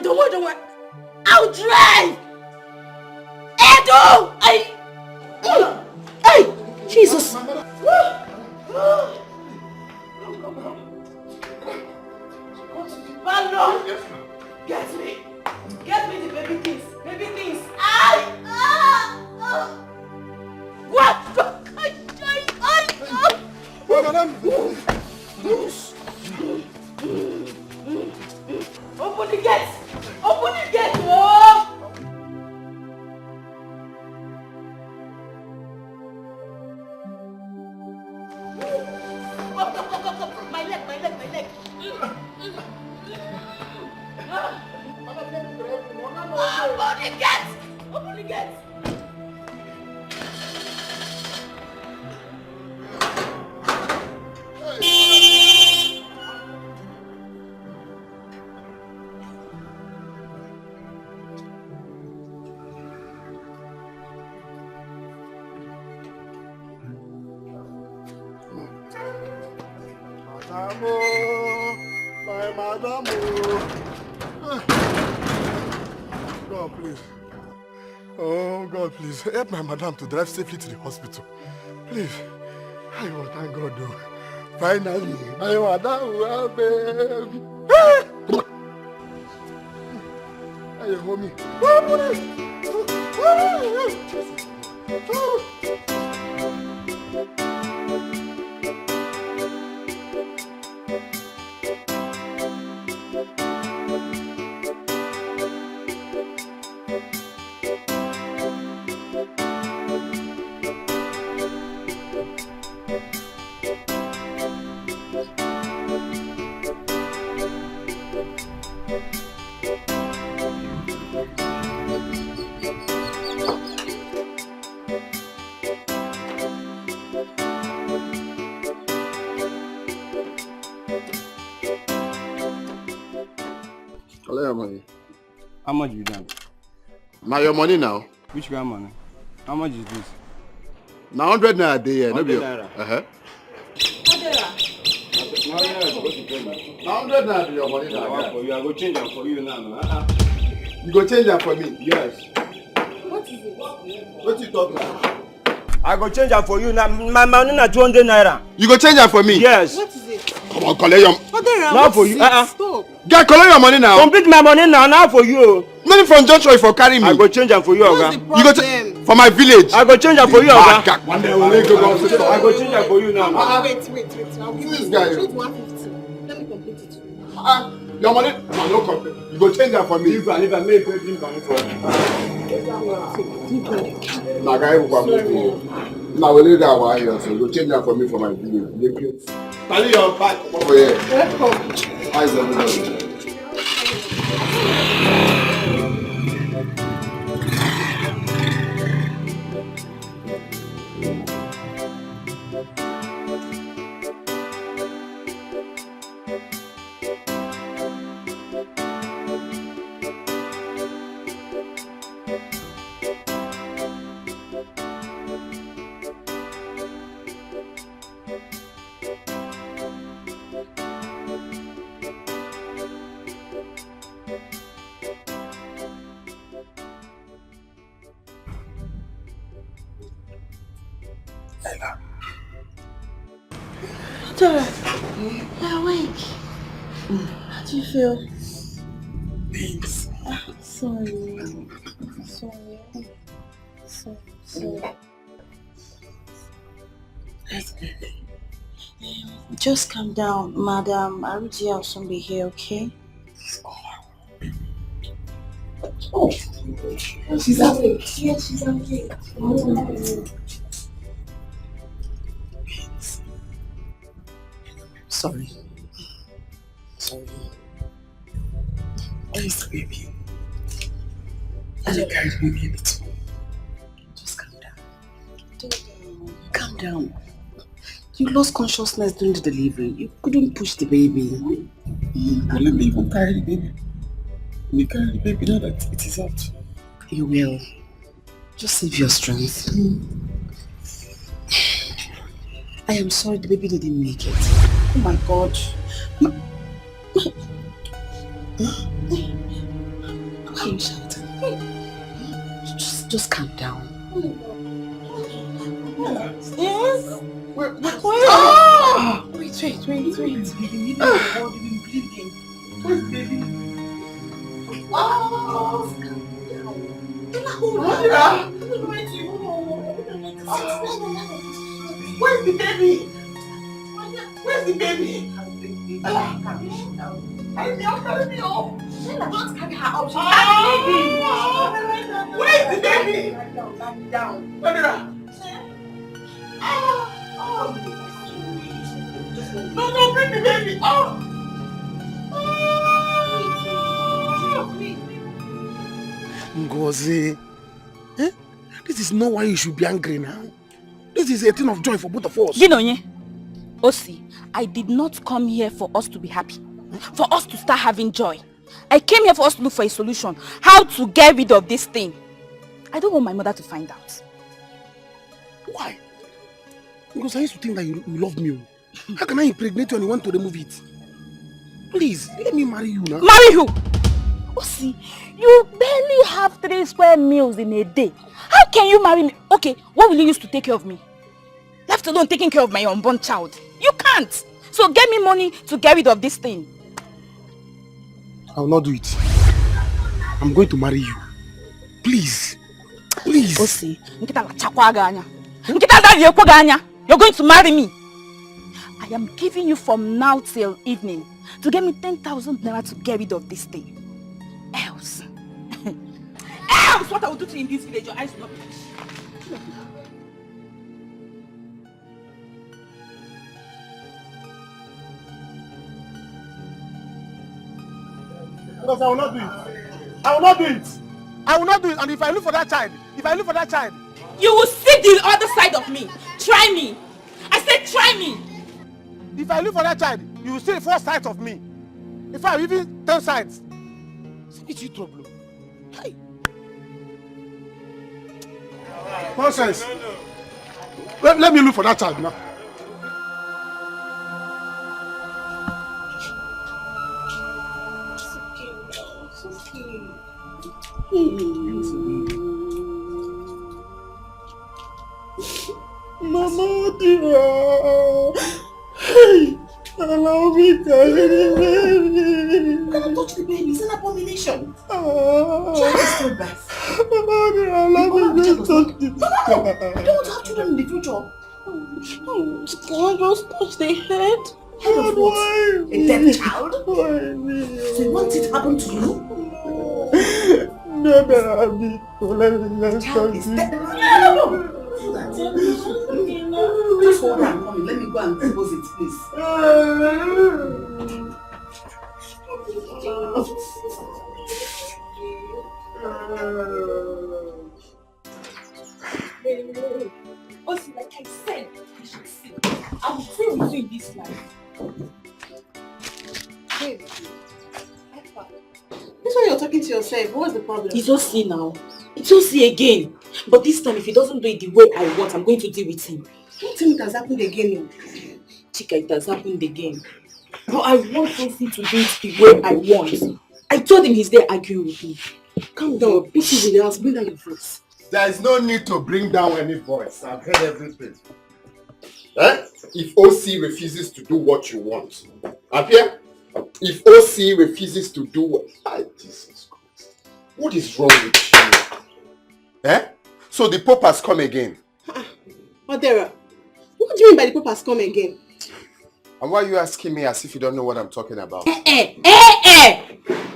don't worry. I'll drive! Edo! Hey! Jesus! Pardon! Get me! Get me the baby things! Baby things! What? Open the gate! Open the gate! Oh! Come. My leg. Open the gate! My madam. God, please. Oh, God, please. Help my madam to drive safely to the hospital. Please. I want thank God, though. Finally, my madam will help him. Hey, homie. Money. How much you done? Now your money now. Which kind of money? How much is this? Now 100 naira a day, yeah. 100 naira. Now 100 naira your money now. For you, I go change them for you now. You go change them for me? Yes. What is it? What you talk about? I go change them for you now. My money na 200 naira. You go change them for me? Yes. What is it? Come on, collect your... Now for you. Stop. Guy, collect your money now. Complete my money now for you. Money from Joshua for carry me. I go change them for you, Oga. You go for my village. I go change them for you, Oga. One day we'll go. I go change them for you now. Wait. I'll give This you guy. 150. Let me complete it. Your money? No complete. You go change them for me. If I make drink money for you. Nah, guy, we'll come. Now we'll leave that one here. So you go change them for me for my village. Carry your bag over here. Eyes everybody. You're awake. How do you feel? Thanks. Sorry. Just calm down, madam. Aruji will soon be here, okay? Oh, she's awake. Yeah, she's awake. Sorry. Where is the baby? I carried the baby in the tomb. Just calm down. You lost consciousness during the delivery. You couldn't push the baby. Let me even carry the baby. Let me carry the baby now that it is out. You will. Just save your strength. I am sorry the baby didn't make it. Oh my God. are you shouting? Just calm down. Yes? Wait. Wait. Where's baby? Oh! Where's the baby? Where's the baby? Carry me up. Don't carry her up. She's where's the baby? Lie down. No, bring the baby. Ngozi, this is not why you should be angry now. This is a thing of joy for both of us. Ginonye, Osi, I did not come here for us to be happy, for us to start having joy. I came here for us to look for a solution, how to get rid of this thing. I don't want my mother to find out. Why? Because I used to think that you love me. How can I impregnate you and you want to remove it? Please, let me marry you now. Marry who? Osi, you barely have 3 square meals in a day. How can you marry me? Okay, what will you use to take care of me? Left alone taking care of my unborn child. You can't. So get me money to get rid of this thing. I will not do it. I'm going to marry you. Please. Osi, you're going to marry me. I am giving you from now till evening to get me 10,000 naira to get rid of this thing. Else, what I will do to you in this village, your eyes will not be. Because I will not do it. And if I look for that child, You will see the other side of me. Try me. I said try me. if I look for that child, you will see 4 sides of me. In fact, even 10 sides. It's you trouble. Hey. Nonsense. Let me look for that child now. Mama, dear. Hey, allow me to carry the baby. You cannot touch the baby. It's an abomination. Child is still best. Mama, dear, allow me to touch the baby. No. You don't want to have children in the future. Can I just touch the head? Head of what? A dead child? Why me? So you want it to happen to you? No, baby. Let's Child is dead. No. Just hold on, mommy. Let me go and dispose it, please. Also, like I said, you should see. I will stay with you in this life. Hey, this one you're talking to yourself. What's the problem? It's Osi now. It's Osi again. But this time, if he doesn't do it the way I want, I'm going to deal with him. Don't tell me it has happened again. Chika, it has happened again. But I want Osi to do it the way I want. I told him he's there arguing with me. Calm down. This is in the house. Bring down your voice. There is no need to bring down any voice. I've heard everything. If OC refuses to do what you want, Apia, if OC refuses to do what... Jesus Christ. What is wrong with you? So the Pope has come again. Odera, what do you mean by the Pope has come again? And why are you asking me as if you don't know what I'm talking about?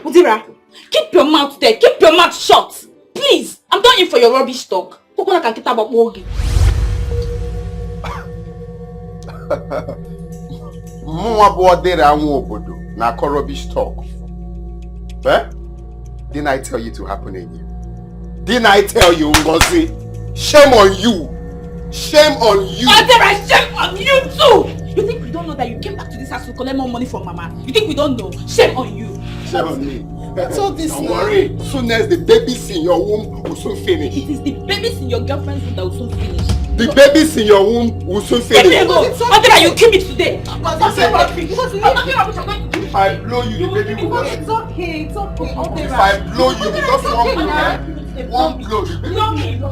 Odera, keep your mouth there. Keep your mouth shut. Please, I'm not in for your rubbish talk. Rubbish talk. Didn't I tell you to happen in you? Didn't I tell you, Ngozi? Shame on you! Shame on you! Odera, shame on you too! You think we don't know that you came back to this house to collect more money from Mama? You think we don't know? Shame on you! Shame on me. That's all this. Don't worry. Soon as the babies in your womb will soon finish. It is the babies in your girlfriend's womb that will soon finish. The babies in your womb will soon finish. Odera, you kill me today! I'm not talking rubbish. I'm going to do If I blow you, the baby will just... It's okay. It's okay. I'll be If right. I blow you, just one blow, one blow, the baby will...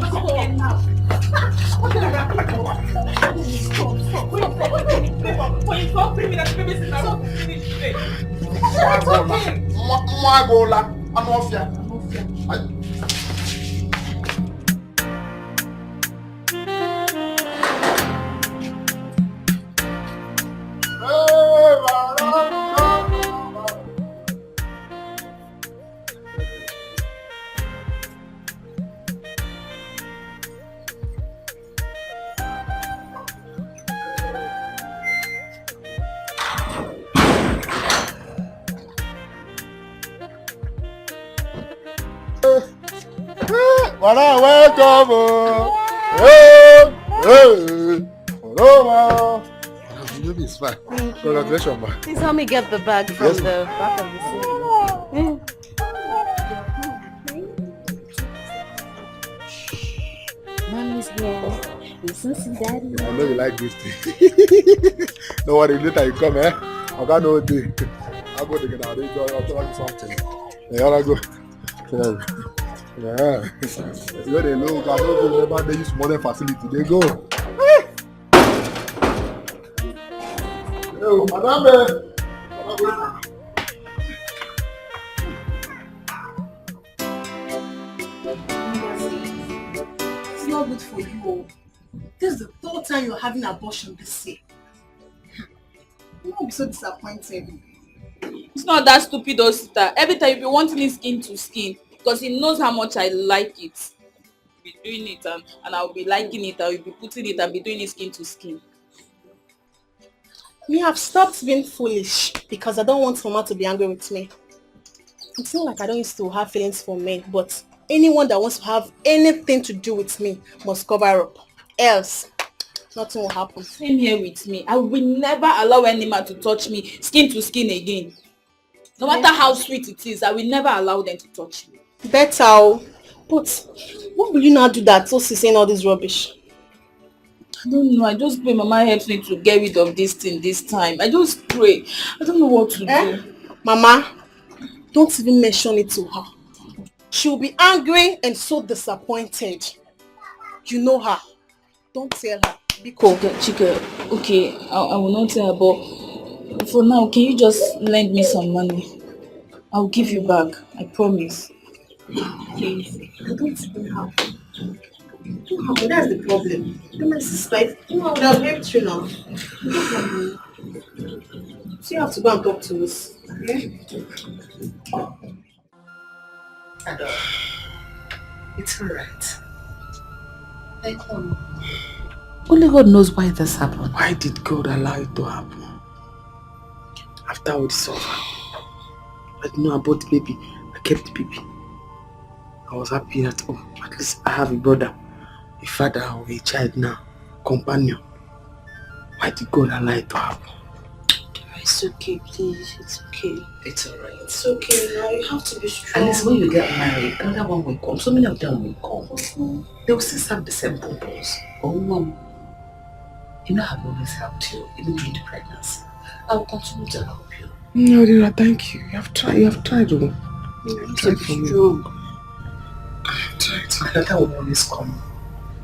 Welcome. Hey, hey. Hello, the baby is fine. Congratulations, ma. Please help me get the bag from the back of the seat. Mommy's here. Listen to daddy. I know you like this thing. Don't worry, later you come, eh? I got no day. I'll go together. I'll tell you something. Yeah, I'll go. Yeah. Where they look, I don't remember they use modern facility. They go. Yo, madame. It's not good for you. This is the third time you're having an abortion this year. You won't be so disappointed. It's not that stupid or sister. Every time you be wanting it skin to skin because he knows how much I like it. Be doing it and I'll be liking it. I'll be putting it and be doing it skin to skin. Me have stopped being foolish because I don't want Mama to be angry with me. It's not like I don't used to have feelings for men, but anyone that wants to have anything to do with me must cover up. Else, nothing will happen. Same here with me. I will never allow any man to touch me skin to skin again. No matter how sweet it is, I will never allow them to touch me. Better. But what will you now do that so she's saying all this rubbish? I don't know. I just pray Mama helps me to get rid of this thing this time. I just pray. I don't know what to do. Mama, don't even mention it to her. She'll be angry and so disappointed. You know her. Don't tell her. Be cool. Chika, okay, I will not tell her, but for now, can you just lend me some money? I'll give you back. I promise. Please. I don't even have. That's the problem. You're my sister. You know, I would have helped you now. So you have to go and talk to us. Okay? Adore. It's alright. Only God knows why this happened. Why did God allow it to happen? After all this over, I didn't know about the baby. I kept the baby. I was happy that, at least I have a brother, a father, or a child now, companion. Why did God allow it to happen? It's okay, please. It's okay. It's alright. It's okay now. You have to be strong. At least when you get married, another one will come. So many of them will come. They will still have the same purpose. Oh, Mom. You know I've always helped you, even during the pregnancy. I will continue to help you. No, Dira, thank you. You have tried. You have tried, oh. You have tried for me. I have tried. Another will always come.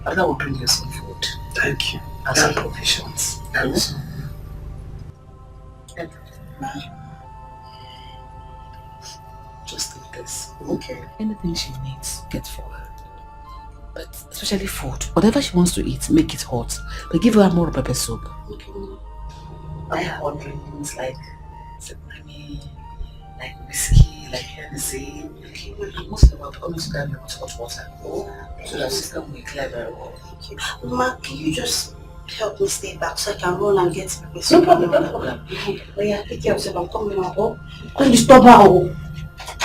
Another will bring you some food. Thank you. And some provisions. Thank you. Just take this. Okay. Anything she needs, get for her. But especially food. Whatever she wants to eat, make it hot. But give her more pepper soup. Okay. I have ordering things like money, like whiskey, like Hennessy. Okay. And most of them are coming to grab me with hot water. So that system will clear very well. Okay. Mama, can you just help me stay back so I can run and get pepper soup? No problem, no problem. Oh yeah, take care of yourself. I'm coming now. Oh, don't disturb her. Oh.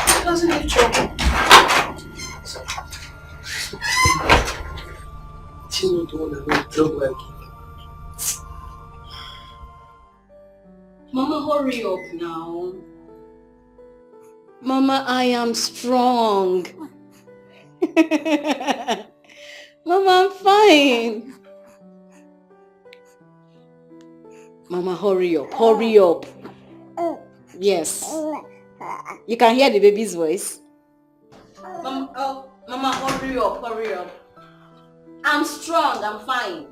She doesn't need trouble. So, she will do one and trouble again. Mama, hurry up now. Mama, I am strong. Mama, I'm fine. Mama, hurry up, hurry up. Yes. You can hear the baby's voice. Mama, hurry up, hurry up. I'm strong, I'm fine.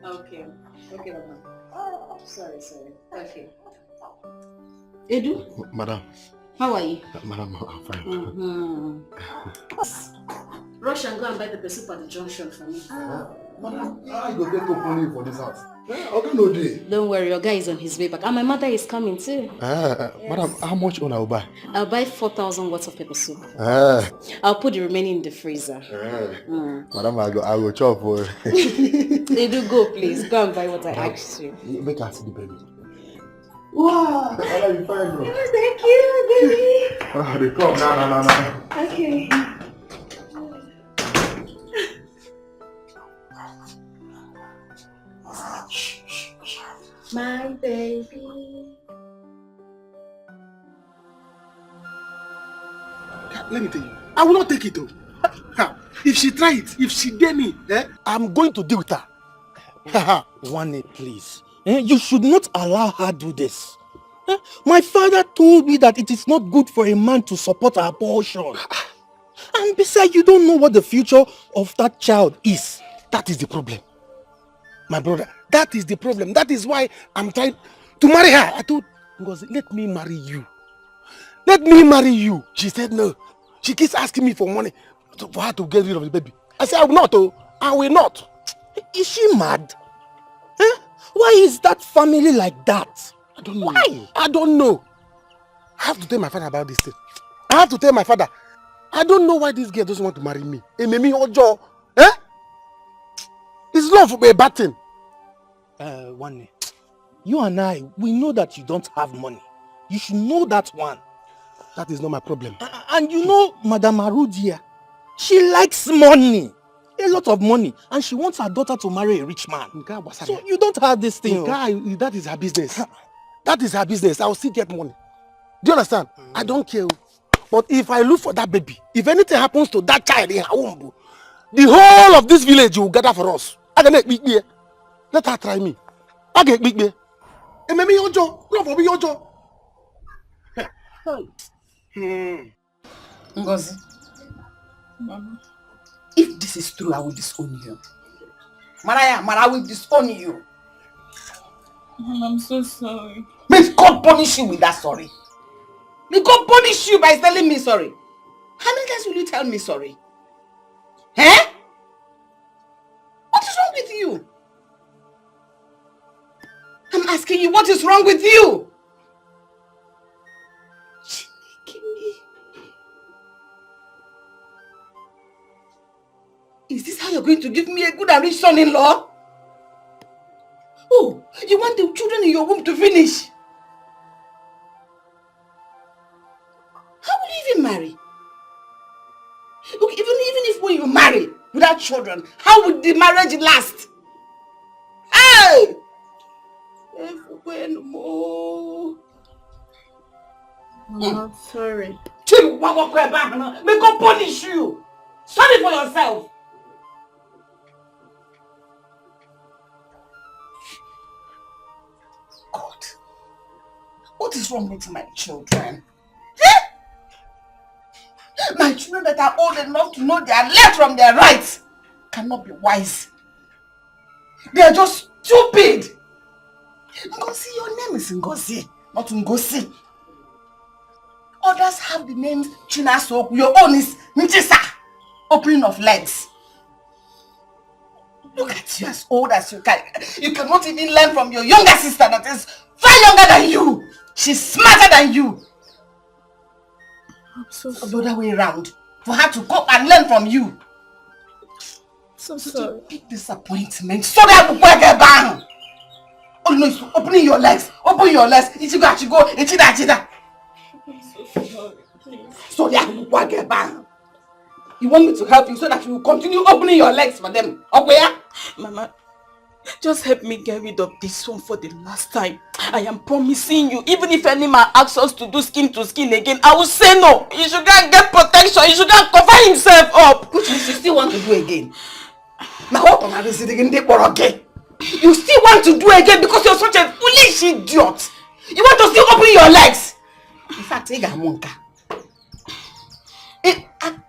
Okay, Mama. Sorry. Okay. Edu? Madam. How are you? Madam, I'm fine. Rush and go and buy the soup at the junction for me. Madam, I go get money for this house. Okay, no day. Don't worry, your guy is on his way back. And my mother is coming too. Yes. Madam, how much will I buy? I'll buy 4,000 worth of pepper soup. I'll put the remaining in the freezer. Madam, I go chop for They do go, please. Go and buy what I asked you. Make her see the baby. Wow. Madam, you fine, bro. Thank you, baby. They come. No. Okay. My baby. Let me tell you, I will not take it though. If she try it, if she dare me, I'm going to deal with her. Wani, please. You should not allow her do this. My father told me that it is not good for a man to support abortion. And besides, you don't know what the future of that child is. That is the problem. My brother, that is the problem. That is why I'm trying to marry her. I told Ngozi, let me marry you. Let me marry you. She said no. She keeps asking me for money for her to get rid of the baby. I said I will not. I will not. Is she mad? Why is that family like that? I don't know. Why? I don't know. I have to tell my father about this thing. I have to tell my father. I don't know why this girl doesn't want to marry me. Ojo. It's not for a bad thing. Wani, you and I, we know that you don't have money. You should know that one. That is not my problem. And you know Madame Arudia, she likes money. A lot of money. And she wants her daughter to marry a rich man. So you don't have this thing. That is her business. That is her business. I will still get money. Do you understand? I don't care. But if I look for that baby, if anything happens to that child in her womb, the whole of this village will gather for us. Let her try me. I get big beer. And maybe your job. Love for me your job. Ngozi. Mama. If this is true, I will disown you. Mara, I will disown you. I'm so sorry. May God punish you with that sorry. May God punish you by telling me sorry. How many times will you tell me sorry? What is wrong with you? I'm asking you, what is wrong with you? Is this how you're going to give me a good and rich son-in-law? Oh, you want the children in your womb to finish? How will you even marry? Look, even if when you marry without children, how would the marriage last? Hey! I'm sorry. May God punish you. Sorry for yourself. God, what is wrong with my children? My children that are old enough to know their left from their right cannot be wise. They are just stupid. Ngozi, your name is Ngozi, not Ngozi. Others have the names Chinaso. Your own is Nchisa, opening of legs. Look at you, as old as you can. You cannot even learn from your younger sister that is far younger than you. She's smarter than you. I'm so sorry. The other way around. For her to go and learn from you. So sorry. Big disappointment. So that we get bang. Oh no, it's opening your legs. Open your legs. Ichigo. Ichida. I'm so sorry. Please. So that we get bang. You want me to help you so that you will continue opening your legs for them. Okay? Mama, just help me get rid of this one for the last time. I am promising you, even if any man asks us to do skin to skin again, I will say no. He should go and get protection. He should go and cover himself up. Which means you still want to do again. Now what am I sitting in the again? You still want to do again because you're such a foolish idiot. You want to still open your legs? In fact, Igamonka.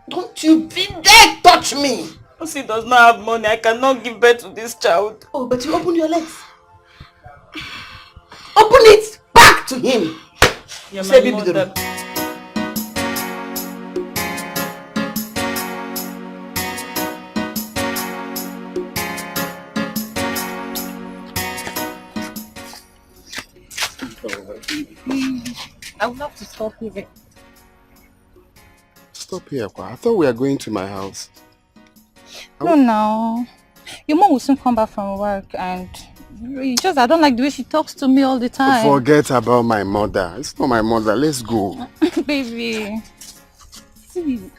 Don't you dare touch me! Osi does not have money. I cannot give birth to this child. Oh, but you open your legs. Open it back to him. You're Say, my baby, mother. I would love to stop here. Stop here, Kwa. I thought we were going to my house. No. Your mom will soon come back from work and it's just I don't like the way she talks to me all the time. Forget about my mother. It's not my mother. Let's go. Baby. See,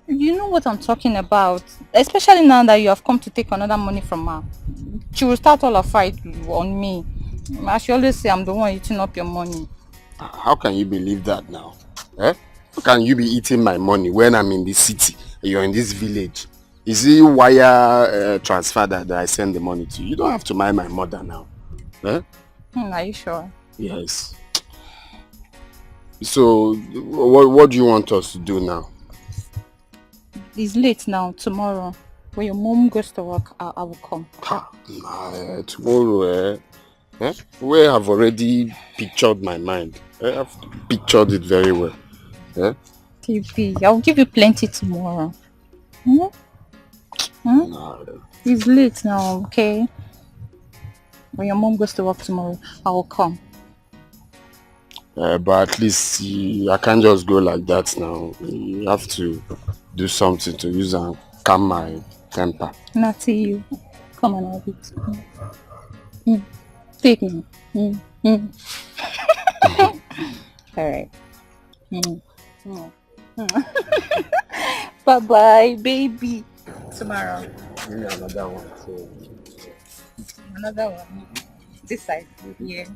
you know what I'm talking about. Especially now that you have come to take another money from her. She will start all a fight on me. As she always say, I'm the one eating up your money. How can you believe that now? Eh? How can you be eating my money when I'm in this city and you're in this village? Is it wire transfer that I send the money to you? You don't have to mind my mother now. Eh? Are you sure? Yes. So, what do you want us to do now? It's late now. Tomorrow, when your mom goes to work, I will come. Tomorrow, we have already pictured my mind. I've pictured it very well. Baby, I'll give you plenty tomorrow. It's late now, okay? When your mom goes to work tomorrow, I will come. But at least I can't just go like that now. You have to do something to use and calm my temper. Not to you. Come on, I'll be. Take me. Alright. Bye-bye, baby. Tomorrow. Give me another one. So. Another one. This side. Yeah.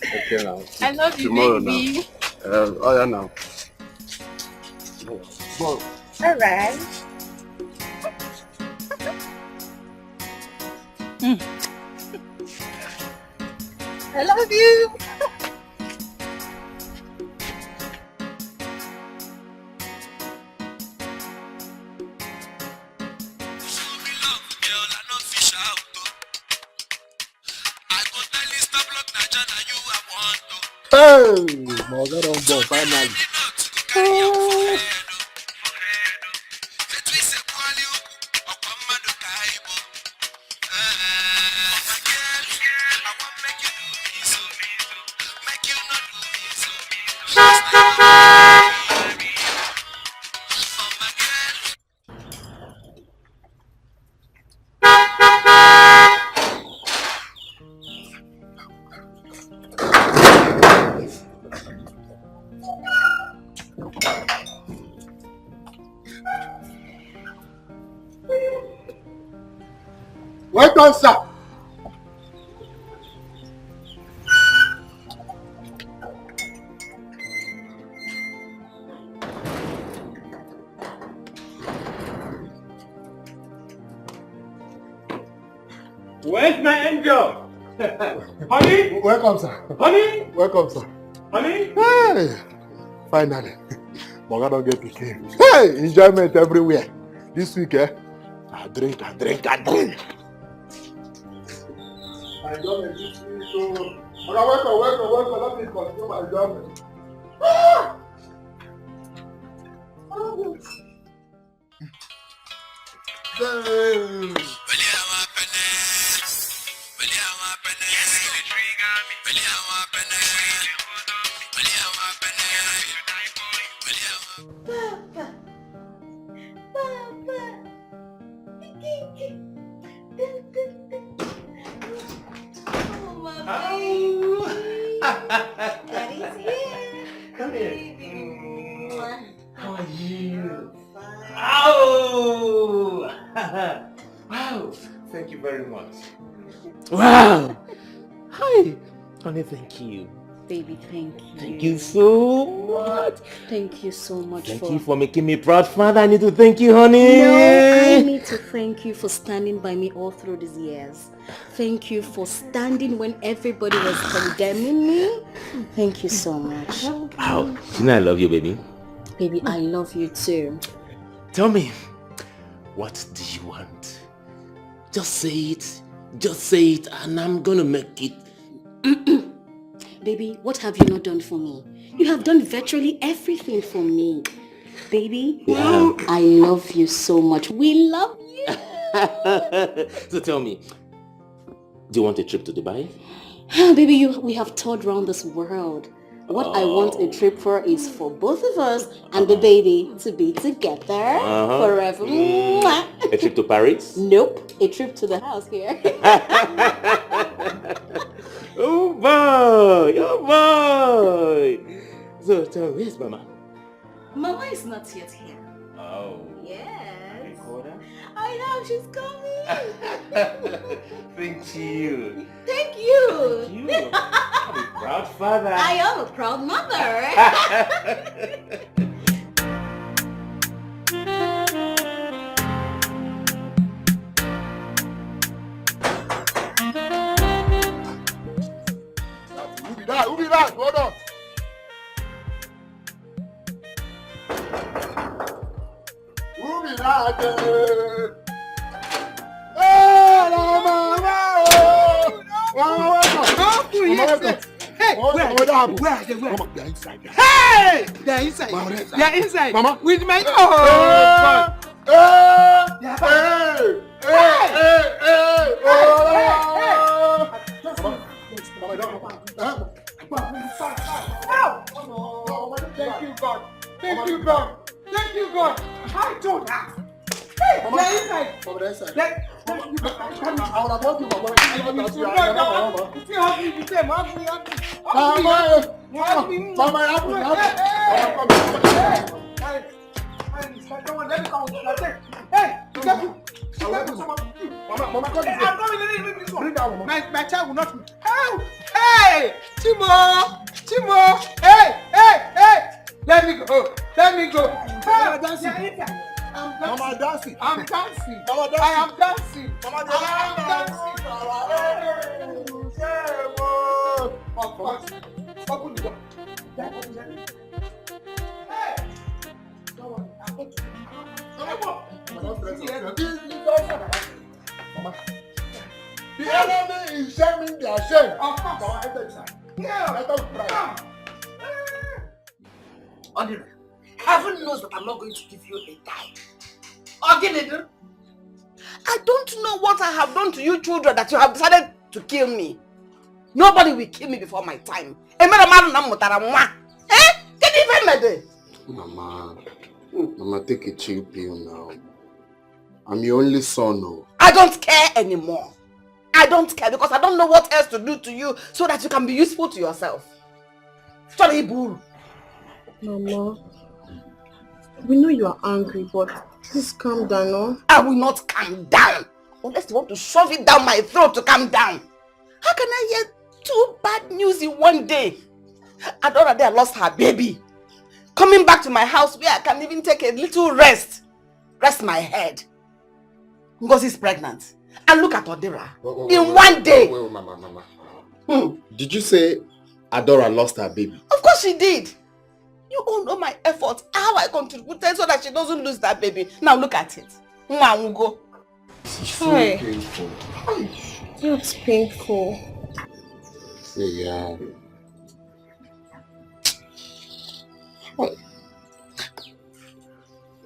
Okay now. I love you, Tomorrow baby. Now. Oh yeah now. Alright. I love you. Hey, my God, on board finally. Welcome, sir. Where's my angel? Honey? Welcome, sir. Honey? Welcome, sir. Honey? Hey, finally. Moga don't get picky. Hey, enjoyment everywhere. This week, I drink. Enjoyment this week, so. Moga, welcome. Let me continue my enjoyment. Hey. Daddy's here. Come here. How are you? Fine. Oh! Wow! Thank you very much. Wow! Hi! Honey, thank you. Baby, thank you. Thank you so much. Thank you so much Thank you for making me proud, Father. I need to thank you, honey. No, I need to thank you for standing by me all through these years. Thank you for standing when everybody was condemning me. Thank you so much. Wow. You know I love you, baby. Baby, I love you too. Tell me, what do you want? Just say it. Just say it and I'm gonna make it. Baby, what have you not done for me? You have done virtually everything for me. Baby, Yeah. I love you so much. We love you. So tell me, do you want a trip to Dubai? Baby, we have toured around this world. What I want a trip for is for both of us and the baby to be together forever. A trip to Paris? Nope, a trip to the house here. Oh boy, oh boy. So tell me, where's Mama? Mama is not yet here. Oh. Yes. Her? I know, she's coming. Thank you. Thank you. Thank you. I'm a proud father. I am a proud mother. Who be that? Hold on. Who be that? Hey, Mama, Hey, where are they? Mama, they're inside. Hey! They're inside. Mama, They're inside. Mama. With my... Oh, God. Thank you, God. Thank you, God. Thank you, God. I told her. Hey, they're inside. Over there, inside. I would have told you, Mama. Mama, come here. I'm coming. Bring that woman. My child will not. Oh, hey, Timo. Hey. Let me go. Mama dancing. Mama dancing. I'm dancing. Mama dancing. I am dancing. Mama dancing. Open the door. Hey. Mama. The enemy is shaming their shame. Mama, enter inside. Let us pray. Odile, heaven knows that I'm not going to give you a dime. Odile, I don't know what I have done to you children that you have decided to kill me. Nobody will kill me before my time. Mama, take a chill pill now. I'm your only son, no. I don't care anymore. I don't care because I don't know what else to do to you so that you can be useful to yourself. Sorry, bull. Mama, we know you are angry, but please calm down, no? I will not calm down unless you want to shove it down my throat to calm down. How can I hear 2 bad news in one day? Adora there lost her baby. Coming back to my house where I can even take a little rest my head. Because he's pregnant. And look at Odira. In one day. Wait, Mama. Did you say Adora lost her baby? Of course she did. You all know my efforts, how I contributed so that she doesn't lose that baby. Now look at it. Go. It's so painful. It's painful. Yeah.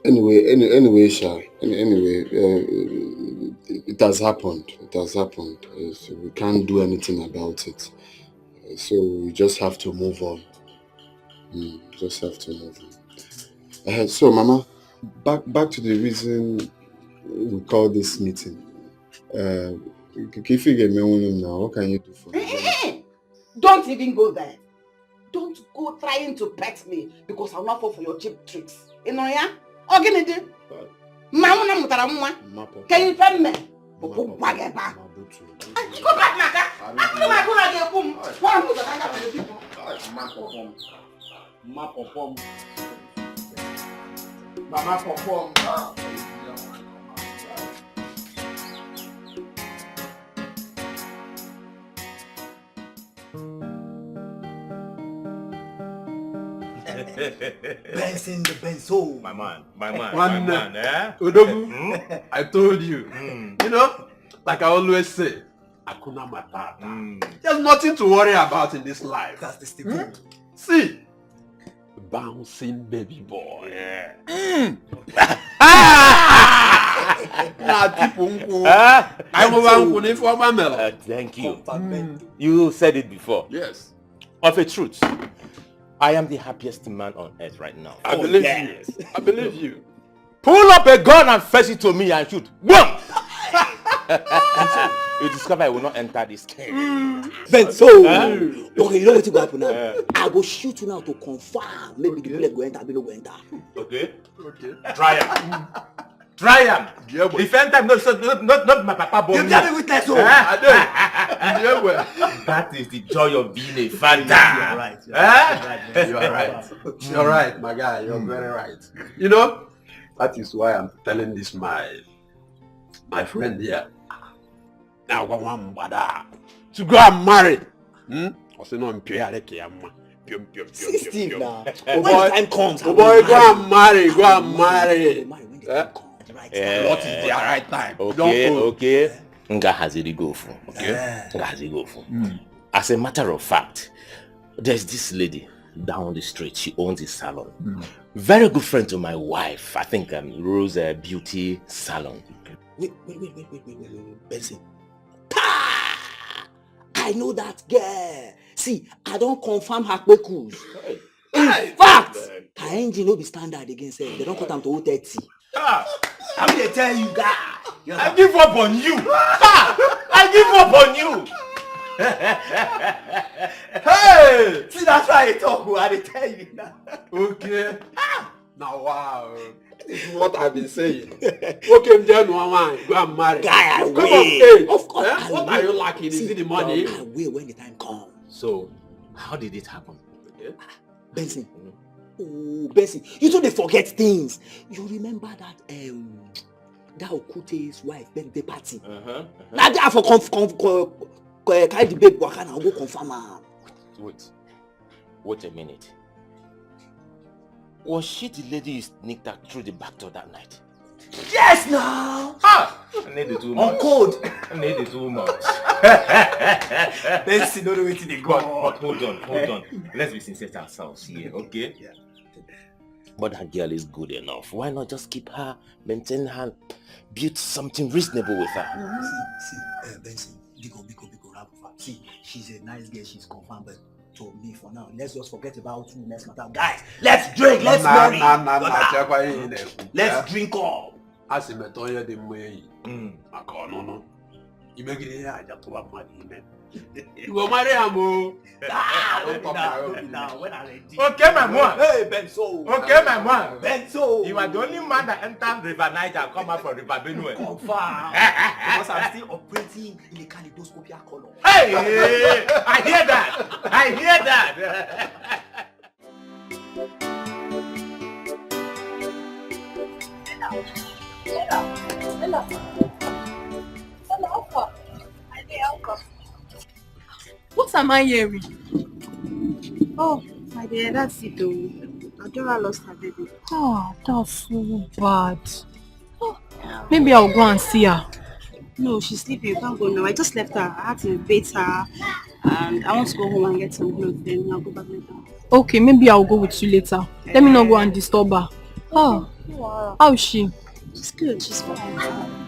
Anyway, Sha. Anyway, it has happened. So we can't do anything about it. So we just have to move on. So, Mama, back to the reason we call this meeting. If you get me one now, what can you do for me? Don't even go there. Don't go trying to pet me because I'll not fall for your cheap tricks. You know, yeah? Can you tell me? Go back, Maka. Mama perform. Mama perform. Mama perform. Benson the Benzo. My man, eh? Odogu, I told you. You know, like I always say, Akuna Matata. There's nothing to worry about in this life. That's the stable. See, bouncing baby boy. Yeah. Thank you. You said it before. Yes. Of a truth, I am the happiest man on earth right now. I believe you. I believe you. Pull up a gun and fetch it to me and shoot. Boom! You discover I will not enter this cave. Benzo. Okay, you know what you got to happen now? I will shoot you now to confirm. Maybe the bullet go enter, no go enter. Okay? Try him. Try him. Yeah, defend time, not my papa bomb. You got me witness, oh. I do. Yeah, well. That is the joy of being a father. You're right. You're right. You're right, my guy. You're very right. You know, that is why I'm telling this my friend here. Now I want to go and marry. Also, no, I'm 16 now. When the time comes, boy, go and marry. Go and marry. What is the right time? Okay. Nga has it go for. Okay. Nga has it go for. As a matter of fact, there's this lady down the street. She owns a salon. Very good friend to my wife. I think Rose Beauty Salon. Wait. Benson. I know that girl. See, I don't confirm her quickos. In fact, her engine will be standard against her. They don't put them to 30. I'm going to tell you, guy. I give up on you. I give up on you. Hey! See, that's why I talk. I tell you now. Okay. Now, wow. This is what I've been saying. Okay, go and marry. Guy, I Come will. on, Of course, I what will. are you lacking? Is it the money? I will when the time comes. So, how did it happen? Benson. Oh, Benson, you don't forget things. You remember that that Okute's wife birthday party? Now they have for carry the babe waka and go confirm her. Wait a minute. Was she the lady you sneaked out through the back door that night? Yes, now. I need it too much. On code. I need it too much. Benson, don't know where they go. But hold on. Let's be sincere to ourselves here, okay? Yeah. But that girl is good enough. Why not just keep her, maintain her, build something reasonable with her? See, Benson, Biko, see, she's a nice girl, she's confirmed, but to me for now, let's just forget about you next matter. Guys, let's drink, let's marry. Let's drink up. As a metoya de way, you make it here, I just want money. You go marry Amo. Okay, my man. Hey, Benzo. Okay, my man. Benzo. You are the only man that entered River Niger and come out from River Benue. Confirm. Because I'm still operating in a kaleidoscopic color. Hey, I hear that. What am I hearing? Oh, my dear, that's it though. Adora lost her baby. Oh, that's so bad. Oh, maybe I'll go and see her. No, she's sleeping. You can't go now. I just left her. I had to bathe her. And I want to go home and get some clothes. Then I'll go back later. Okay, maybe I'll go with you later. Let me not go and disturb her. Oh, wow. How is she? She's good. She's fine.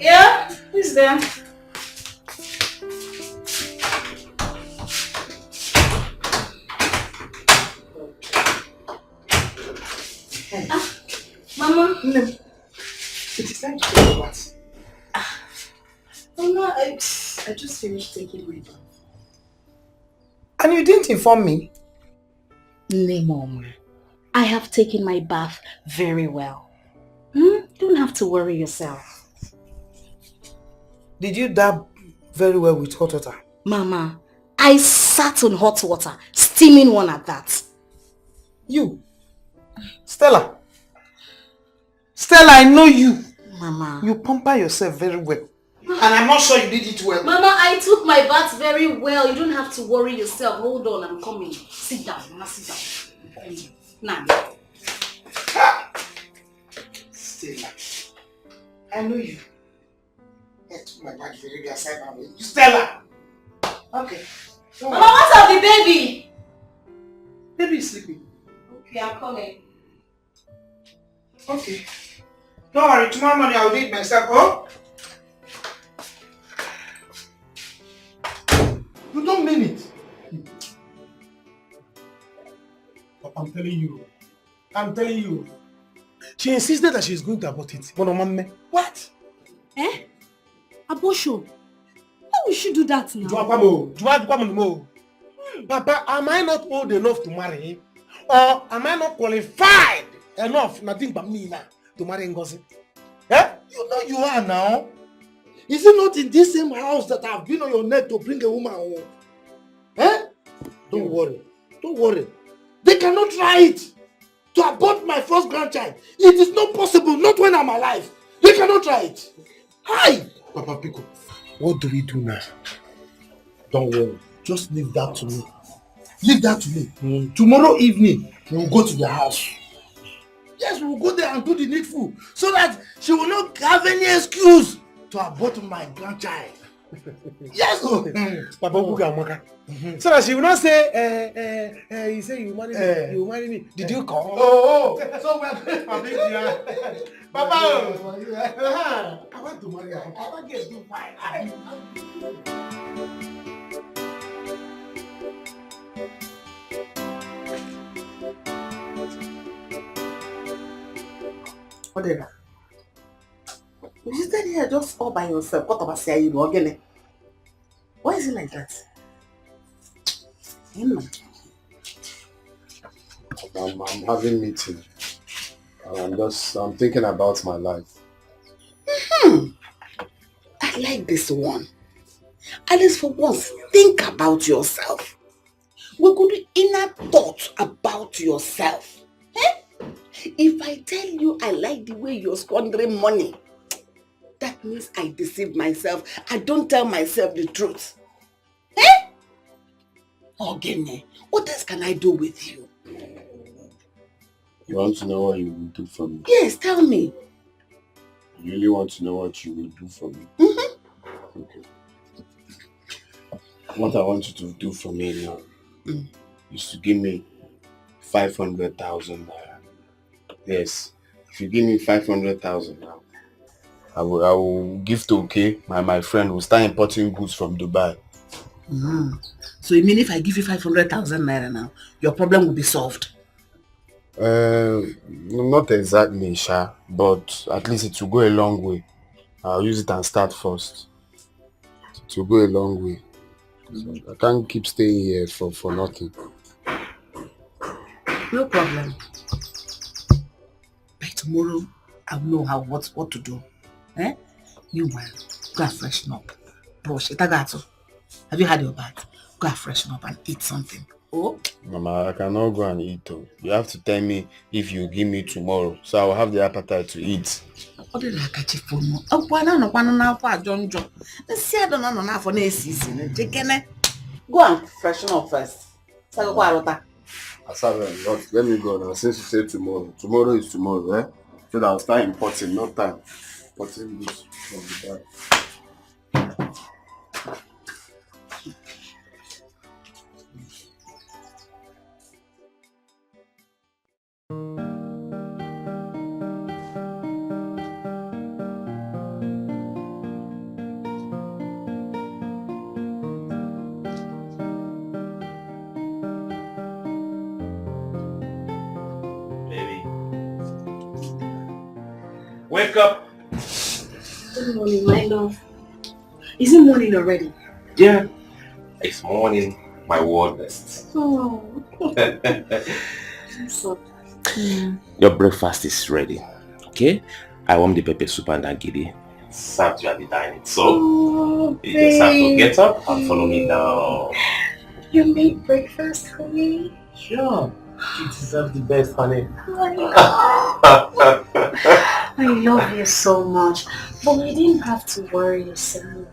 Yeah, who's there? Mama. No. It is time to go what? Mama, I just finished taking my bath. And you didn't inform me? No, Mom. I have taken my bath very well. don't have to worry yourself. Did you dab very well with hot water? Mama, I sat on hot water, steaming one at that. You? Stella? Stella, I know you. Mama. You pamper yourself very well. And I'm not sure you did it well. Mama, I took my bath very well. You don't have to worry yourself. Hold on, I'm coming. Sit down, Mama, sit down. Now. Stella, I know you. I took my bath very well. Stella! Okay. Mama, what's up the baby? Baby is sleeping. Okay, I'm coming. Okay. Don't worry, tomorrow morning I'll do it myself, oh? You don't mean it. I'm telling you. She insisted that she's going to abort it. What? Eh? Abortion? Why would she do that now? Papa, am I not old enough to marry him? Or am I not qualified enough, nothing but me now, to marry Ngozi? Eh? You know you are now. Is it not in this same house that I've been on your neck to bring a woman home? Eh? Don't worry. They cannot try it to abort my first grandchild. It is not possible, not when I'm alive. They cannot try it. Hi! Papa Pico, what do we do now? Don't worry. Just leave that to me. Tomorrow evening, we'll go to the house. Yes, we'll go there and do the needful so that she will not have any excuse to abort my grandchild. Yes, Papa Buga. So that she will not say, you say you marry me. Did you call? Oh, so we are going for big deal. Papa, I want to marry her. Papa gets too fine. Whatever. You sit here just all by yourself. What about say you again? Why is it like that? I'm having meeting. I'm thinking about my life. I like this one. At least for once, think about yourself. We're going to inner thought about yourself. Eh? If I tell you I like the way you're squandering money, that means I deceive myself. I don't tell myself the truth. Eh? Ogene, what else can I do with you? You want to know what you will do for me? Yes, tell me. You really want to know what you will do for me? Mm-hmm. Okay. What I want you to do for me now is to give me 500,000 naira. Yes. If you give me 500,000 now, I will give to my friend who start importing goods from Dubai. So you mean if I give you 500,000 naira now, your problem will be solved? Not exactly, Sha, but at least it will go a long way. I'll use it and start first. It will go a long way. I can't keep staying here for nothing. No problem. By tomorrow, I'll know what to do. Eh? You will go and freshen up. Brush it. Have you had your bath? Go and freshen up and eat something. Oh? Mama, I cannot go and eat though. You have to tell me if you give me tomorrow, so I will have the appetite to eat. What did I catch you for? Oh, why not? John. Let's see. I don't know now for next season. Go and freshen up first. Let me go now. Since you say tomorrow, tomorrow is tomorrow, eh? So that I'll start importing, no time. Importing goods from Dubai. Wake up! Good morning, my love. Is it morning already? Yeah, it's morning, my warmest. Oh. I'm so Your breakfast is ready, okay? I warmed the pepper soup and agidi. Served you at the dining. So, you just have to get up and follow me down. You made breakfast for me? Sure. You deserve the best, honey. I love you so much. But you didn't have to worry yourself.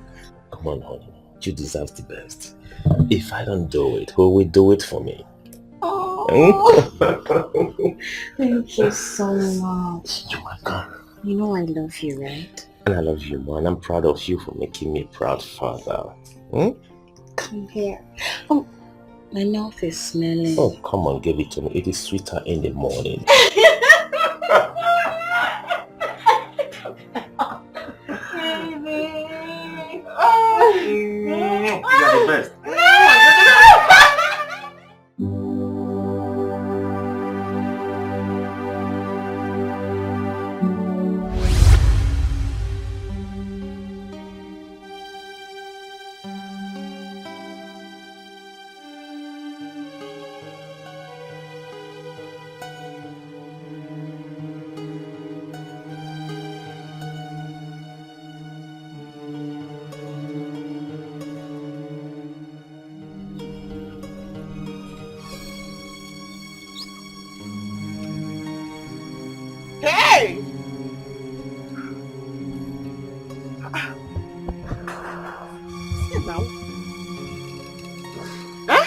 Come on, honey. You deserve the best. If I don't do it, who will do it for me? Oh, thank you so much. You're welcome. You know I love you, right? And I love you more, and I'm proud of you for making me a proud father. Come here. Oh, my mouth is smelling. Oh, come on, give it to me. It is sweeter in the morning. You are the best. Hey! See now. Huh?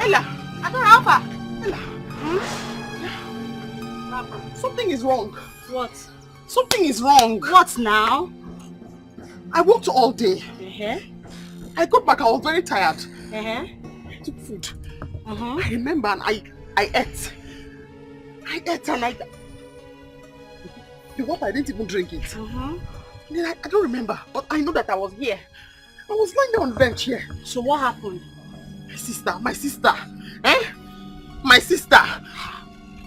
Ella, Adora, Alpha. Ella. Something is wrong. What? Something is wrong. What now? I worked all day. Uh-huh. I got back, I was very tired. Uh-huh. I took food. Uh-huh. I remember and I ate. I ate and the water, I didn't even drink it. Uh-huh. Then I don't remember, but I know that I was here. I was lying down on the bench here. So what happened? My sister. Eh? My sister.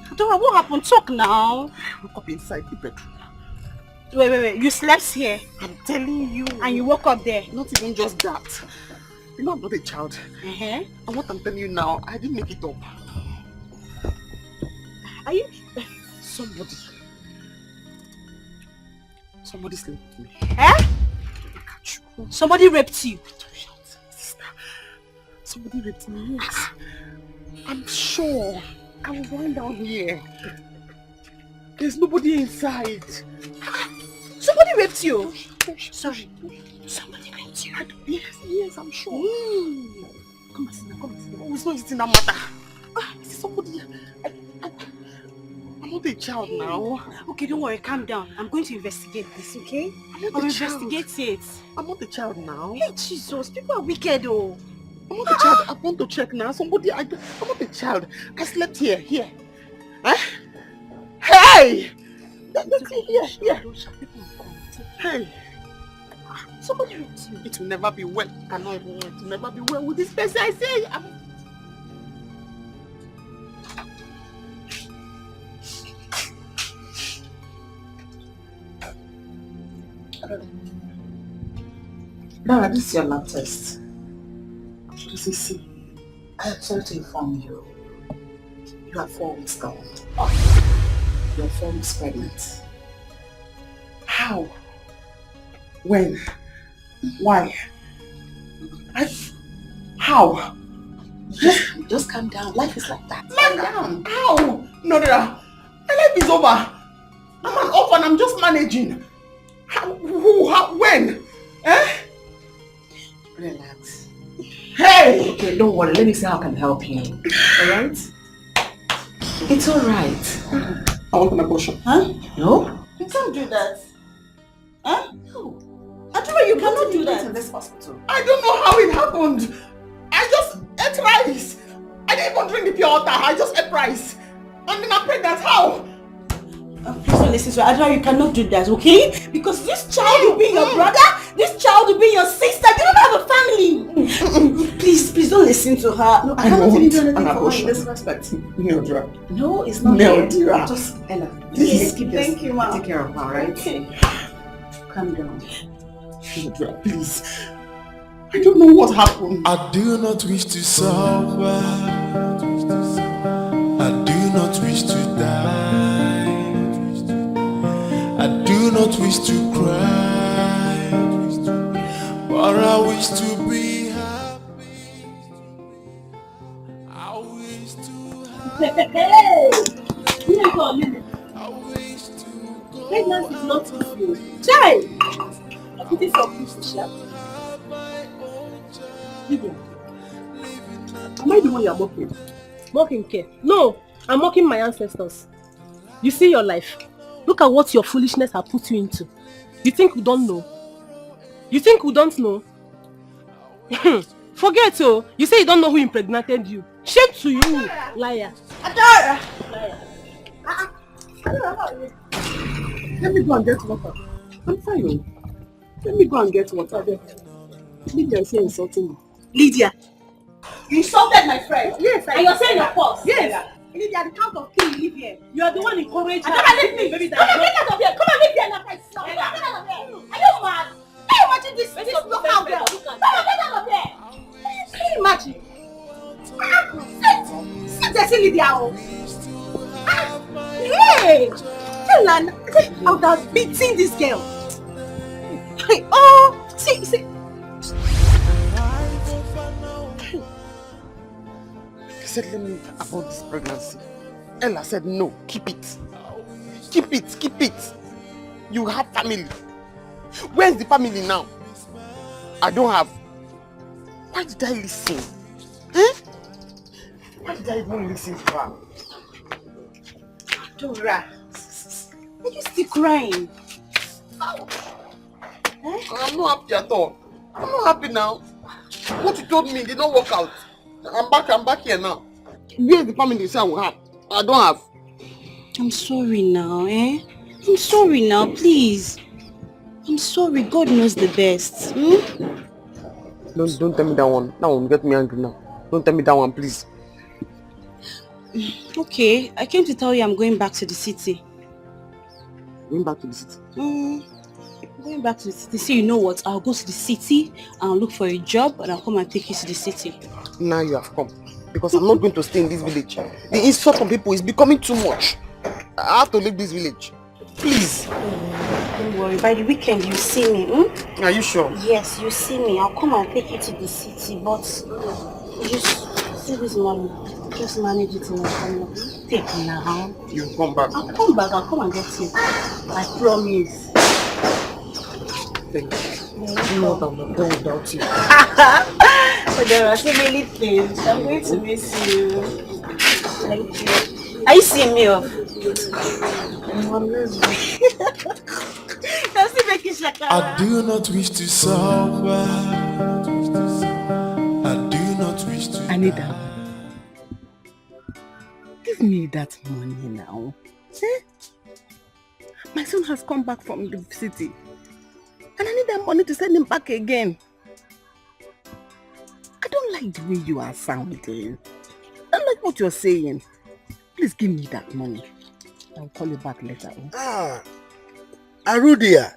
Adora, what happened? Talk now. I woke up inside the bedroom. Wait. You slept here I'm telling you. and you woke up there. Not even just that. You know I'm not a child. Uh-huh. And what I'm telling you now, I didn't make it up. Are you... Somebody slept with me. Eh? Somebody raped you. Sister. Somebody raped me, yes. I'm sure. I was lying down here. There's nobody inside. Somebody raped you. Sorry. Somebody raped you. Yes, I'm sure. Come and sit down, Oh, it's not eating that matter. Is somebody? I'm not a child now. Okay, don't worry, calm down. I'm going to investigate this, okay? I'll investigate it. I'm not a child now. Hey, Jesus, people are wicked, oh. I'm not a child. I want to check now. I'm not a child. I slept here. Huh? Hey! That's here. Hey! Somebody raped you. It will never be well. It will never be well with this person. I say. Dara, this is your lab test. See, I am sorry to inform you. You are 4 weeks gone. You're 4 weeks pregnant. How? When? Why? How? Just calm down. Life is like that. Calm down. How? No. My life is over. I'm an orphan. I'm just managing. How? Who? How? When? Eh? Relax. Hey! Okay, don't worry. Let me see how I can help you. Alright? It's alright. I want an abortion. Huh? No? You can't do that. Huh? No. Adora, you cannot do that in this hospital. I don't know how it happened. I just ate rice. I didn't even drink the pure water. I just ate rice. And then I'm pregnant. How? Please don't listen to her. Adora, you cannot do that, okay? Because this child will be your brother, this child will be your sister. You don't have a family. Please don't listen to her. No, I haven't even done anything for her in abortion. this respect. Neodra. No, it's not Neodra. fair. Just, Ella, please keep this. Thank you, Ma. Take care of her, right? Okay. Calm down. Neodra, please. I don't know what happened. I do not wish to suffer. I do not wish to die. I do not wish to cry. But I wish to be happy. I wish to have. I wish to go. Pregnancy is not easy. Child! I put this on push. Am I the one you are mocking? Mocking care? No, I'm mocking my ancestors. You see your life. Look at what your foolishness has put you into. You think we don't know? You think we don't know? Forget oh. You say you don't know who impregnated you. Shame to you, liar. Adora! Liar. Let me go and get water. I'm fine. Let me go and get water there. Lydia is here insulting me. Lydia, you insulted my friend. Yes, and you're saying your fault. Yes. Lydia, the count of king you live here. You are the one encouraging her. Come and leave me. Come and get out of here. Come and leave here now. Come and get out of here. Are you mad? Can you imagine this local girl? Come and get out of here. Can you imagine? Sit there, see Lydia. Hey! Tell her, I would have beaten this girl. Oh, see. He said, let me about this pregnancy. Ella said, no, keep it. Keep it. You have family. Where's the family now? I don't have. Why did I listen? Huh? Why did I even listen to her? Dora, are you still crying? I'm not happy at all. I'm not happy now. What you told me did not work out. I'm back here now. Where's the family say I will have? I don't have. I'm sorry now, I'm sorry now, please. I'm sorry, God knows the best. Don't tell me that one. That one get me angry now. Don't tell me that one, please. Okay, I came to tell you I'm going back to the city. Going back to the city? Going back to the city. So you know what? I'll go to the city and look for a job and I'll come and take you to the city. Now you have come. Because I'm not going to stay in this village. The insult from people is becoming too much. I have to leave this village. Please. Don't worry, by the weekend you see me, Are you sure? Yes, you see me. I'll come and take you to the city, but just see this money. Just manage it in a family. Take it now. You'll come back. I'll come back. I'll come and get you. I promise. Thank you. You know what I'm not done without you. But there are so many things. I'm going to miss you. Thank you. Are you seeing me off? Does he make you shaka? I do not wish to suffer. I do not wish to. Anita, give me that money now. My son has come back from the city. And I need that money to send him back again. I don't like the way you are sounding. I don't like what you're saying. Please give me that money. I'll call you back later. Arudia,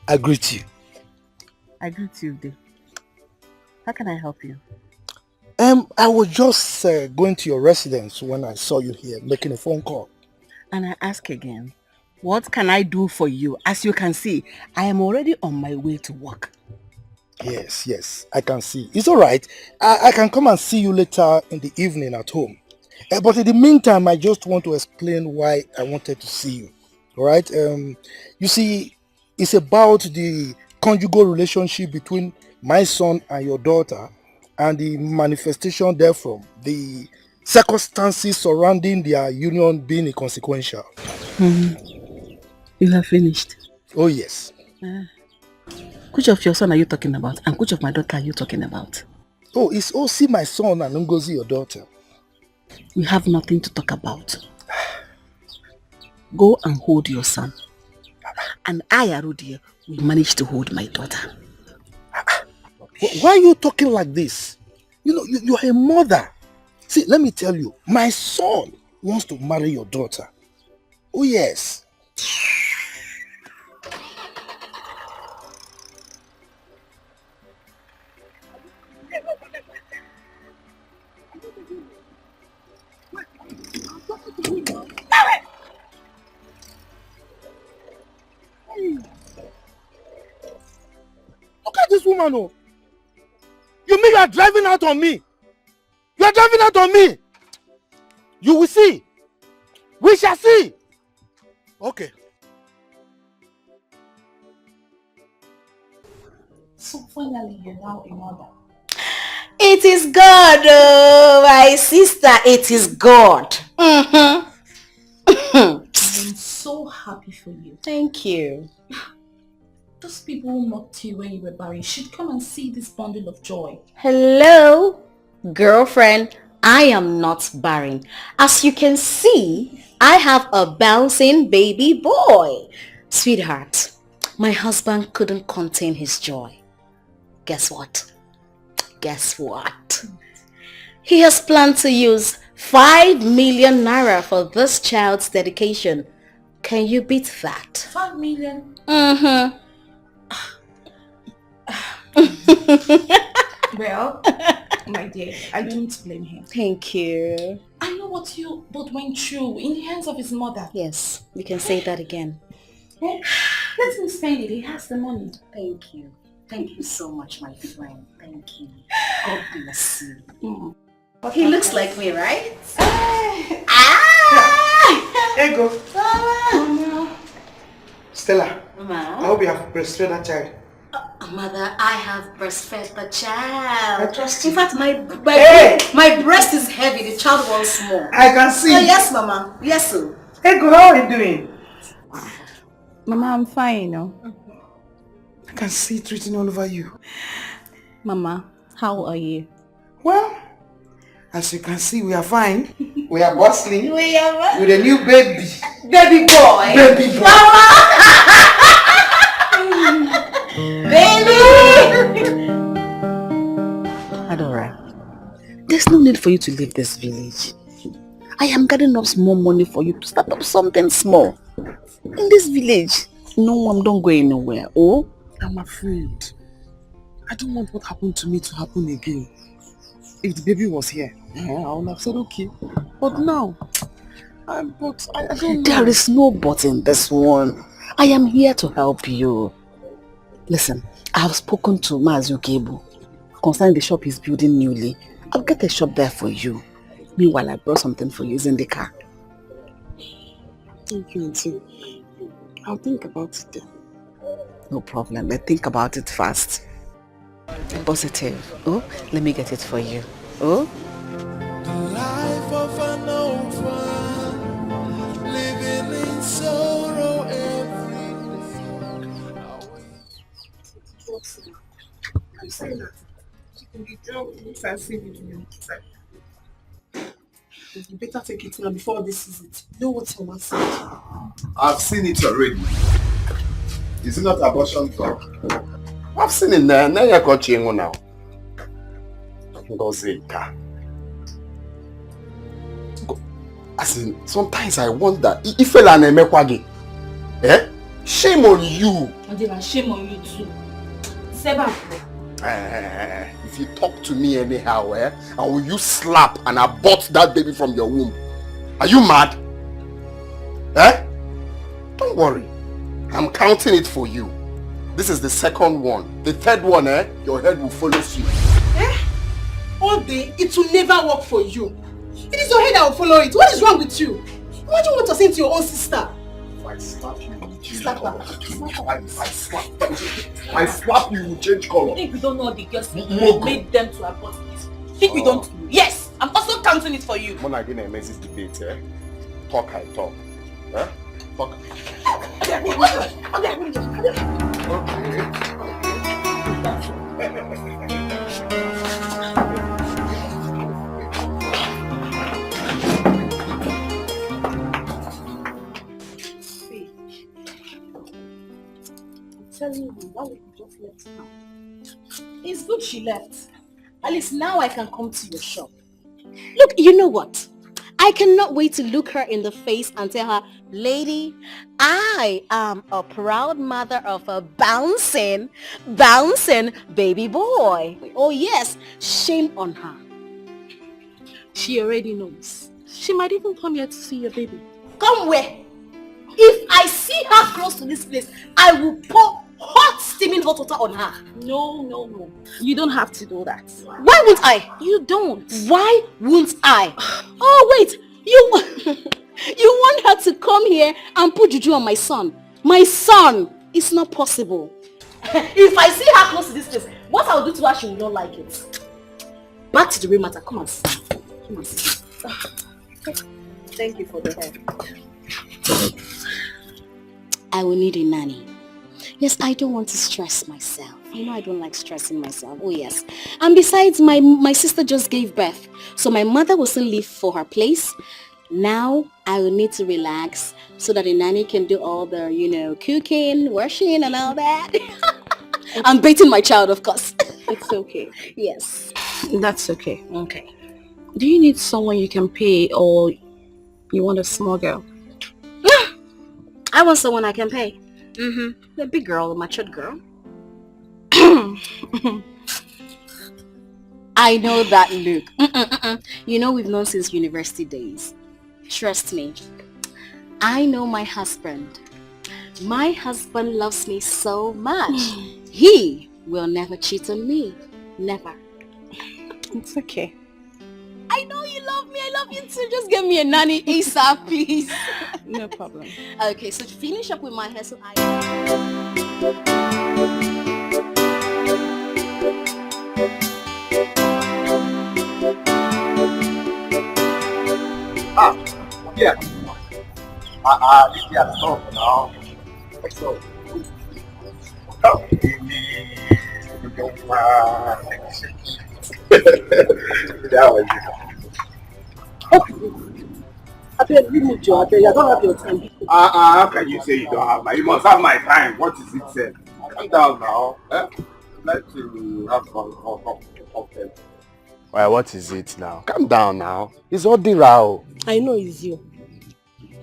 I greet you. I greet you, Dave. How can I help you? I was just going to your residence when I saw you here making a phone call. And I ask again, what can I do for you? As you can see, I am already on my way to work. Yes, I can see. It's all right. I can come and see you later in the evening at home. But in the meantime, I just want to explain why I wanted to see you. All right? You see, it's about the conjugal relationship between my son and your daughter and the manifestation therefrom, the circumstances surrounding their union being inconsequential. You have finished? Oh, yes. Which of your son are you talking about? And which of my daughter are you talking about? Oh, it's Osi, my son, and Ngozi, your daughter. We have nothing to talk about. Go and hold your son. And I, Arudia, will manage to hold my daughter. Why are you talking like this? You know, you are a mother. See, let me tell you, my son wants to marry your daughter. Oh yes. Look at this woman, oh. You mean you are driving out on me? You are driving out on me. You will see. We shall see. Okay. So finally, you're now a mother. It is God, oh, my sister. It is God. I'm so happy for you. Thank you. Those people who mocked you when you were barren should come and see this bundle of joy. Hello, girlfriend. I am not barren. As you can see, I have a bouncing baby boy. Sweetheart, my husband couldn't contain his joy. Guess what? Guess what? He has planned to use 5 million naira for this child's dedication. Can you beat that? 5 million? Mm-hmm. Well, my dear, I don't blame him. Thank you. I know what you both went through in the hands of his mother. Yes, you can say that again. Let him spend it. He has the money. Thank you. Thank you so much, my friend. Thank you. God bless you. He looks like me, right? Here you go. Stella, Mama. I hope you have breastfed that child. Mother, I have breastfed the child. I trust you. In fact, my breast is heavy. The child wants more. I can see. Oh, yes, Mama. Yes, sir. Hey, go, how are you doing? Mama, I'm fine, you know. I can see it written all over you. Mama, how are you? Well, as you can see, we are fine. We are bustling. We are with a new baby. Baby boy. Baby boy. Mama! Baby! Adora, there's no need for you to leave this village. I am gathering up small money for you to start up something small. In this village, no one don't go anywhere. Oh? I'm afraid. I don't want what happened to me to happen again. If the baby was here, I would have said okay. But now, I don't know. There is no but in this one. I am here to help you. Listen, I have spoken to Mazukebu concerning the shop he's building newly. I'll get a shop there for you. Meanwhile, I brought something for you. It's in the car. Thank you, Auntie. I'll think about it then. No problem, but think about it fast. Be positive. Oh, let me get it for you. Oh? The life of an orphan, living in sorrow every day. I'm saying that the girl looks as if you better take it now before this is it. You know what Mama said? I've seen it already. Is it not abortion talk? I've seen it now. Now you're coaching now. As in, sometimes I wonder if fella na emekwagi. Eh? Shame on you. Shame on you too. Seba. If you talk to me anyhow, I will you slap and abort that baby from your womb. Are you mad? Eh? Don't worry. I'm counting it for you. This is the second one. The third one, your head will follow you. All day, it will never work for you. It is your head that will follow it. What is wrong with you? Imagine what you're saying to your own sister. If I slap you, you change Slap her. color. I slap you, you change color. I think we don't know the girls who made them to abort this. I think we don't know. Yes, I'm also counting it for you. I'm not going to make this debate, eh? Talk, I talk. Eh? Talk. Telling you, why would you just left now? It's good she left. At least now I can come to your shop. Look, you know what? I cannot wait to look her in the face and tell her, lady, I am a proud mother of a bouncing baby boy. Oh yes, shame on her. She already knows. She might even come here to see your baby. Come where? If I see her close to this place, I will pour hot steaming hot water on her. No. You don't have to do that. Why won't I? You don't. Why won't I? Oh wait, you you want her to come here and put juju on my son? My son! It's not possible. If I see her close to this place, what I'll do to her, she will not like it. Back to the real matter. Come on, sit. Come on, sit. Thank you for the help. I will need a nanny. Yes, I don't want to stress myself. You know I don't like stressing myself. Oh yes. And besides, my sister just gave birth. So my mother will still leave for her place. Now I will need to relax so that the nanny can do all the, cooking, washing and all that. I'm baiting my child, of course. It's okay. Yes. That's okay. Okay. Do you need someone you can pay or you want a small girl? I want someone I can pay. A big girl, a matured girl. I know that look. You know we've known since university days. Trust me. I know my husband. My husband loves me so much. He will never cheat on me. Never. It's okay. I know you love me. I love you too. Just give me a nanny ASAP, please. No problem. Okay, so to finish up with my hair, so Yeah. Yeah, stop now. So, that was I beg, leave me, Joe. I beg, I don't have your time. how can you say you don't have my? You must have my time. What is it, sir? Calm down now. I'd like to have fun. Well, what is it now? Calm down now. It's all the row. I know it's you.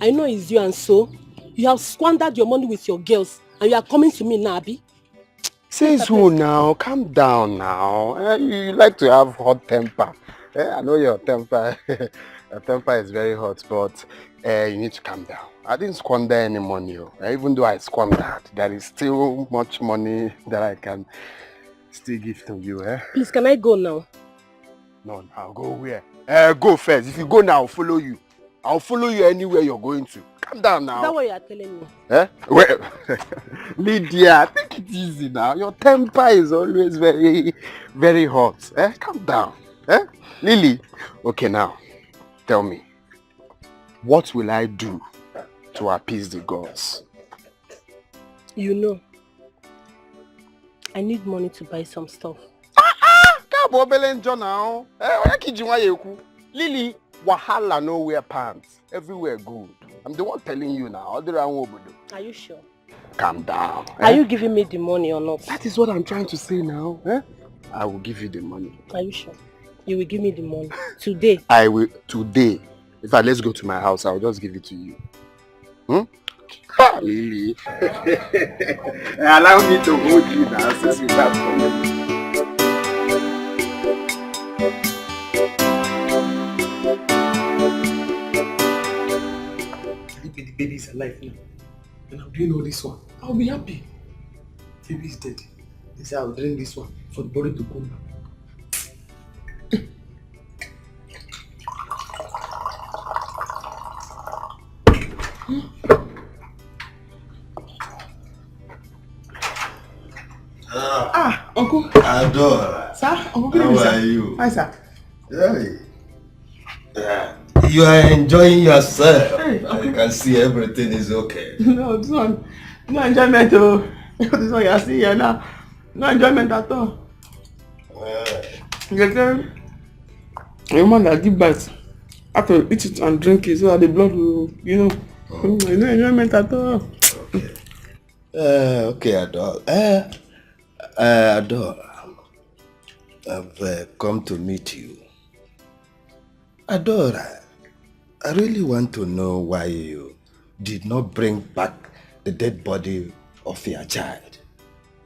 And so you have squandered your money with your girls and you are coming to me now, Abi? Says who now? Calm down now. You like to have hot temper. I know your temper. Your temper is very hot, but you need to calm down. I didn't squander any money. Even though I squandered, there is still much money that I can still give to you. Please, can I go now? No, now go where? Go first. If you go now, I'll follow you. I'll follow you anywhere you're going to. Calm down now. Is that what you are telling me? Well, Lydia, take it easy now. Your temper is always very, very hot. Calm down. Lily, okay now, tell me, what will I do to appease the gods? You know, I need money to buy some stuff. Now. Lily, wahala no wear pants. Everywhere good. I'm the one telling you now. Are you sure? Calm down. Are you giving me the money or not? That is what I'm trying to say now. I will give you the money. Are you sure? You will give me the money today? I will today. In fact, let's go to my house. I'll just give it to you. Lily. Allow me to hold you now since you have come. The baby is alive now. And I'm doing all this one. I'll be happy. The baby is dead. They say I'll drink this one for the body to come back. Uncle. Adore. Sir, Uncle. How are you? Hi, sir. You are enjoying yourself. Hey, I can see everything is okay. No, this one, no enjoyment. Oh, this one you are seeing here now. No enjoyment at all. You tell a woman that give birth after eat it and drink it so that the blood will, no enjoyment at all. Okay, Adore. Adore. I've come to meet you. Adora, I really want to know why you did not bring back the dead body of your child.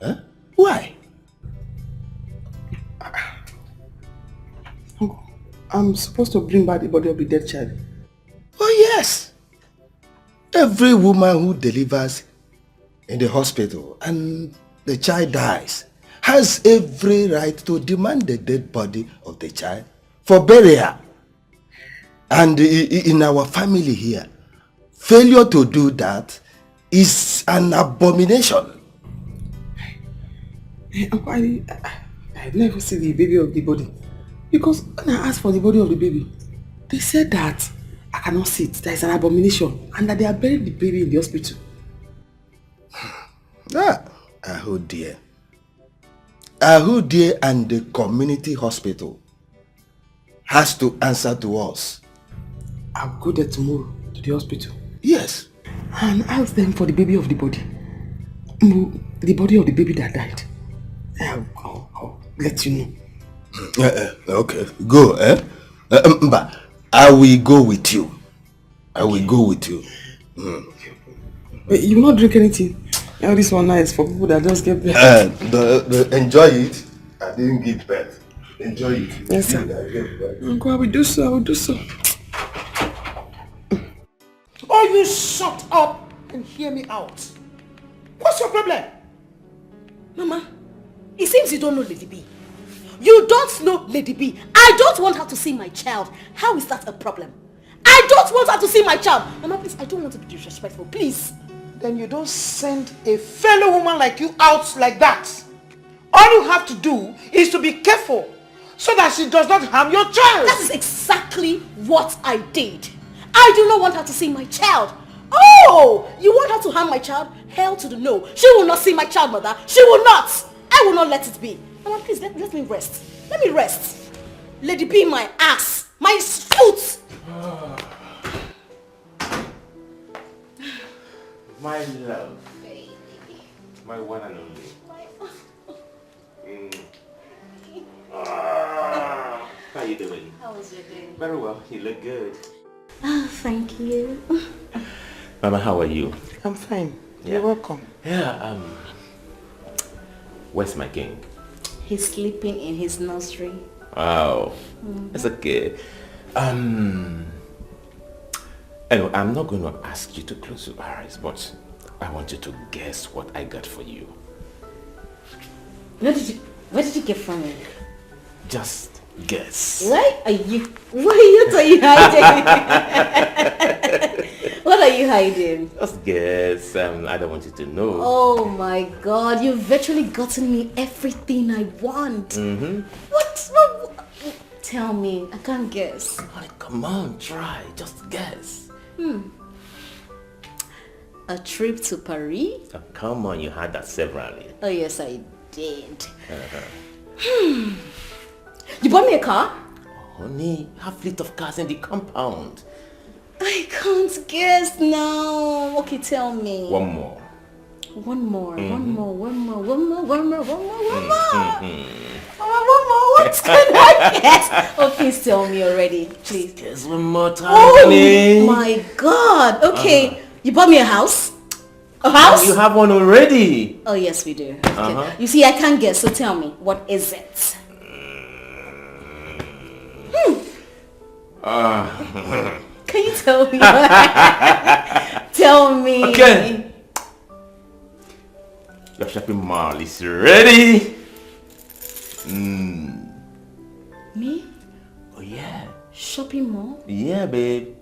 Huh? Why? I'm supposed to bring back the body of the dead child. Oh yes! Every woman who delivers in the hospital and the child dies has every right to demand the dead body of the child for burial. And in our family here, failure to do that is an abomination. I never see the baby of the body. Because when I asked for the body of the baby, they said that I cannot see it. That is an abomination. And that they are buried the baby in the hospital. Aho dear. Aho dear and the community hospital has to answer to us. I'll go there tomorrow to the hospital. Yes. And ask them for the baby of the body. The body of the baby that died. I'll let you know. Okay, go, but I will go with you. I will go with you. Wait, you will not drink anything? Oh, this one nice for people that just get birth. Enjoy it. I didn't give birth. Enjoy it. Yes, sir. Uncle, I will do so. I will do so. Oh, you shut up and hear me out. What's your problem? Mama, it seems you don't know Lady B. You don't know Lady B. I don't want her to see my child. How is that a problem? I don't want her to see my child. Mama, please, I don't want to be disrespectful. Please. Then you don't send a fellow woman like you out like that. All you have to do is to be careful so that she does not harm your child. That is exactly what I did. I do not want her to see my child. Oh, you want her to harm my child? Hell to the no. She will not see my child, mother. She will not. I will not let it be. Mama, please, let me rest. Let me rest. Lady B, my ass. My foot. My love. My one and only. How you doing? How was your day? Very well. You look good. Oh, thank you. Mama, how are you? I'm fine. Yeah. You're welcome. Yeah, where's my king? He's sleeping in his nursery. Wow. It's okay. Anyway, I'm not going to ask you to close your eyes, but I want you to guess what I got for you. Where did you get from me? Just guess. What are you hiding? What are you hiding? Just guess. I don't want you to know. Oh my god, you've virtually gotten me everything I want. What? Tell me, I can't guess. Honey, come on, try. Just guess. A trip to Paris? Oh, come on, you had that severally. Oh yes, I did. You bought me a car? Honey, you have fleet of cars in the compound. I can't guess now. Okay, tell me. One more. One more. What can I guess? Oh, please tell me already, please. Guess one more time, Oh honey. my god. Okay, you bought me a house? A house? You have one already. Oh yes, we do. Okay. You see, I can't guess, so tell me, what is it? Can you tell me? Tell me. Okay. Your shopping mall is ready. Me? Oh yeah. Shopping mall? Yeah, babe.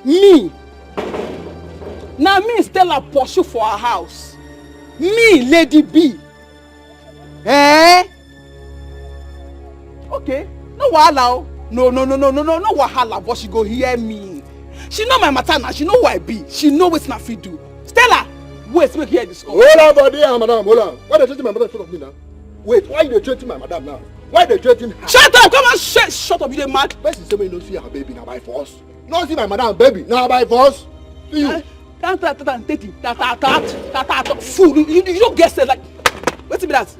Me. Now me Stella pursue for her house. Me, Lady B. Eh? Okay, no wahala. No wahala, but she go hear me. She know my matter now. She know who I be. She know wetin I fit do. Stella, wait, make her discuss. Hold on, body, madam, hold on. Why they treating my mother in front of me now? Wait, why you treating my madam now? Why they treating her? Shut up! Come on, shut up! You dey mad? First you say me no see her baby now by force. No see my madam baby now by force. See you. Fool! You don't get sense like. Wait a minute.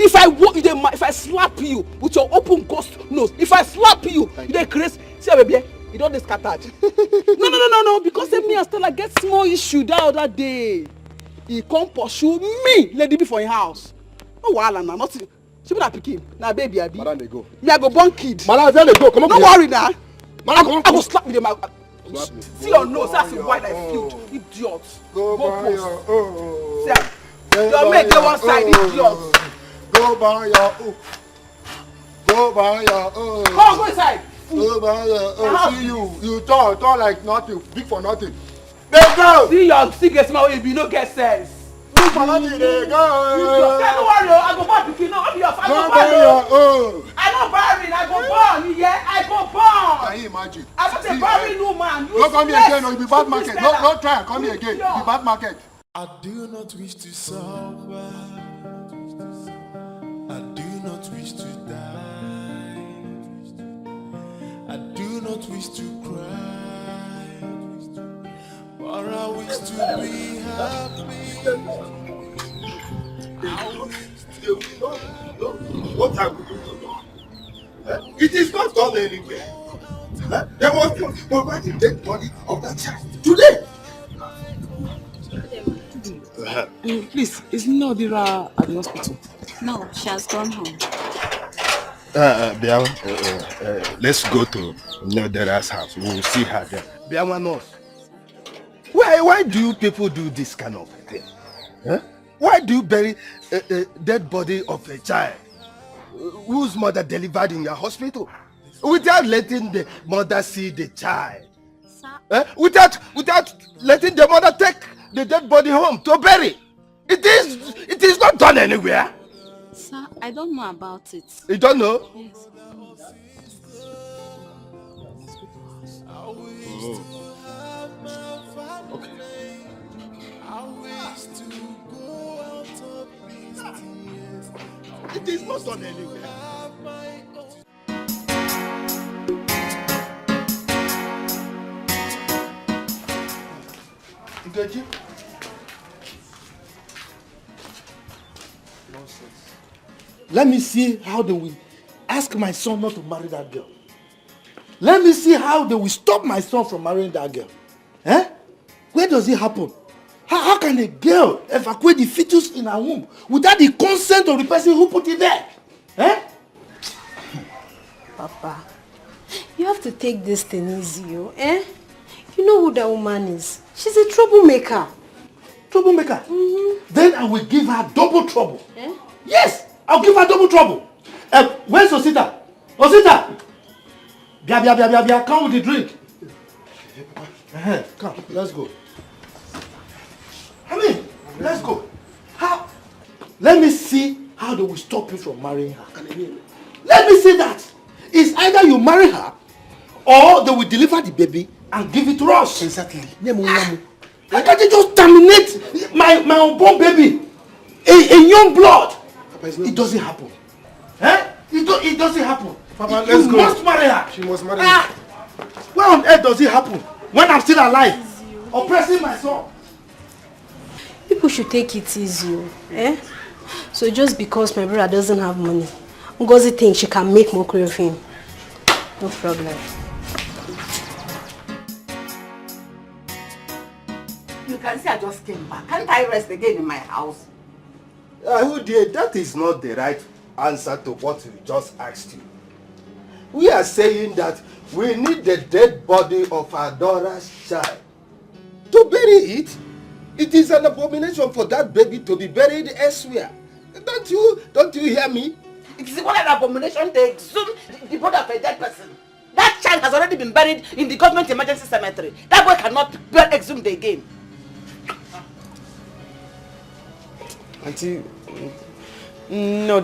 If I slap you with your open ghost nose, if I slap you, you dey crazy. See baby, you don't dey scattered. No. Because me and Stella get small issue that other day. He come pursue me, lady be for him house. No wahala na nothing. She be na pikin, na baby I be. Madam, they go. Me I go born kid. Madam, tell they go. Come on. No worry na. Madam, come on. I go slap with them. See your nose, that's why I feel. Idiot. Go buy your own. Your mate get one side, idiot. Go buy your own. Go buy your own. Come on, go inside. Go buy your own. See you. You talk like nothing. Big for nothing. They go. See your cigarette smell if you no get sense. Big for nothing. They go. Don't worry, I go born pikin. No, be your father. Go buy your own. I no bury, I go born. Yeah, I go born. Can you imagine? I'm not a bury no man. Don't come here again, or you be bad market. No try and come here again. You be bad market. I do not wish to suffer. I do not wish to die. I do not wish to cry. But I wish to be happy. What have we done? It is not gone anywhere. There was provide the dead body of that child today. Please, is Nodira at the hospital? No, she has gone home. Biawa, let's go to Nodira's house. We will see her there. Biawa knows. Why do you people do this kind of thing? Huh? Why do you bury a dead body of a child whose mother delivered in your hospital without letting the mother see the child? Without letting the mother take the dead body home to bury? It is not done anywhere. Sir, I don't know about it. You don't know? Yes. Oh. Okay. It is not done anywhere. Nkechi? Nonsense. Let me see how they will ask my son not to marry that girl. Let me see how they will stop my son from marrying that girl. Eh? Where does it happen? How can a girl evacuate the fetus in her womb without the consent of the person who put it there? Eh? Papa, you have to take this thing easy, eh? You know who that woman is. She's a troublemaker. Troublemaker? Mm-hmm. Then I will give her double trouble. Eh? Yes, I'll give her double trouble. Where's Osita? Osita! Bia, come with the drink. Come, let's go. Let's go. How? Let me see how they will stop you from marrying her. Let me see that. It's either you marry her or they will deliver the baby and give it to us. Exactly. How can they just terminate my unborn baby? A young blood. Papa, it doesn't happen. Eh? It doesn't happen. Papa, let's go. You must marry her. She must marry me. Where on earth does it happen? When I'm still alive? Oppressing my son. People should take it easy, eh? So just because my brother doesn't have money, Ngozi thinks she can make mockery of him. No problem. You can see I just came back. Can't I rest again in my house? Who dear, that is not the right answer to what we just asked you. We are saying that we need the dead body of our daughter's child to bury it. It is an abomination for that baby to be buried elsewhere. Don't you hear me? It is what an abomination to exhume the body of a dead person. That child has already been buried in the government emergency cemetery. That boy cannot be exhumed again. Auntie, no,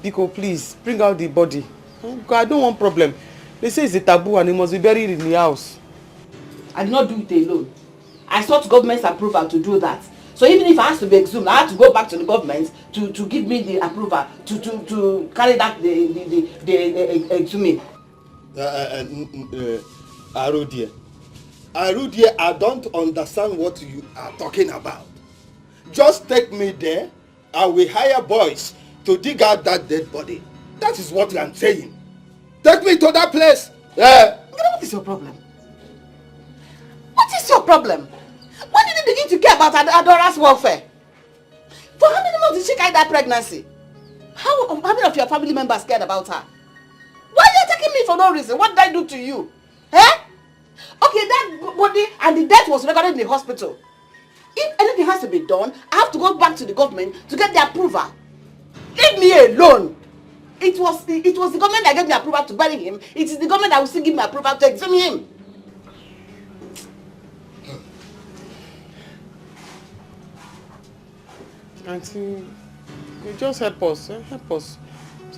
Biko, please bring out the body. I don't want problem. They say it's a taboo and it must be buried in the house. I did not do it alone. I sought government's approval to do that. So even if I have to be exhumed, I have to go back to the government to give me the approval to carry that the exhuming. Arudie, I don't understand what you are talking about. Just take me there, and we hire boys to dig out that dead body. That is what I'm saying. Take me to that place. What is your problem? What is your problem? When did you begin to care about Adora's welfare? For how many months did she carry that pregnancy? How many of your family members cared about her? Why are you attacking me for no reason? What did I do to you? Eh? Okay, that body and the death was recorded in the hospital. If anything has to be done, I have to go back to the government to get the approval. Leave me alone. It was the government that gave me approval to bury him. It is the government that will still give me approval to exhume him. Auntie, you just help us, so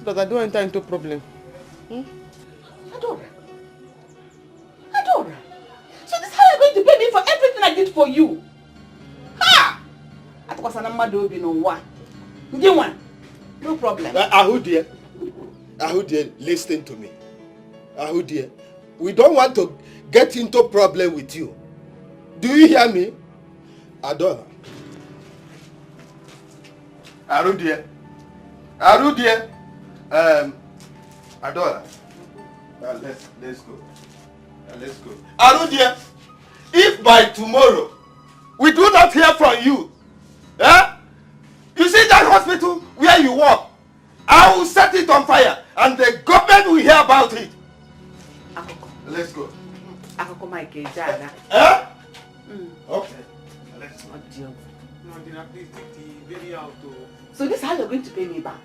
that I don't enter into problem. Adora. So this is how you're going to pay me for everything I did for you? Ha! No problem. Ahudie, listen to me. Ahudie, we don't want to get into problem with you. Do you hear me? Adora. Arudie. Adora. Let's go. Let's go. Arudie, if by tomorrow we do not hear from you, you see that hospital where you work, I will set it on fire and the government will hear about it. Let's go. Okay. Let's go. So this is how you're going to pay me back?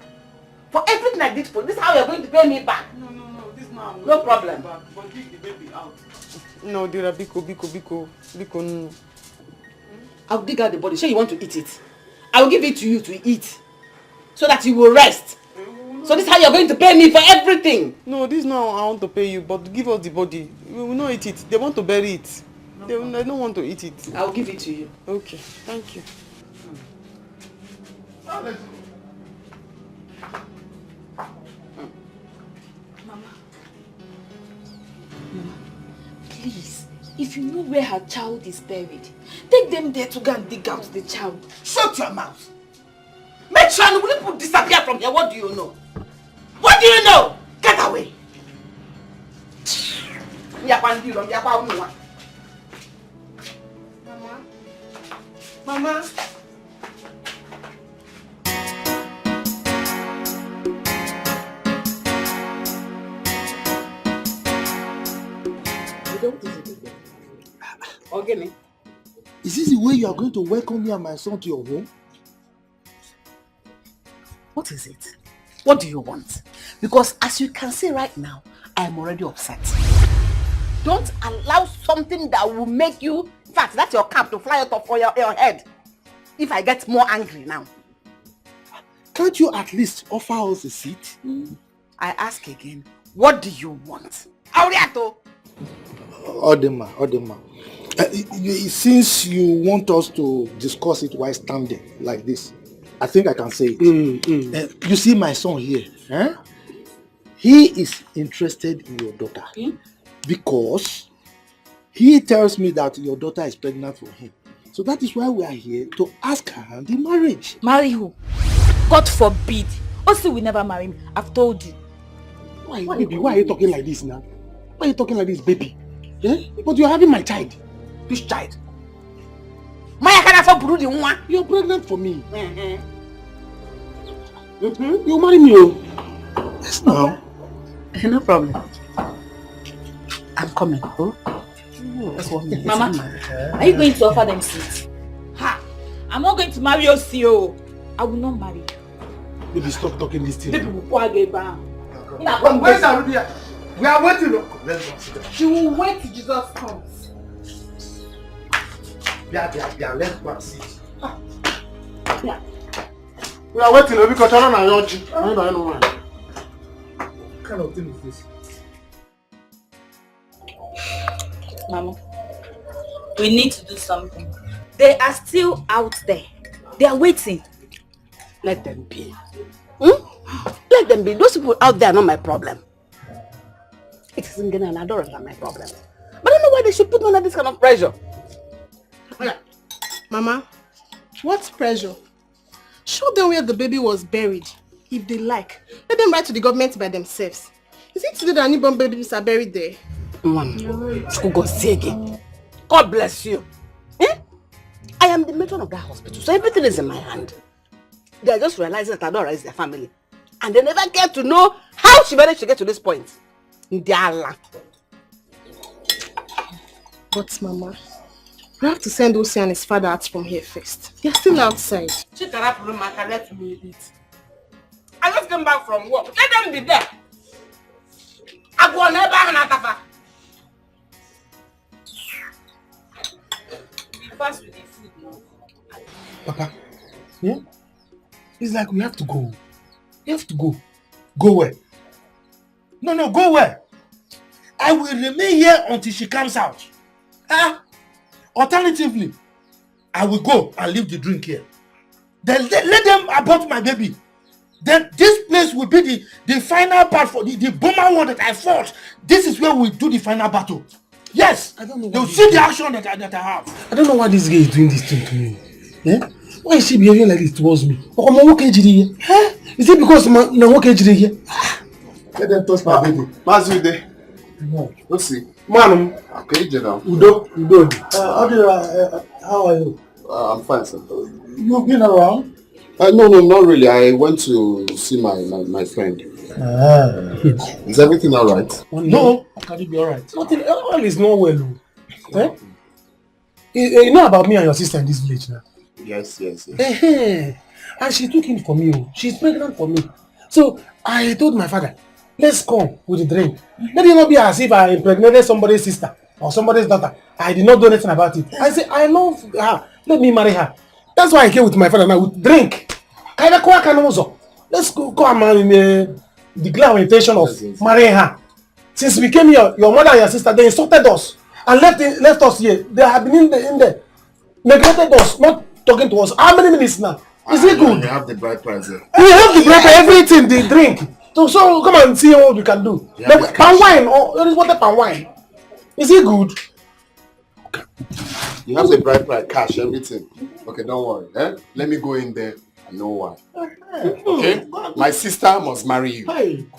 For everything I did for you, this is how you're going to pay me back? No, this now. No problem. But give the baby out. No, dear, biko, no. I'll dig out the body. Sure you want to eat it? I will give it to you to eat. So that you will rest. So this is how you're going to pay me for everything? No, this now I want to pay you, but give us the body. We will not eat it. They want to bury it. They don't want to eat it. I'll give it to you. Okay, thank you. Mama, please, if you know where her child is buried, take them there to go and dig out the child. Shut your mouth. Make sure you will disappear from here. What do you know? What do you know? Get away. Mama. Organic. Is this the way you are going to welcome me and my son to your home? What is it? What do you want? Because as you can see right now, I am already upset. Don't allow something that will make you, in fact, that's your cap to fly out of your head. If I get more angry now. Can't you at least offer us a seat? I ask again, what do you want? Auriato! Odema. Since you want us to discuss it while standing like this, I think I can say it. You see my son here, he is interested in your daughter because he tells me that your daughter is pregnant for him. So that is why we are here to ask her the marriage. Marry who? God forbid. Also, we never marry me. I've told you. Why are you talking like this now? Why are you talking like this, baby? But you're having my child. Which child? You're pregnant for me. You marry me, oh. Yes, now. No problem. I'm coming, oh. That's what me. Mama, are you going to offer them seats? Ha! I'm not going to marry Osio. I will not marry you. Baby, stop talking this thing. Baby, where's Arudia? We are waiting. Let's go sit down. She will wait till Jesus comes. Yeah, let's go and sit. Yeah. We are waiting because I don't know. What kind of thing is this? Mama, we need to do something. They are still out there. They are waiting. Let them be. Let them be. Those people out there are not my problem. It isn't Ngene and Adora that are my problem. But I don't know why they should put me under this kind of pressure. Mama, what pressure? Show them where the baby was buried. If they like, let them write to the government by themselves. Is it today that newborn babies are buried there? God bless you. I am the matron of that hospital, so everything is in my hand. They are just realizing that Adora is their family. And they never get to know how she managed to get to this point. Ndiala. But Mama, we have to send Osi and his father out from here first. They're still outside. Let me eat. I just came back from work. Let them be there. I go never have We fast with the food now. Papa, it's like we have to go. We have to go. Go where? No, go where? I will remain here until she comes out. Alternatively, I will go and leave the drink here. Then let them abort my baby. Then this place will be the final part for the bomber war that I fought. This is where we do the final battle. Yes, I don't know. They'll see the action that I have. I don't know why this girl is doing this thing to me. Why is she behaving like this towards me? Is it because I'm here? Let them touch my baby. Mazude. Let's see. Man, okay, General. Udo. How are you? I'm fine, sir. You've been around? No, not really. I went to see my friend. Is everything all right? No. How can it be all right? Nothing. All is not well. You know about me and your sister in this village now? Yes. And she took him for me. She's pregnant for me. So I told my father, let's come with the drink. Let it not be as if I impregnated somebody's sister or somebody's daughter. I did not do anything about it. I said, I love her. Let me marry her. That's why I came with my father now with drink. Let's go and declare our intention of marrying her. Since we came here, your mother and your sister, they insulted us and left us here. They have been in there, neglected us, not talking to us. How many minutes now? Is it good? You have the bride price there. We have the bride, everything, the drink. So come and see what we can do. Palm wine, there is water palm wine. Is it good? You have the bride price, cash, everything. Okay, don't worry. Let me go in there and know why. Okay? My sister must marry you.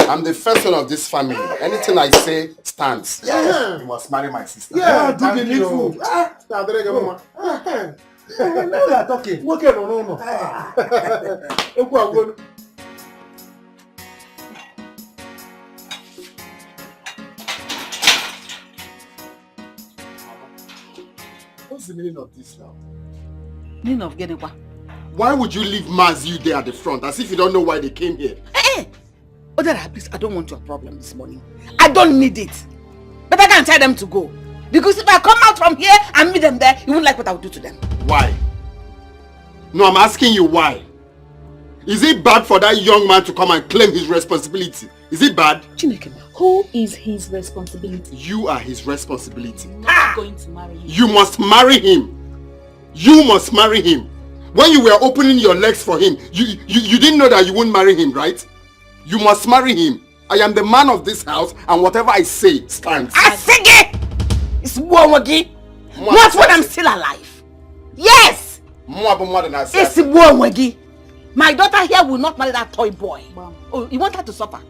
I'm the first one of this family. Anything I say stands. You must marry my sister. Do the needful. Now we are talking. No. What's the meaning of this now? Meaning of getting what? Why would you leave Mazu there at the front as if you don't know why they came here? Odara, please, I don't want your problem this morning. I don't need it. But I can tell them to go. Because if I come out from here and meet them there, you won't like what I will do to them. Why? No, I'm asking you why. Is it bad for that young man to come and claim his responsibility? Is it bad? Chineke, who is his responsibility? You are his responsibility. I'm not going to marry him. You must marry him. You must marry him. When you were opening your legs for him, you didn't know that you wouldn't marry him, right? You must marry him. I am the man of this house, and whatever I say stands. I sing it! It's Mwawagi. Not when I'm still alive. Yes! It's Mwawagi. My daughter here will not marry that toy boy. Oh, you want her to suffer?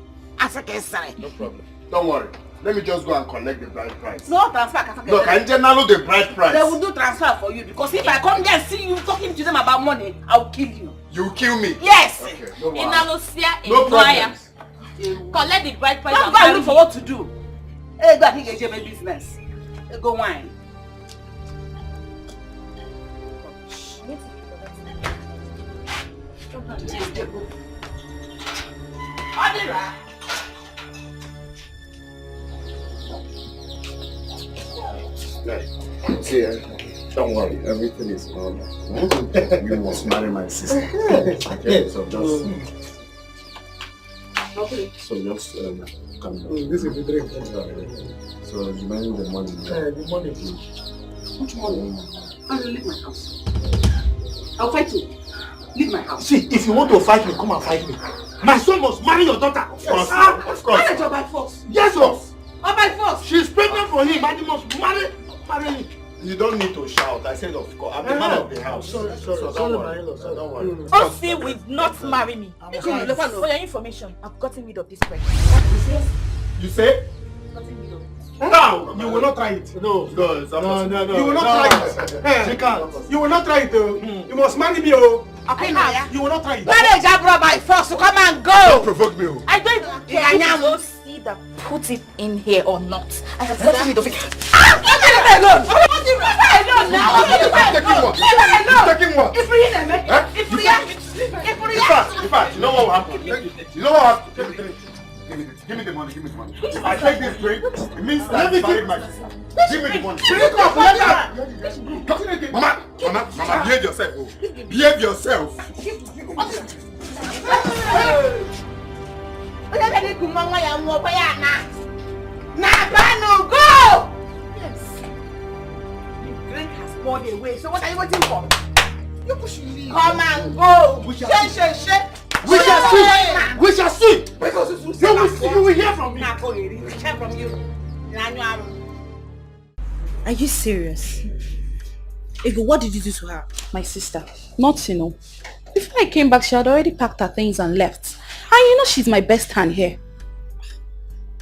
No problem. Don't worry. Let me just go and collect the bride price. No transfer. Look, I didn't know the bride price. They will do transfer for you because if I come there and see you talking to them about money, I'll kill you. You will kill me? Yes. Okay, no problem. Collect the bride price. Don't go and look for what to do. Hey, go and get your business. Hey, go wine. See, don't worry, everything is normal. You must marry my sister. Okay, so just... Okay. So just calm down. This is the drink. So remaining the money. The money. Which money? I will leave my house. I'll fight you. Leave my house. See, if you want to fight me, come and fight me. My son must marry your daughter. Of course. Of course. Marriage or by force? Yes, of. Or by force? She's pregnant for him, and he must marry him. You don't need to shout. I said of course. I'm the man of the house. Sorry, don't worry. Don't worry. Osi will not marry me. For your information, I've gotten rid of this pregnancy. You say? Now, you will not try it. No. You will not try it. She can't. You will not try it. You must marry me. You will not try it. Marriage abroad by force, so come and go. Don't provoke me. I don't even care if you see that put it in here or not. I have gotten rid of it. Leave me alone. Leave me alone now. Taking what? If In fact, you know what will happen? You know what will happen? Give me the money. If I take this drink, it means that I married my sister. Give me the money. Mama, behave yourself. Behave yourself. Go! Yes. The drink has poured away, so what are you waiting for? You push me. Come and go. We shall see. We shall see. You will hear from me. Hear from you. Are you serious? Ego, what did you do to her? My sister. Nothing, no. Before I came back, she had already packed her things and left. And you know she's my best hand here.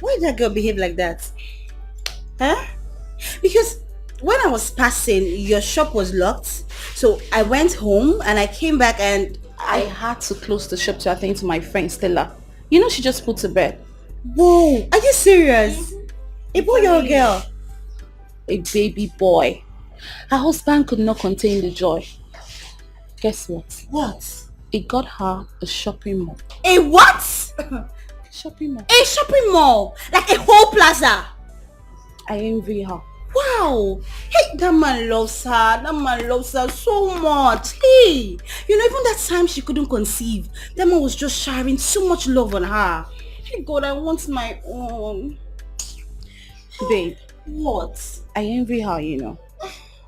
Why did that girl behave like that? Huh? Because when I was passing, your shop was locked. So I went home and I came back and I had to close the shop to attend to my friend Stella. You know she just put to bed. Whoa, are you serious? A boy or a girl? A baby boy. Her husband could not contain the joy. Guess what? What? It got her a shopping mall. A what? Shopping mall. A shopping mall? Like a whole plaza? I envy her. Wow. Hey, that man loves her. That man loves her so much. Hey, you know, even that time she couldn't conceive, that man was just showering so much love on her. Hey, God, I want my own. Babe. What? I envy her, you know.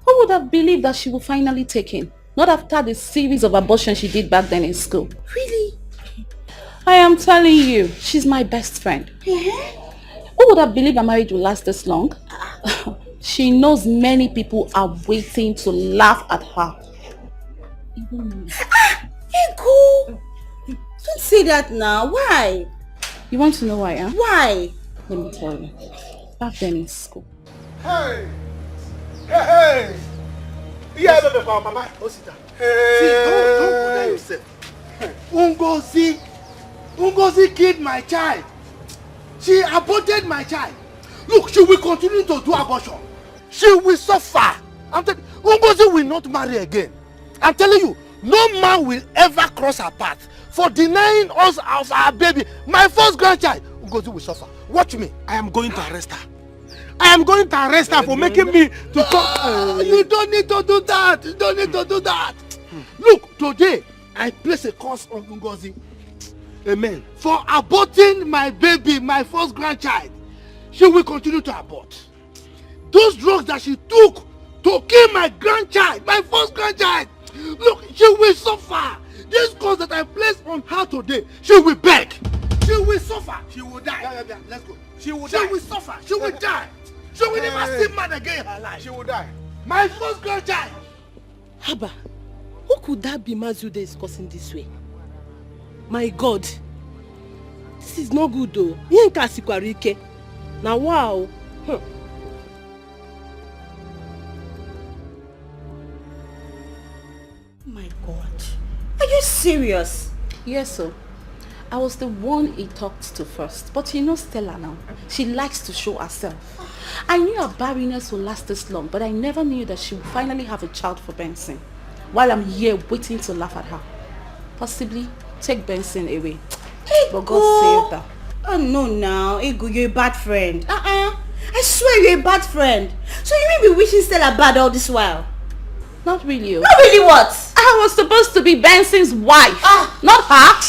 Who would have believed that she would finally take him? Not after the series of abortions she did back then in school. Really? I am telling you, she's my best friend. Who would have believed a marriage will last this long? She knows many people are waiting to laugh at her. Ego! Don't say that now. Why? You want to know why, huh? Why? Let me tell you. Back then in school. Hey! Yeah, Mama. See, don't bother yourself. Ungozi killed my child. She aborted my child. Look, she will continue to do abortion. She will suffer. Ungozi will not marry again. I'm telling you, no man will ever cross her path for denying us of our baby. My first grandchild, Ungozi will suffer. Watch me. I am going to arrest her. I am going to arrest her for making me to come. You don't need to do that. You don't need to do that. Look, today, I place a curse on Ungozi. Amen. For aborting my baby, my first grandchild. She will continue to abort. Those drugs that she took to kill my grandchild, my first grandchild. Look, she will suffer. This curse that I placed on her today, she will beg. She will suffer. She will die. Yeah. Let's go. She will die. She will suffer. She will die. She will never see man again in her life. She will die. My first grandchild. Haba, who could that be Mazude is causing this way? My God. This is not good though. Yenka sikwarike. Now wow. My God. Are you serious? Yes, sir. I was the one he talked to first. But you know Stella now. She likes to show herself. I knew her barrenness would last this long, but I never knew that she would finally have a child for Benson. While I'm here waiting to laugh at her. Possibly take Benson away. But God saved her. Oh no now. Ego, you're a bad friend. I swear you're a bad friend. So you may be wishing Stella bad all this while? Not really. Not really what? I was supposed to be Benson's wife. Not her.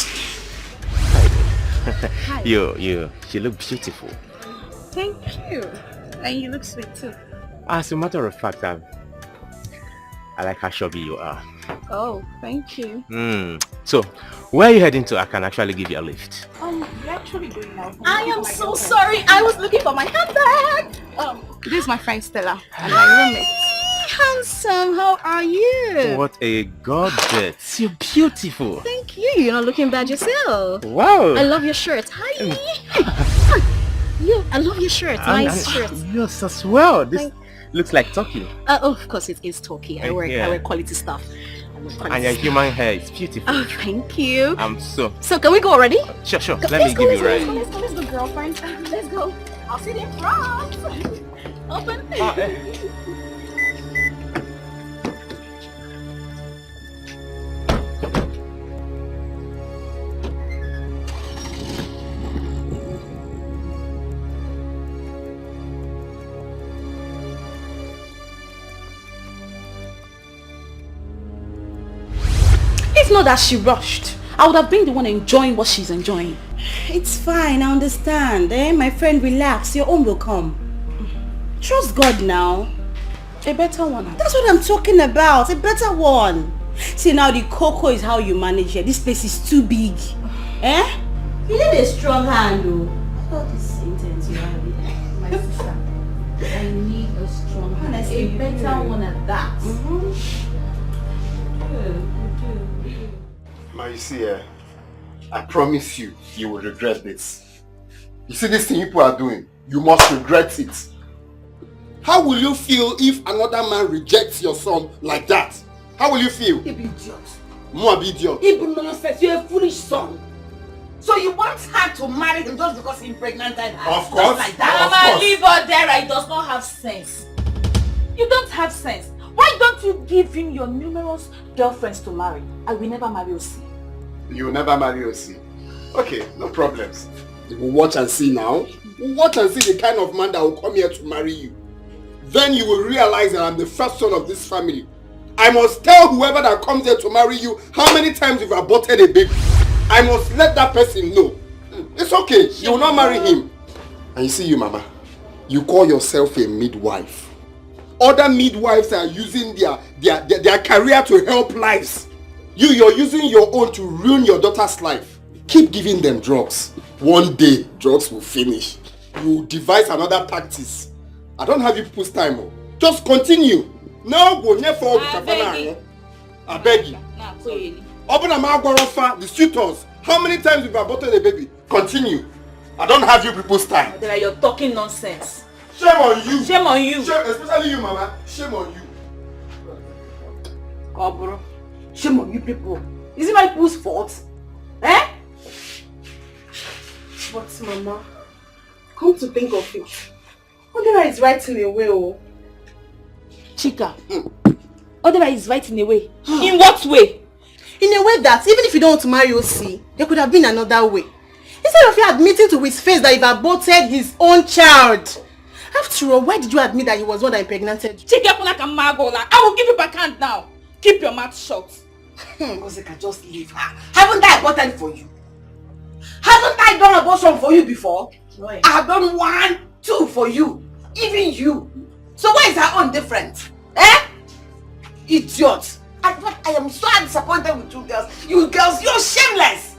Hi. You look beautiful. Thank you. And you look sweet too. As a matter of fact, I like how chubby you are. Oh, thank you. So, where are you heading to? I can actually give you a lift. We're actually going now. I am so sorry. I was looking for my handbag. This is my friend Stella and my roommate. Handsome, how are you? What a goddess. You're beautiful. Thank you. You're not looking bad yourself. Wow. I love your shirt. Hi. Yeah, I love your shirt. Nice shirt. Yours as well. This looks like Turkey. Oh, of course it is Turkey. I wear quality stuff. And your human hair is beautiful. Oh, thank you. So can we go already? Sure. Let me give you a ride. Let's go, girlfriend. Let's go. I'll see you in front. Open. It's not that she rushed. I would have been the one enjoying what she's enjoying. It's fine, I understand. My friend, relax. Your own will come. Trust God now. A better one. That's what I'm talking about. A better one. See, now the cocoa is how you manage it. This place is too big. You need a strong hand, though. Not this intense you have it. My sister. I need a strong hand. A better one at that. You see, I promise you, you will regret this. You see this thing people are doing, you must regret it. How will you feel if another man rejects your son like that? How will you feel? You be idiot. More be idiot. Even nonsense, you're a foolish son. So you want her to marry him just because he impregnated her? Of course. Like that. Mama, leave her there. He does not have sense. You don't have sense. Why don't you give him your numerous girlfriends to marry? I will never marry Osi. You will never marry Osi. Okay, no problems. You will watch and see now. Watch and see the kind of man that will come here to marry you. Then you will realize that I'm the first son of this family. I must tell whoever that comes here to marry you how many times you've aborted a baby. I must let that person know. It's okay. You will not marry him. And you see you, Mama. You call yourself a midwife. Other midwives are using their career to help lives. You're using your own to ruin your daughter's life. Keep giving them drugs. One day, drugs will finish. You devise another tactics. I don't have you people's time. Just continue. Now go near for I beg you. Open a mouth, the suitors. How many times you've aborted a baby? Continue. I don't have you people's time. You're talking nonsense. Shame on you. Shame on you. Shame, especially you, Mama. Shame on you. Bro. Shame on you people. Is it my people's fault? But Mama, come to think of it, Odera is right in a way. Chika, Odera is right in a way. In what way? In a way that even if you don't want to marry Osi, there could have been another way. Instead of you admitting to his face that you've aborted his own child. After all, why did you admit that he was one that impregnated you? Chika, I will give you back hand now. Keep your mouth shut. Osika, just leave her. Haven't I aborted for you? Haven't I done abortion for you before? Right. I have done 1, 2 for you. Even you. So why is her own different? Idiot. I am so disappointed with you girls. You girls, you're shameless.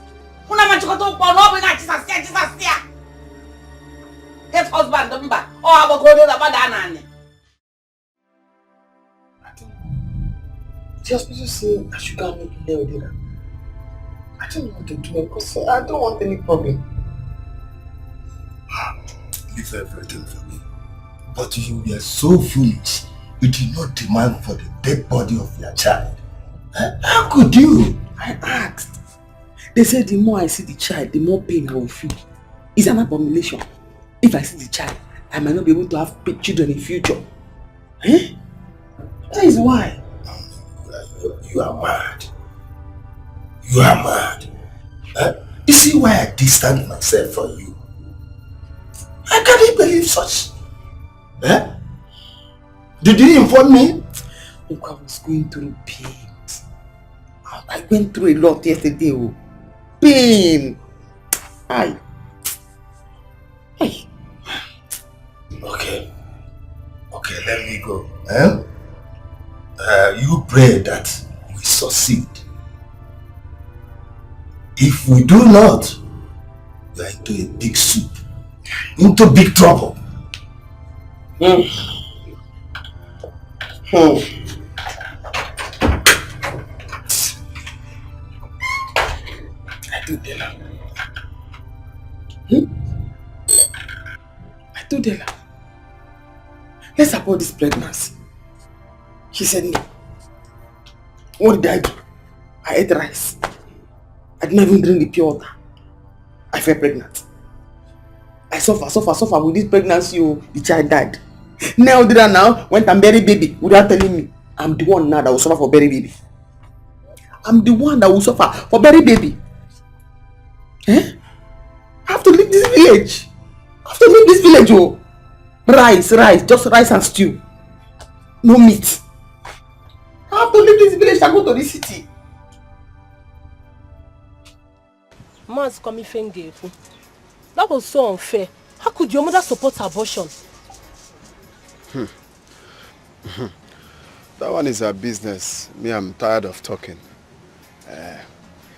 Get husband, don't back. Oh, I will go to the banana. The hospital say I should go and make a dinner. I don't want to do it because I don't want any problem. Leave everything for me. But you were so foolish. You did not demand for the dead body of your child. How could you? I asked. They said the more I see the child, the more pain I will feel. It's an abomination. If I see the child, I might not be able to have children in future. That is why. You are mad. You are mad. You see why I distanced myself from you? I can't believe such. Did you inform me? Look, I was going through pain. I went through a lot yesterday. Pain. Hi. Hey. Okay. Okay, let me go. You pray that we succeed. If we do not, we are into a big soup. Into big trouble. I do dinner. I told her, let's abort this pregnancy. She said no. What did I do? I ate rice. I didn't even drink the pure water. I fell pregnant. I suffer with this pregnancy. The child died. Now did I now went and bury baby without telling me. I'm the one now that will suffer for bury baby. I'm the one that will suffer for bury baby. I have to leave this village. I have to leave this village. Oh. Rice, just rice and stew. No meat. I have to leave this village and go to the city. Man's coming finger. That was so unfair. How could your mother support abortion? That one is her business. Me, I'm tired of talking.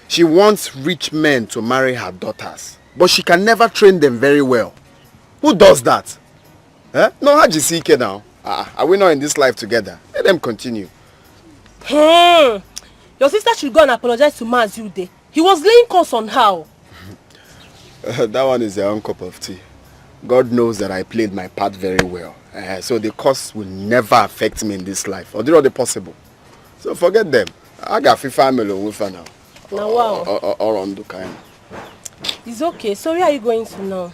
She wants rich men to marry her daughters, but she can never train them very well. Who does that? No, Hajisike now. Are we not in this life together? Let them continue. Your sister should go and apologize to Mazude. He was laying curse on her. That one is their own cup of tea. God knows that I played my part very well. So the curse will never affect me in this life. Or do not possible. So forget them. I got family with her now. Now wow. Or on the kind. It's okay. So where are you going to now?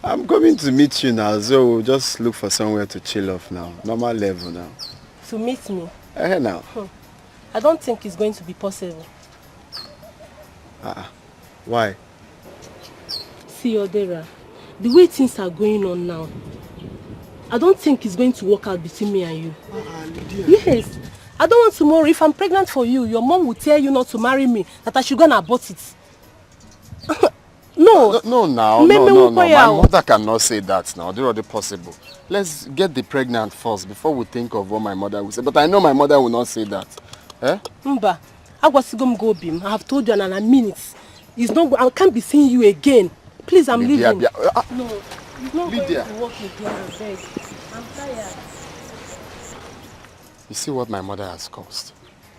I'm coming to meet you now, so we'll just look for somewhere to chill off now. Normal level now. To meet me? Now. I don't think it's going to be possible. Why? See, Odera, the way things are going on now, I don't think it's going to work out between me and you. Yes. I don't want tomorrow, if I'm pregnant for you, your mom will tell you not to marry me, that I should go and abort it. No. No, my mother cannot say that now. Do not possible. Let's get the pregnant first before we think of what my mother will say. But I know my mother will not say that. Mba, I have told you in a minute. It's not. I can't be seeing you again. Please, I'm leaving. No, it's not Lydia. going to work again. I beg. I'm tired. You see what my mother has caused?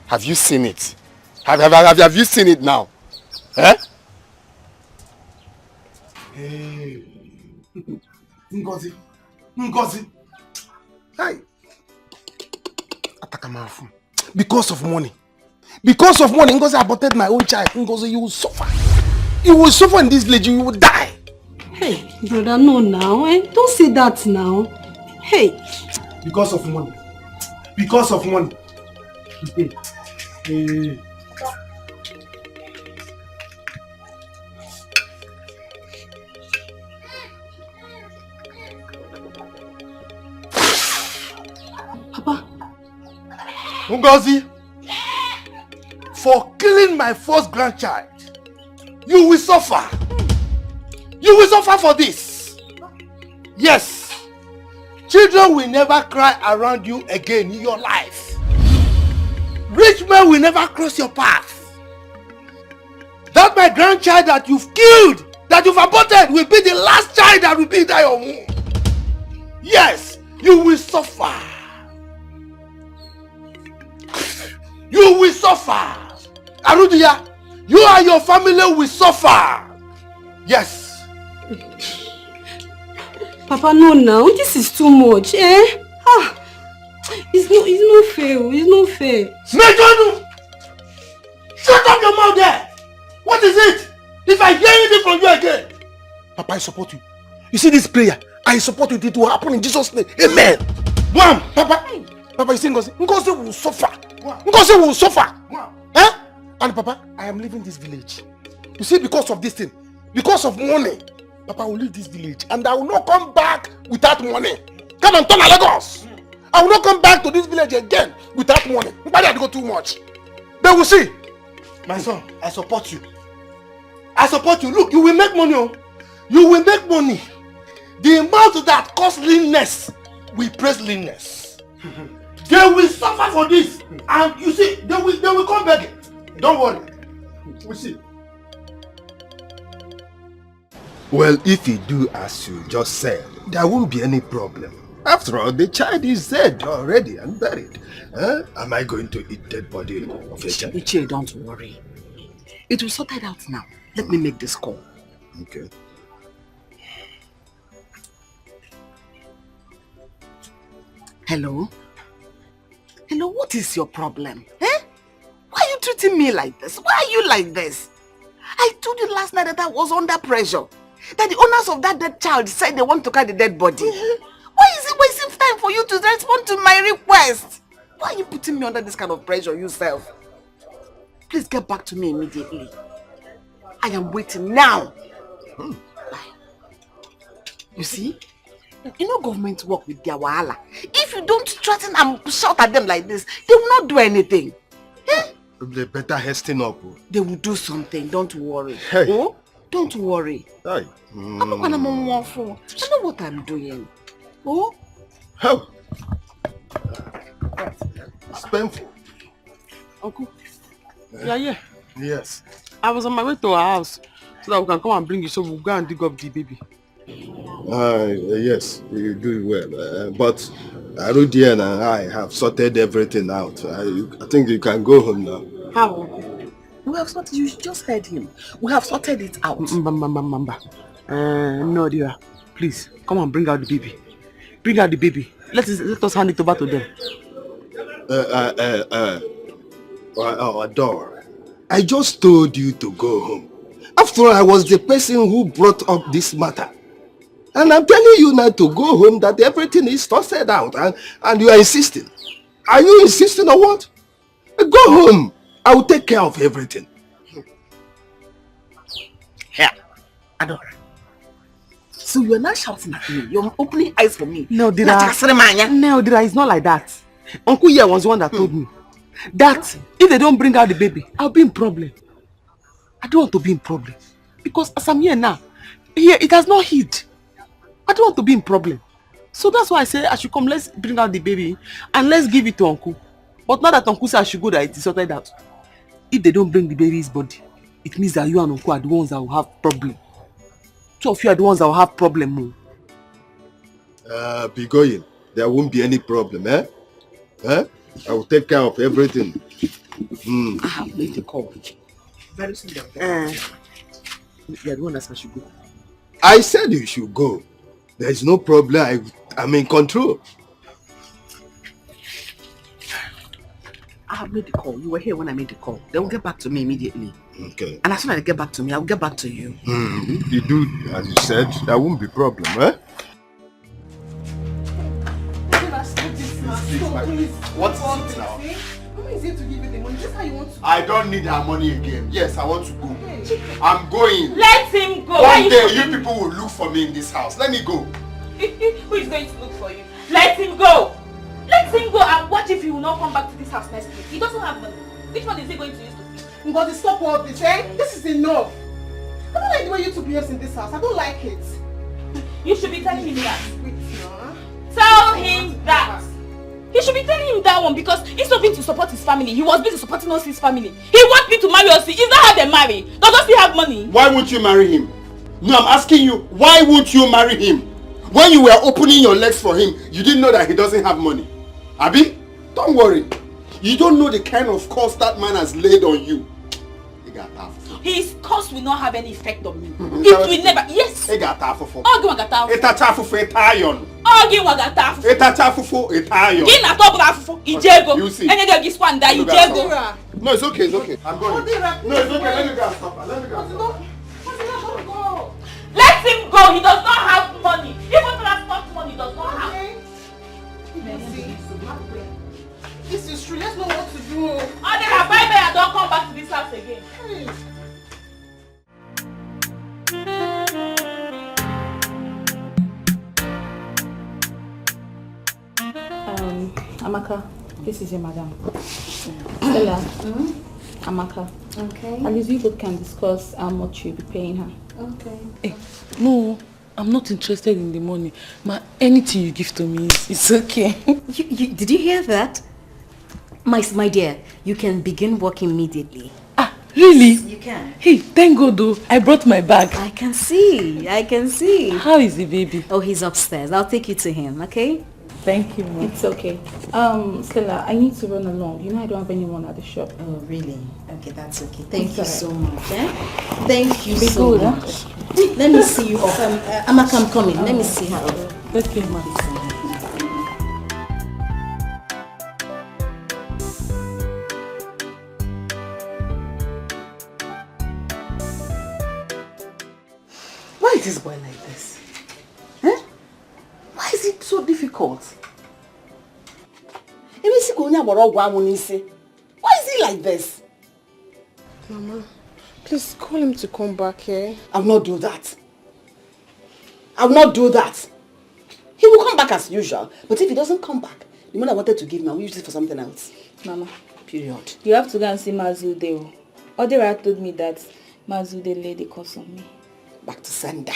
Have you seen it? Have you seen it now? Hey. Ngozi. Hi. Atakamafu. Because of money, Ngozi aborted my own child. Ngozi, you will suffer. You will suffer in this village. You will die. Hey, brother, no now. Don't say that now. Hey. Because of money. Hey. Papa. Ngozi, for killing my first grandchild, you will suffer. You will suffer for this. Yes. Children will never cry around you again in your life. Rich men will never cross your path. That my grandchild that you've killed, that you've aborted, will be the last child that will be in your womb. Yes, you will suffer. You will suffer. Arudia, you and your family will suffer. Yes. Papa, no now. This is too much. It's not fair. It's not fair. Mejonu! Shut up your mouth there! What is it? If I hear anything from you again. Papa, I support you. You see this prayer? I support you. It will happen in Jesus' name. Amen. Wham! Papa, you see Ngozi? Ngozi will suffer. Ngozi will suffer. And Papa, I am leaving this village. You see, because of this thing, because of money, Papa will leave this village and I will not come back without money. Come and turn to Lagos. I will not come back to this village again without money. Why did I go too much? They will see. My son, I support you. I support you. Look, you will make money. Oh. You will make money. The amount that costs leanness, we praise leanness. They will suffer for this. And you see, they will come begging. Don't worry. We see. Well, if you do as you just said, there won't be any problem. After all, the child is dead already and buried. Huh? Am I going to eat dead body of a child? Ichie, don't worry. It will sort it out now. Let me make this call. Okay. Hello? Hello, what is your problem? Eh? Why are you treating me like this? Why are you like this? I told you last night that I was under pressure. That the owners of that dead child said they want to carry the dead body. Why is it wasting time for you to respond to my request? Why are you putting me under this kind of pressure yourself? Please get back to me immediately. I am waiting now. You see? You know government work with their wahala. If you don't threaten and shout at them like this, they will not do anything. Eh? They better hasten up. They will do something, don't worry. Hey. Oh? Don't worry. Hey. I'm not gonna move for. I know what I'm doing. Oh? How? It's painful. Uncle, yeah. Yes. I was on my way to our house so that we can come and bring you, so we'll go and dig up the baby. Yes, you do well. But Arudian and I have sorted everything out. I think you can go home now. How? We have sorted. You just heard him. We have sorted it out. No, dear. Please, come and bring out the baby. Bring out the baby. Let us hand it over to them. Adore, I just told you to go home. After all, I was the person who brought up this matter. And I'm telling you now to go home, that everything is sorted out, and you are insisting. Are you insisting or what? Go home. I will take care of everything. Here, Adora. So you're not shouting at me. You're opening eyes for me. No, Dira. It's not like that. Uncle here was the one that told me that if they don't bring out the baby, I'll be in problem. I don't want to be in problem. Because as I'm here now, here it has not hit. I don't want to be in problem. So that's why I say I should come, let's bring out the baby and let's give it to Uncle. But now that Uncle said I should go, that it is sorted out. If they don't bring the baby's body, it means that you and Uncle are the ones that will have problem. Two of you are the ones that will have problem. Be going. There won't be any problem, eh? I will take care of everything. I have made the call. Very soon. You're the one that I should go. I said you should go. There is no problem. I'm in control. I have made the call. You were here when I made the call. They will get back to me immediately. Okay. And as soon as they get back to me, I will get back to you. You do, as you said, there won't be problem, eh? What is it now? Who is it to give you the money? Just how you want to. I don't need her money again. Yes, I want to go. I'm going. Let him go. One day you people will look for me in this house. Let me go. Who is going to look for you? Let him go. Let him go, and watch if he will not come back to this house next week. He doesn't have money. Which one is he going to use to feed? I'm going to stop all this, eh? This is enough. I don't like the way you two behave in this house. I don't like it. You should be telling him that. Tell him that. He should be telling him that one, because instead of being to support his family, he was busy supporting us, his family. He wants me to marry us. Is that how they marry? Does he have money? Why won't you marry him? No, I'm asking you, why won't you marry him? When you were opening your legs for him, you didn't know that he doesn't have money. Abi, don't worry. You don't know the kind of curse that man has laid on you. His curse will not have any effect on me. It will never. Yes. Ogi wagata. Ogi wagata. Gina tobra afufu. Ijego. Enye gi swanda ijego. No, it's okay, it's okay. I'm going. No, it's okay. Let me go and stop her. Let me go and stop her. Let him go. He does not have money. Even transport money does not have. This is true. Let's know what to do. Adela, bye-bye and don't come back to this house again. Amaka, this is your madam. Stella, Amaka. Okay. At least you both can discuss how much you'll be paying her. Okay. Hey, no, I'm not interested in the money. Anything you give to me, it's okay. Did you hear that? My dear, you can begin work immediately. Really? You can. Hey, thank God though. I brought my bag. I can see. How is the baby? Oh, he's upstairs. I'll take you to him, okay? Thank you, Mom. It's okay. Stella, I need to run along. You know I don't have anyone at the shop. Oh, really? Okay, that's okay. Thank you It's so alright. much. Thank you Be so good, huh? much. Let me see you off. Amaka, I'm coming. Let me see her. Okay, Ma. Why is this boy like this? Eh? Why is it so difficult? Why is he like this? Mama, please call him to come back here. I will not do that. I will not do that. He will come back as usual. But if he doesn't come back, the money I wanted to give him, I will use it for something else. Mama. Period. You have to go and see Mazude. Odera told me that Mazude laid a curse on me. Back to sender.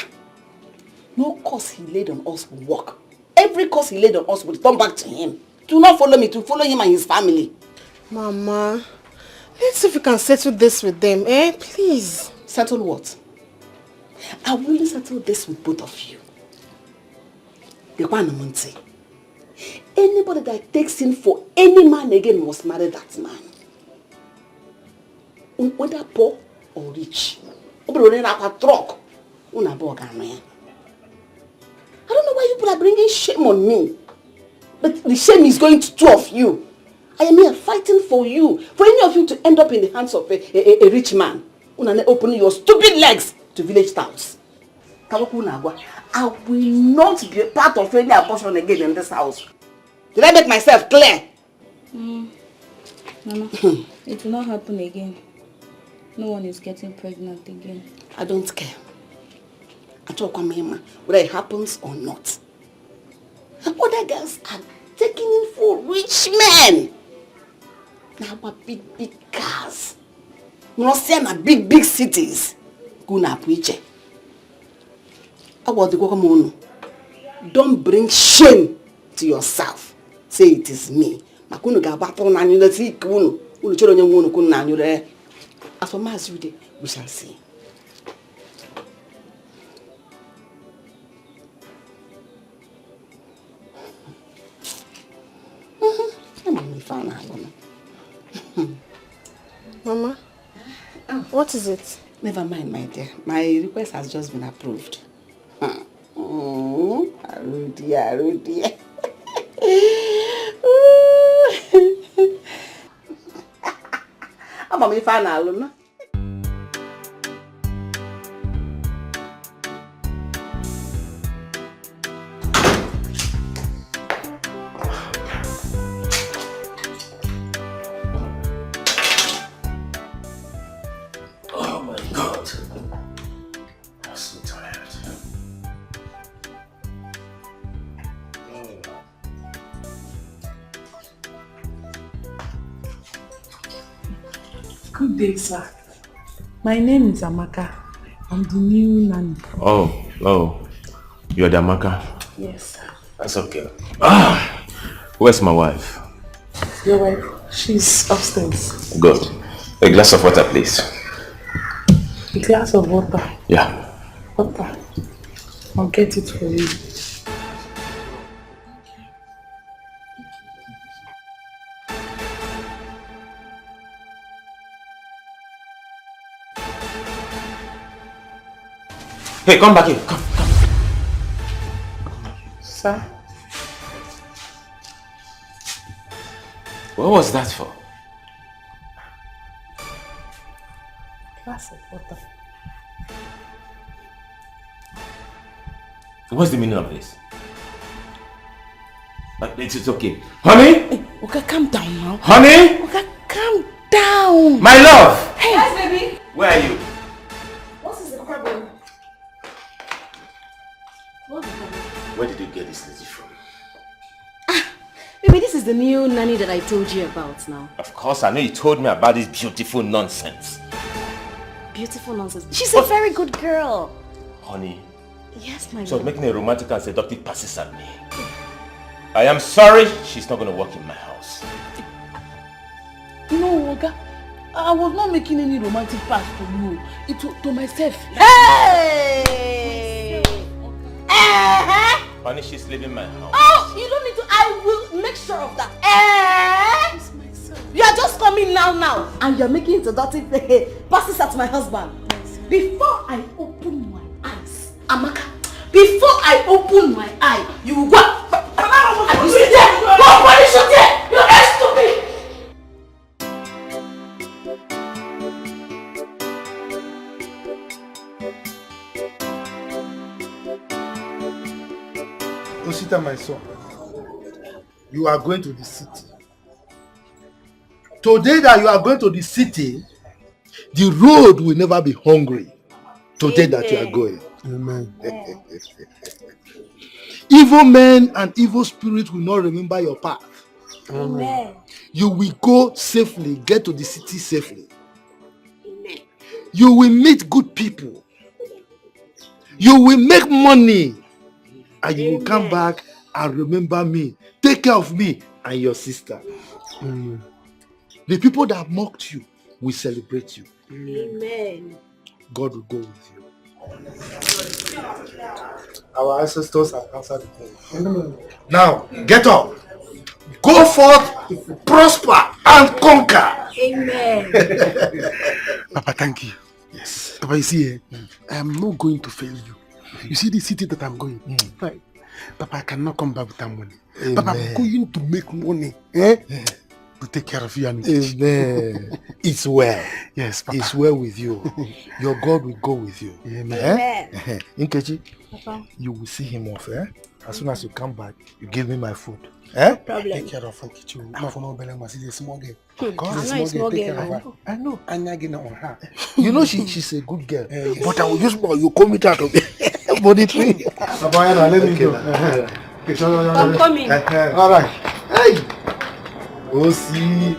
No curse he laid on us will work. Every curse he laid on us will turn back to him. Do not follow me, to follow him and his family. Mama, let's see if we can settle this with them, eh? Please. Settle what? I will only settle this with both of you. The one Monte. Anybody that takes in for any man again must marry that man. Whether poor or rich. I don't know why you people are bringing shame on me. But the shame is going to two of you. I am here fighting for you. For any of you to end up in the hands of a rich man. Opening your stupid legs to village towns. I will not be a part of any abortion again in this house. Did I make myself clear? Mama, it will not happen again. No one is getting pregnant again. I don't care. I talk on him whether it happens or not. Other girls are taking in for rich men. Now big cars. Not saying big cities. Guna preacher. About the Gokamono. Don't bring shame to yourself. Say it is me. Makunu gabato na nyule si kunu. Ulu choro nyamunu kunu na nyule. As for Mazude, we shall see. Mama, what is it? Never mind, my dear. My request has just been approved. Arudi. I'm a fan alone. Oh my God. I'm so tired. Good day, sir. My name is Amaka. I'm the new nanny. Oh. You're the Amaka? Yes, sir. That's okay. Where's my wife? Your wife, she's upstairs. Good. A glass of water, please. A glass of water. Yeah. Water. I'll get it for you. Hey, come back here. Come. Sir? What was that for? Glass of water. What's the meaning of this? But it's okay. Honey? Hey, okay, calm down now. Honey? Okay, calm down. My love! Hey! Yes, baby. Where are you? What is the problem? Where did you get this lady from? Baby, this is the new nanny that I told you about now. Of course, I know you told me about this beautiful nonsense. Beautiful nonsense. She's a very good girl. Honey, Yes, my so love. making a romantic and seductive passes at me. I am sorry, she's not going to work in my house. No, Oga. I was not making any romantic pass to you. It was to myself. Hey! Honey, she's leaving my house. Oh, you don't need to. I will make sure of that. You are just coming now, and you're making seductive passes at my husband. Before I open my eyes, Amaka, before I open my eye, you will go. And you sit there. Go punish you there. You're stupid. Osita, my son, you are going to the city. Today that you are going to the city, the road will never be hungry. Today that you are going. Amen. Evil men and evil spirits will not remember your path. Amen. You will go safely, get to the city safely. Amen. You will meet good people. You will make money. And you will come back and remember me. Take care of me and your sister. The people that mocked you will celebrate you. Amen. God will go with you. Our ancestors have answered the prayer. Now, get up. Go forth, prosper, and conquer. Amen. Papa, thank you. Yes. Papa, you see, I am not going to fail you. You see the city that I'm going? Right. Papa, I cannot come back without money. Amen. Papa, I'm going to make money. To take care of you and Amen. It's well. Yes, Papa. It's well with you. Your God will go with you. Amen. Nkechi, Papa. you will see him off. As soon as you come back, you give me my food. No problem. Take care of Nkechi. Not for no belly, but she's a small girl. I'm not a small girl. I know. I'm not getting on her. You know she's a good girl. But I will just you come it out of body tree. Papa, let me go. I'm coming. All right. Hey. We'll see.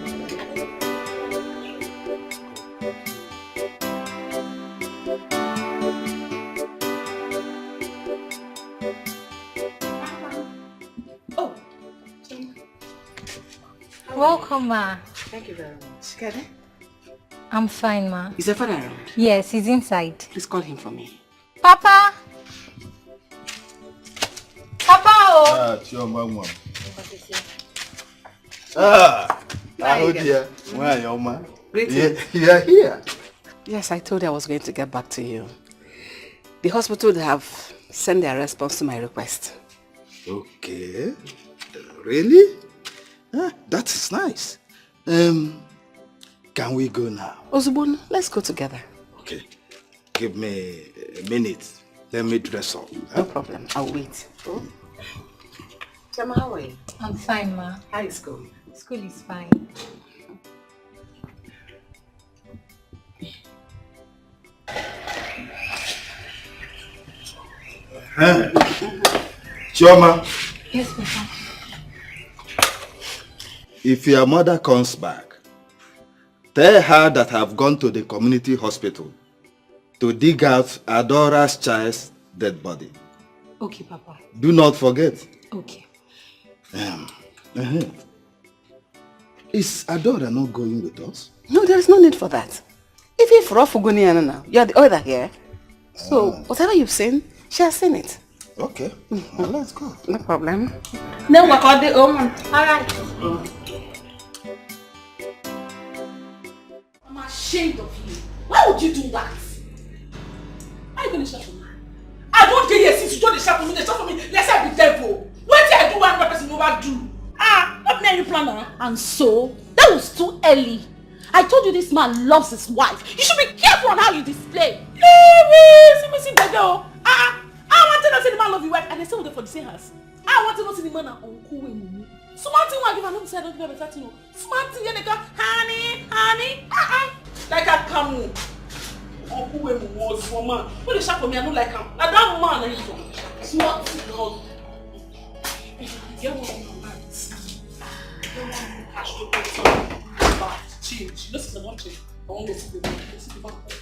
Welcome, ma. Thank you very much. Kede? I'm fine, ma. Is your father around? Yes, he's inside. Please call him for me. Papa! Papa! Oh! Chioma. Hello dear. Where are you, ma? You are here. Yes, I told you I was going to get back to you. The hospital have sent their response to my request. Okay. Really? That is nice. Can we go now? Ozubun, let's go together. Okay. Give me a minute. Let me dress up. No problem. I'll wait. Chama, how are you? I'm fine, ma. How is school? School is fine. Chioma, Yes, Papa. if your mother comes back, tell her that I've gone to the community hospital to dig out Adora's child's dead body. Okay, Papa. Do not forget. Okay. Is Adora not going with us? No, there is no need for that. Even for Ofuguniana now, you are the other here. So, whatever you've seen, she has seen it. Okay. Well, let's go. No problem. No, we're all the home. Alright. I'm ashamed of you. Why would you do that? Are you going to shout for me? I don't get here since you don't shout for me. They shout for me. Let's say I be devil. What did I do one person overdo? Not me any planner. And so, that was too early. I told you this man loves his wife. You should be careful on how you display. I want to know see the man love your wife and they say for the same house. I want to know see the man uncle with me. Smart thing I give another side, don't give a better thing. Smart thing they go, honey. Like I come. Uncle with me was for man. When they shout for me, I don't like him. Now that man is smart thing. You get what I'm Chill. She knows she's not chill. I won't go see the man.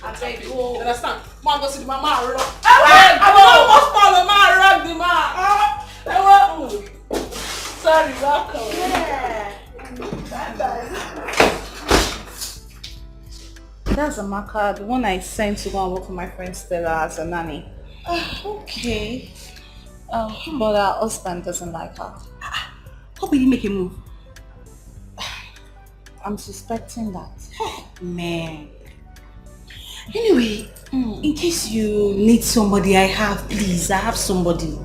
I beg you. You understand? Man, go see the man. Man, rock. I will almost follow man. Rock the man. Sorry, welcome. Yeah. That's Amaka, the one I sent to go and work for my friend Stella as a nanny. Okay. But her husband doesn't like her. How will you make a move? I'm suspecting that. Man. Anyway, in case you need somebody, I have somebody.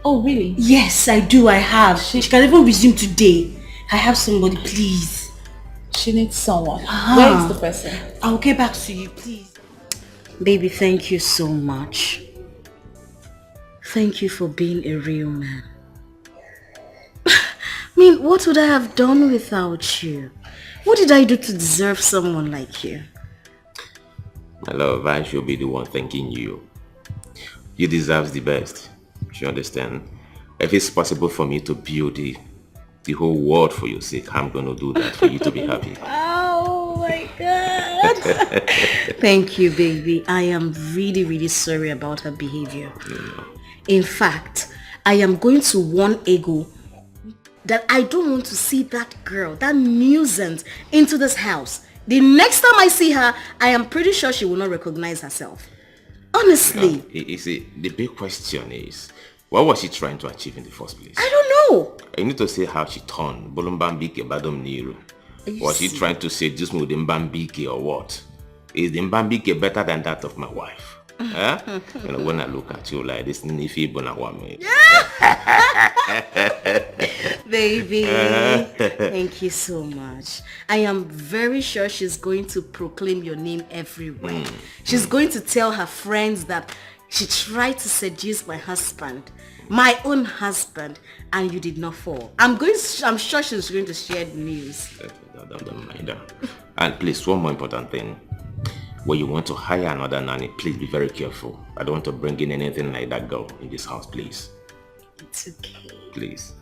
Oh, really? Yes, I do, I have. She can even resume today. I have somebody, please. She needs someone. Where is the person? I'll get back to you, please. Baby, thank you so much. Thank you for being a real man. I mean, what would I have done without you? What did I do to deserve someone like you? My love, I should be the one thanking you. You deserve the best. You understand? If it's possible for me to build the whole world for your sake, I'm going to do that for you to be happy. Oh my God. Thank you, baby. I am really, really sorry about her behavior. In fact, I am going to warn Ego that I don't want to see that girl, that nuisance, into this house. The next time I see her, I am pretty sure she will not recognize herself. Honestly. You see, the big question is, what was she trying to achieve in the first place? I don't know. You need to say how she turned. Bolumbambike Badom Niru. Was she trying to say just with Mbambike or what? Is the Mbambike better than that of my wife? Huh? You know, when I look at you like this, Nifi Bonawame. Baby, thank you so much. I am very sure she's going to proclaim your name everywhere. She's going to tell her friends that she tried to seduce my husband, my own husband, and you did not fall. I'm sure she's going to share the news. Don't mind her. And please, one more important thing. When you want to hire another nanny, please be very careful. I don't want to bring in anything like that girl in this house, please. It's okay. Please.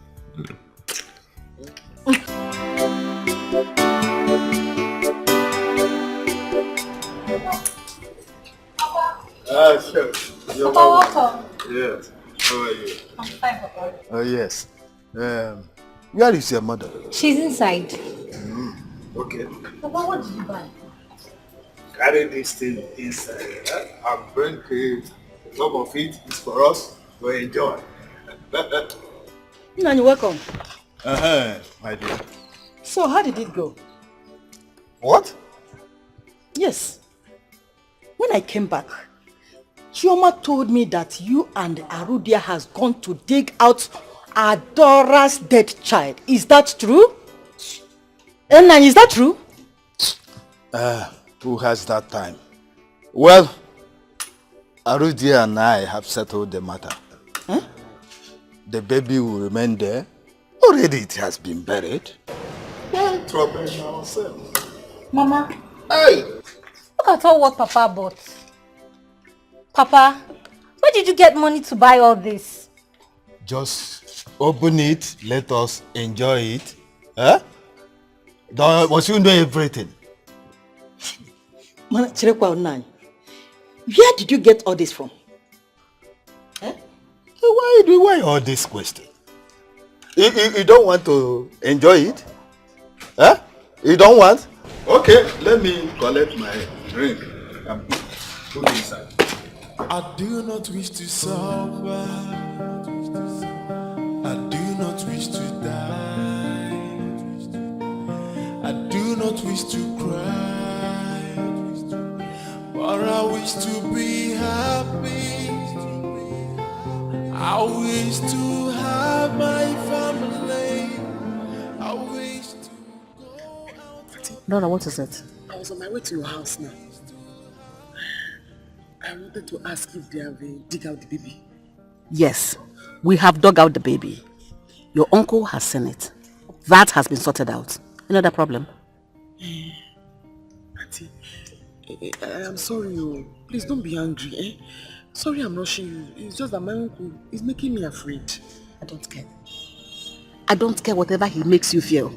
Sure. You're welcome. Yes. How are you? I'm fine, Papa. Oh, yes. Where is your mother? She's inside. Okay. Papa, what did you buy? Carry this thing inside. I'm drinking. Some of it is for us to enjoy. Nanny, welcome. My dear. So, how did it go? What? Yes. When I came back, Chioma told me that you and Arudia has gone to dig out Adora's dead child. Is that true? Nanny, is that true? Who has that time? Well, Arudia and I have settled the matter. Huh? The baby will remain there. Already it has been buried. Why trouble ourselves? Mama. Hey! Look at all what Papa bought. Papa, where did you get money to buy all this? Just open it, let us enjoy it. Huh? Must you know everything? Where did you get all this from? Why all this question? You don't want to enjoy it? Huh? You don't want? Okay, let me collect my drink and put it inside. I do not wish to suffer. I do not wish to die. I do not wish to cry. But I wish to be happy. I wish to have my family. I wish to go out. Nora, what is it? I was on my way to your house now. I wanted to ask if they have dig out the baby. Yes, we have dug out the baby. Your uncle has seen it. That has been sorted out. Another problem? Auntie, I'm sorry. Please don't be angry. Sorry I'm rushing you. It's just that my uncle is making me afraid. I don't care. I don't care whatever he makes you feel.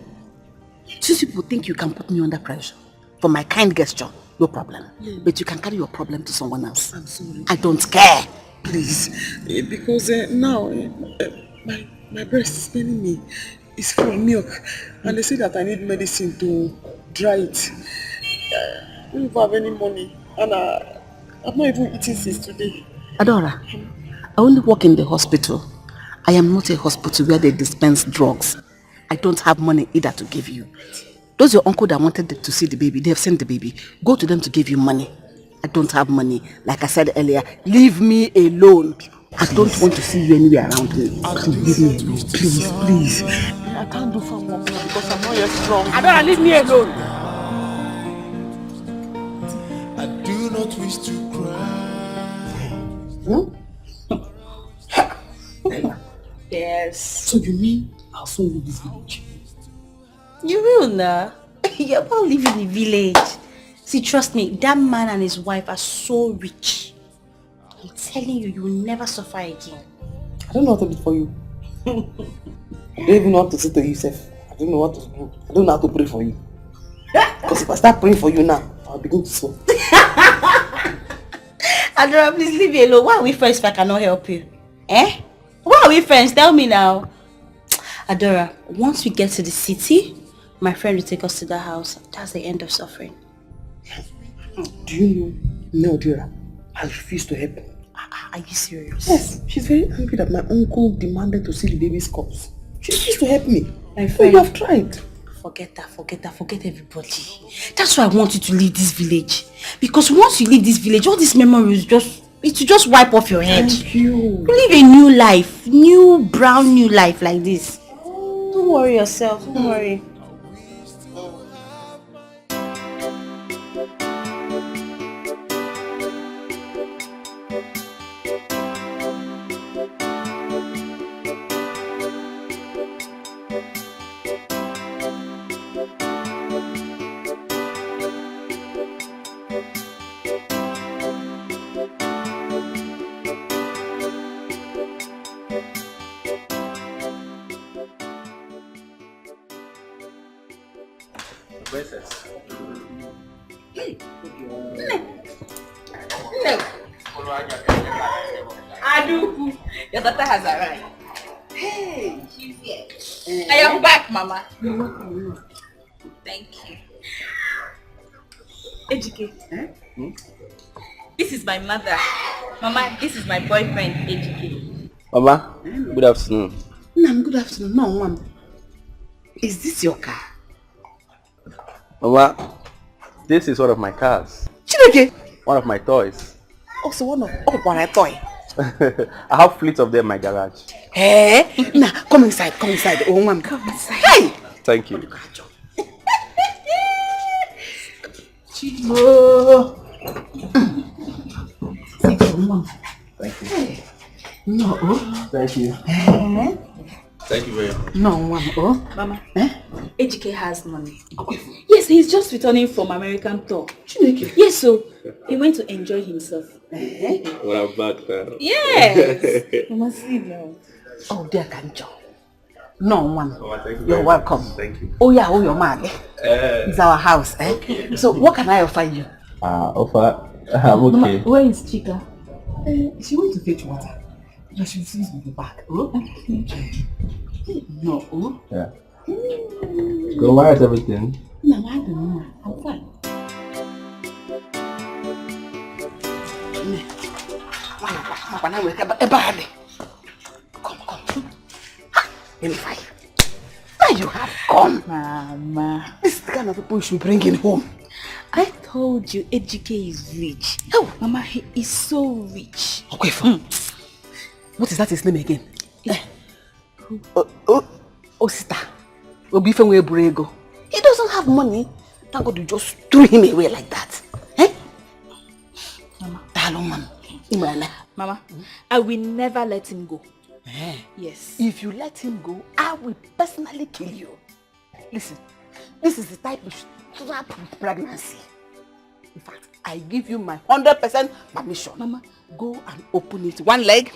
Since people think you can put me under pressure for my kind gesture, no problem. But you can carry your problem to someone else. I'm sorry. I don't care. Please, because now my breast is paining me. It's full of milk, and they say that I need medicine to dry it. I don't even have any money, and I've not even eaten since today. Adora, I only work in the hospital. I am not a hospital where they dispense drugs. I don't have money either to give you. Those your uncle that wanted to see the baby, they have sent the baby. Go to them to give you money. I don't have money. Like I said earlier, leave me alone. I don't want to see you anywhere around me. Leave me alone. Please, please. I can't do farm work now because I'm not yet strong. Adora, leave me alone. I do not wish to cry. Yes. So you mean I'll soon leave this village? You will now. You're about living in the village. See, trust me, that man and his wife are so rich. I'm telling you, you will never suffer again. I don't know what to do for you. I don't even know what to say to you, Seth. I don't know what to do. I don't know how to pray for you. Because if I start praying for you now, I'll begin to sweat. Adora, please leave me alone. Why are we friends if I cannot help you? Eh? Why are we friends? Tell me now. Adora, once we get to the city, my friend will take us to the house. That's the end of suffering. Do you know, Adora, I refuse to help. Are you serious? Yes, she's very angry that my uncle demanded to see the baby's corpse. She refused to help me. My friend, you have tried. Forget everybody. That's why I want you to leave this village. Because once you leave this village, all these memories it will just wipe off your head. Thank you. Live a new life. New life like this. Don't worry yourself. Don't worry. Princess. Adu, your daughter has arrived. Hey, she's here. I am back, Mama. Thank you. Ejike. This is my mother. Mama, this is my boyfriend, Ejike. Mama, good afternoon. Nam, good afternoon. No, Mom. Is this your car? Mama, this is one of my cars. Chineke? One of my toys. Also one of my toy. I have fleets of them in my garage. Hey, nah, come inside. Oh, Mom. Come inside. Hey! Thank you. Chico. Thank you, Mom. Thank you. Hey. No. Thank you. Thank you very much. No, Mom. Mama, Ejike has money. Yes, he's just returning from American tour. Yes, so he went to enjoy himself. What about that? Yes. You must see now. Oh, dear Kanjo. No, Mom. Oh, thank you. You're welcome. Thank you. Oh, yeah, your man. It's our house. Okay. So, what can I offer you? Offer? I'm okay. Mama, where is Chika? She went to fetch water. But she sees me back. Oh? No. Oh? Yeah. So why is everything? No, I don't know. I'm fine. Come. Now you have come. Mama. This is the kind of people you should bring in home. I told you Ejike is rich. Oh, Mama, he is so rich. Okay, what is that his name again? Sister. He doesn't have money. Thank God you just threw him away like that. Mama, I will never let him go. Yes. If you let him go, I will personally kill you. Listen, this is the type of trap with pregnancy. In fact, I give you my 100% permission. Mama, go and open it. One leg.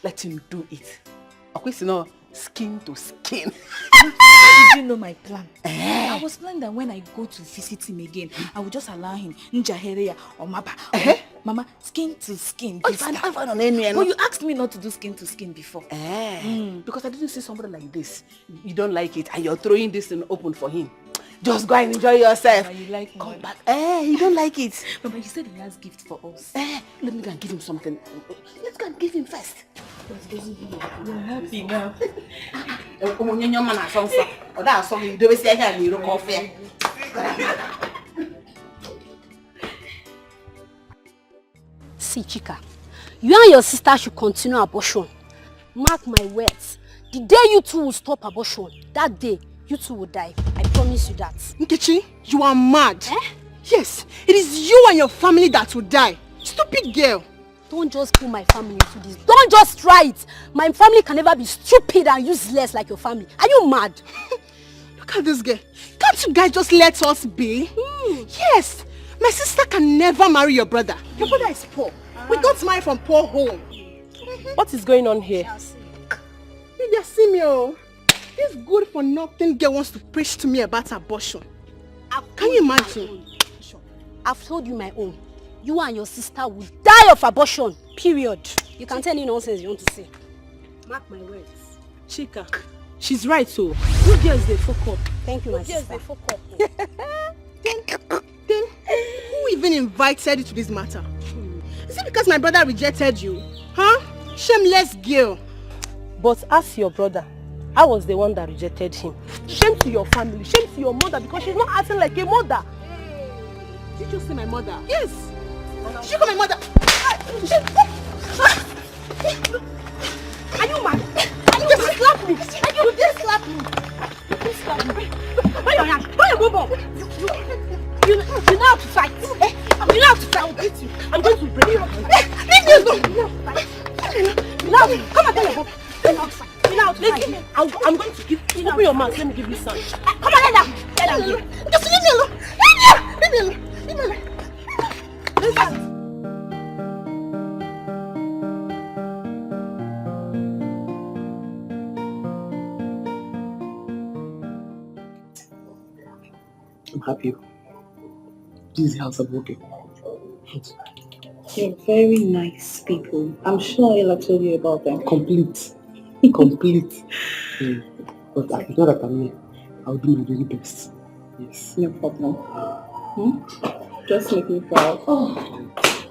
Let him do it. Okay, so now skin to skin. know my plan? I was planning that when I go to visit him again, I would just allow him Njaheria or Maba. Mama, skin to skin. But you asked me not to do skin to skin before. Because I didn't see somebody like this. You don't like it and you're throwing this in open for him. Just go and enjoy yourself. Mama, you like Come back. You don't like it. Mama, he said he has gift for us. Let me go and give him something. Let's go and give him first. You're happy now. See, Chika, you and your sister should continue abortion. Mark my words. The day you two will stop abortion, that day you two will die. I promise you that. Nkechi, you are mad. Yes, it is you and your family that will die. Stupid girl. Don't just put my family into this. Don't just try it. My family can never be stupid and useless like your family. Are you mad? Look at this girl. Can't you guys just let us be? Yes, my sister can never marry your brother. Your brother is poor. We don't marry from poor home. What is going on here? Lydia, see me, oh. This good for nothing girl wants to preach to me about abortion. Can you imagine? I've told you my own. You and your sister will die of abortion. Period. You can tell any nonsense you want to say. Mark my words. Chika, she's right, so. Good girls, they fuck up. Thank you, my sister. They fuck up. Then, who even invited you to this matter? Is it because my brother rejected you? Huh? Shameless girl. But ask your brother. I was the one that rejected him. Shame to your family. Shame to your mother because she's not acting like a mother. Did you see my mother? Yes. Did you call my mother? Are you mad? You just slap me. You just slap me. You slap me. Why your hand? Why your bum? You know how to fight. You know how to fight. I'll beat you. I'm going to break you. Leave me alone. You know how to fight. Come and tell your bum. You know how to fight. You know how to fight. I'm going to give you. Open your mouth. Let me give you some. Come on, let them. Just leave me alone. Leave me alone. Leave me alone. Listen. I'm happy. This is the house I'm working. They're very nice people. I'm sure Ella told you about them. Complete. But I know that I'm here. I'll do my very best. Yes. No problem. Just make me proud. Oh,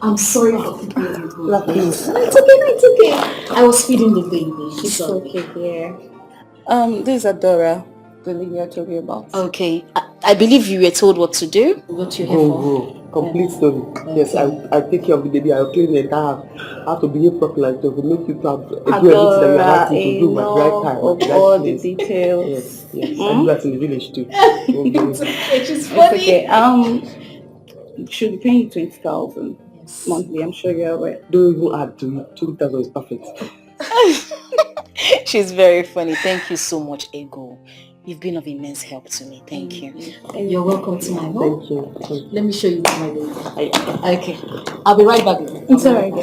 I'm sorry for keeping you good. Love, please. It's okay. I was feeding the baby. It's okay, dear. This is Adora, the lady I told you about. Okay. I believe you were told what to do. What you're here for. Complete story. Yes, I take care of the baby. I'll clean the entire house. I have to behave properly. To make you do everything that you are asking to do at the right time. All the details. Yes. I do that in the village too. It's just funny. It's okay. Should be paying you 20,000 monthly. I'm sure you're aware. Don't even add to it. 20,000 is perfect. She's very funny. Thank you so much, Ego. You've been of immense help to me. Thank you. And you're welcome to my home. Thank you. Let me show you my baby. Okay. I'll be right back. It's alright.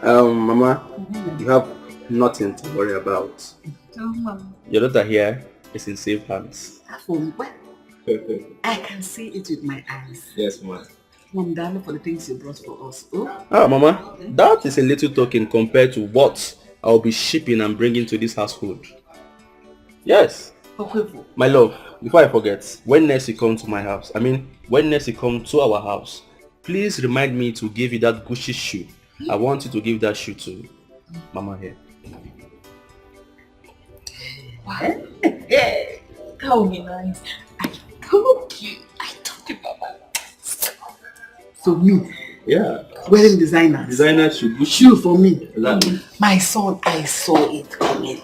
Mama, you have nothing to worry about. Your daughter here is in safe hands. From where? I can see it with my eyes. Yes, Mama. Mom, darling, for the things you brought for us. Mama, that is a little token compared to what I'll be shipping and bringing to this household. Yes. My love, before I forget, when next you come to my house, when next you come to our house, please remind me to give you that Gucci shoe. I want you to give that shoe to Mama here. What? That would be nice. I told you, Mama. So me? Yeah. Wearing designer. Designer shoe. Shoe for me. Exactly. My son, I saw it coming.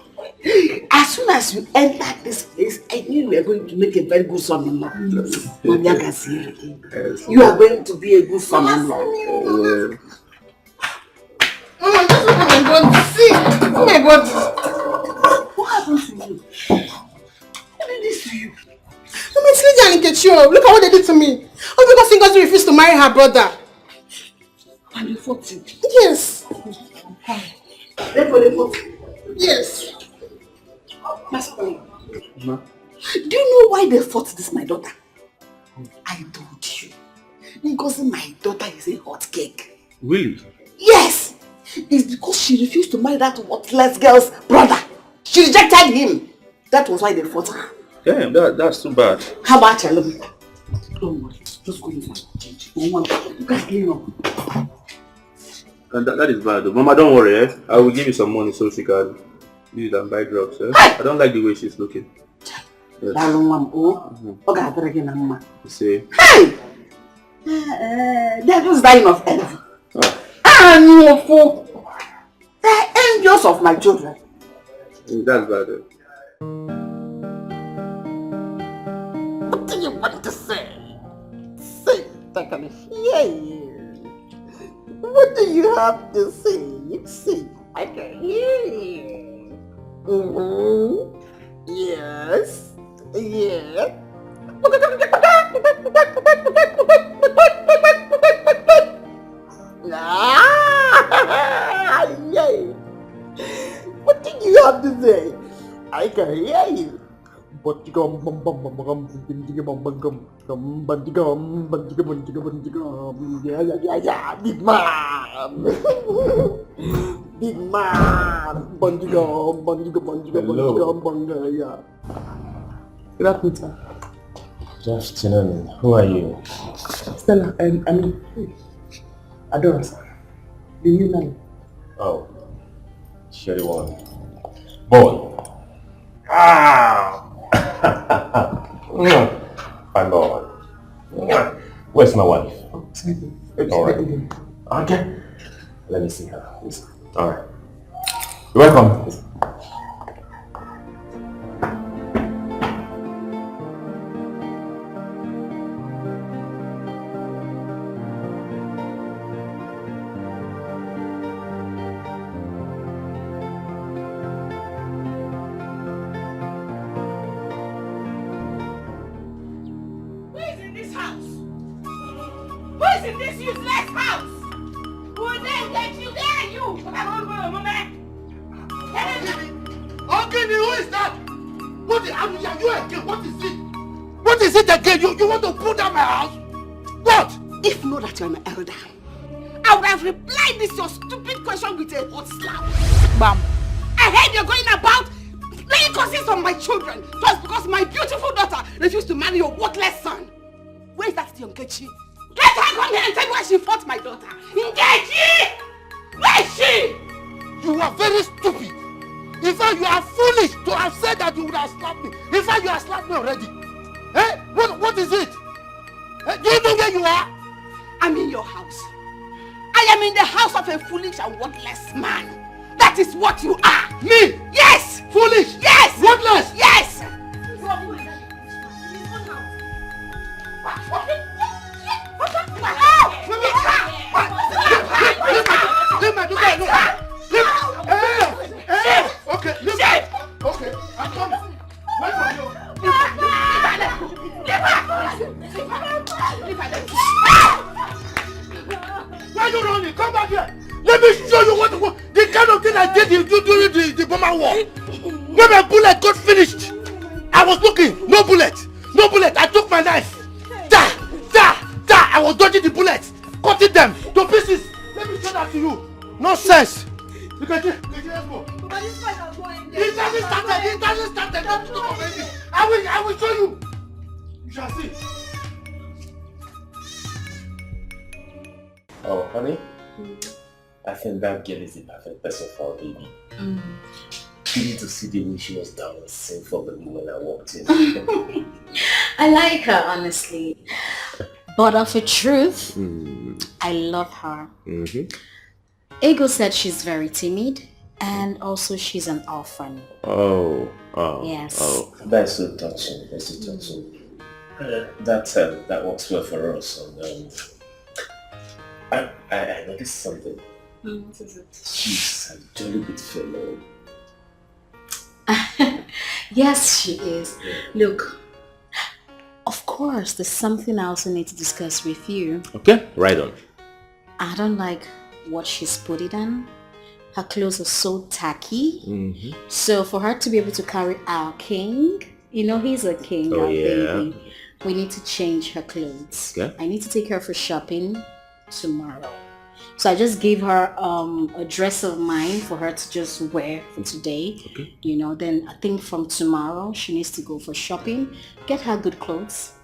As soon as you entered this place, I knew you were going to make a very good son-in-law. Yes. You are going to be a good son-in-law. Mama, that's what I'm going to see. Oh my God. What happened to you? Who did this to you? Mama, it's Lydia and Nkechi. Look at what they did to me. All because Ngozi refused to marry her brother. And you fought it? Yes. Yes. My son. Do you know why they fought this, my daughter? I told you. Because my daughter is a hot cake. Really? Yes! It's because she refused to marry that worthless girl's brother. She rejected him. That was why they fought her. Damn, that's too bad. How about you? Don't worry. Just go use my change. You guys clean up. And that is bad though. Mama, don't worry, eh? I will give you some money so she can use it and buy drugs, eh? I don't like the way she's looking. Yes. You see? Hey! They're just dying of envy. And you fool! They're envious of my children. That's bad though. What do you want to say? Say, I can hear you. What do you have to say? Say, I can hear you. Yes. Yeah. Yay. What do you have to say? I can hear you. Yeah, big man. Big man. Yeah. Good afternoon, sir. Good afternoon. Who are you? Stella, Adora, sir. The new nanny. Oh, you're the one. Boy. Ah! My boy. Where's my wife? Alright. Okay. Let me see her. Alright. You're welcome. You want to pull down my house? What? If not that you're an elder, I would have replied this your stupid question with a hot slap. Bam. I heard you're going about playing cousins on my children just because my beautiful daughter refused to marry your worthless son. Where is that young Nkechi? Let her come here and tell me why she fought my daughter. Nkechi! Where is she? You are very stupid. In fact, you are foolish to have said that you would have slapped me. In fact, you have slapped me already. Eh? What is it? Do you know where you are? I'm in your house. I am in the house of a foolish and worthless man. That is what you are. Me? Yes! Foolish? Yes! Worthless? Yes! Leave my daughter alone. Okay, leave her. Okay, I'm coming. Wait for you. Why are you running? Come back here. Let me show you what the kind of thing I did during the bomber war. When my bullet got finished, I was looking. No bullet. No bullet. I took my knife. I was dodging the bullets, cutting them to pieces. Let me show that to you. Nonsense. You can let's go. It doesn't start. Don't talk of anything. I will show you. You shall see. Oh, honey, I think that girl is the perfect person for our baby. You need to see the way she was down and sing for me when I walked in. I like her, honestly. But of a truth, I love her. Ego said she's very timid and also she's an orphan. Oh, yes. Oh, that's so touching. That's so touching. That works well for us. And I noticed something. What is it? She's a jolly good fellow. Yes, she is. Look, of course, there's something I also need to discuss with you. Okay, right on. I don't like what she's put it on. her clothes are so tacky. So for her to be able to carry our king, you know he's a king, our baby, we need to change her clothes. Okay. I need to take her for shopping tomorrow. So I just gave her a dress of mine for her to just wear for today. Okay. You know, then I think from tomorrow she needs to go for shopping, get her good clothes.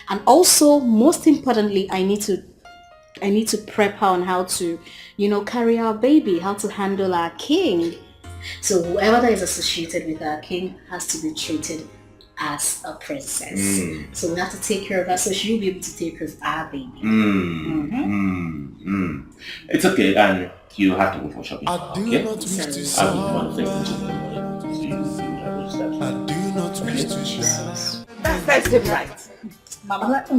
And also, most importantly, I need to prep her on how to, you know, carry our baby, how to handle our king. So whoever that is associated with our king has to be treated as a princess. So we have to take care of her so she'll be able to take care of our baby. It's okay, and you have to go for shopping. I do Okay? not wish to I want to I do not wish to shout. That's him right. Mama, that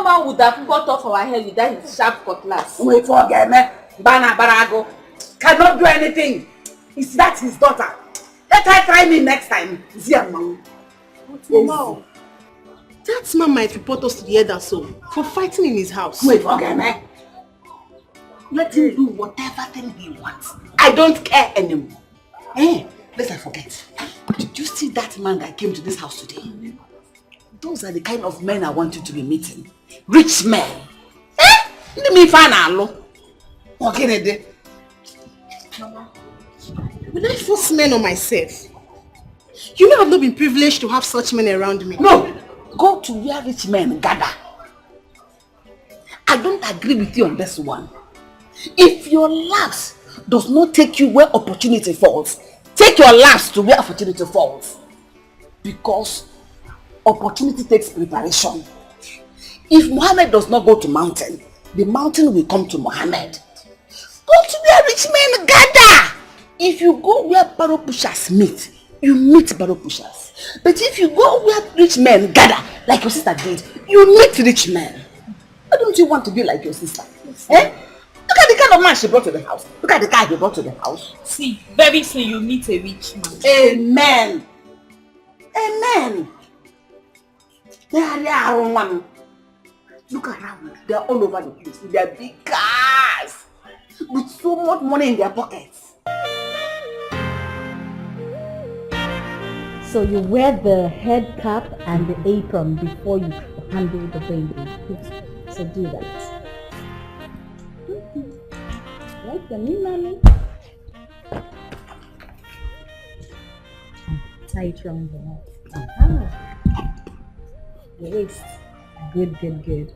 man would have cut off our head with that his sharp cutlass. Wait for me. Bana Barago cannot do anything. Is that his daughter? Let her try me next time. Mama, that man might report us to the elder soul for fighting in his house. Wait for me. Let him do whatever thing he wants. I don't care anymore. Lest I forget. Did you see that man that came to this house today? Those are the kind of men I want you to be meeting. Rich men. Let me find out. Okay, Mama, will I force men on myself? You know I've not been privileged to have such men around me. No, go to where rich men gather. I don't agree with you on this one. If your laughs does not take you where opportunity falls, take your laughs to where opportunity falls. Because opportunity takes preparation. If Muhammad does not go to mountain, the mountain will come to Muhammad. Go to where rich men gather. If you go where barrow pushers meet, you meet barrow pushers. But if you go where rich men gather, like your sister did, you meet rich men. Why don't you want to be like your sister? Look at the kind of man she brought to the house. Look at the guy he brought to the house. See, very soon you meet a rich man. Amen. Amen. They are one. Look around. They are all over the place with their big cars. With so much money in their pockets. So you wear the head cap and the apron before you handle the baby. So do that. Like the new nanny. Tie it around the neck. The waist. Good, good, good.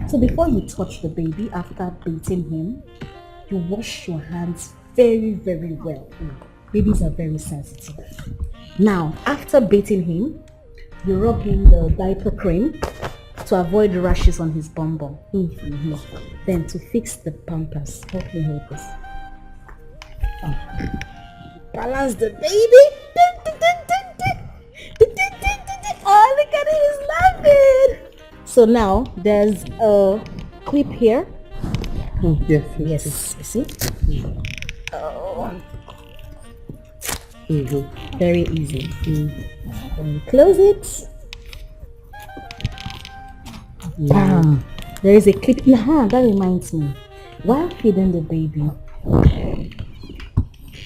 So before you touch the baby, after bathing him, you wash your hands very, very well. Babies are very sensitive. Now, after bathing him, you rub in the diaper cream to avoid rashes on his bum bum. Then to fix the pampers, help me hold this. Balance the baby. Oh, look at it, he's laughing. So now there's a clip here. Yes. Yes, you see? Oh. Very easy. Then you close it. Bam. There is a clip in the hand. That reminds me. While feeding the baby,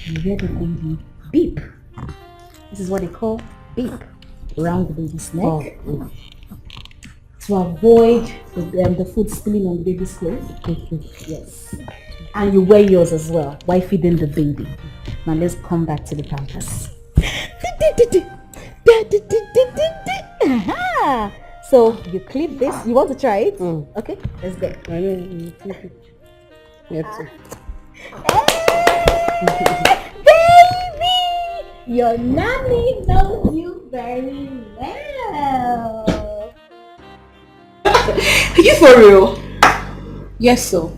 you hear the baby beep. This is what they call beep around the baby's neck. To avoid the food spilling on the baby's clothes. Yes. And you wear yours as well while feeding the baby. Now let's come back to the pampers. So you clip this. You want to try it? Okay, let's go. Baby! Your nanny knows you very well. Are you for real? Yes, so.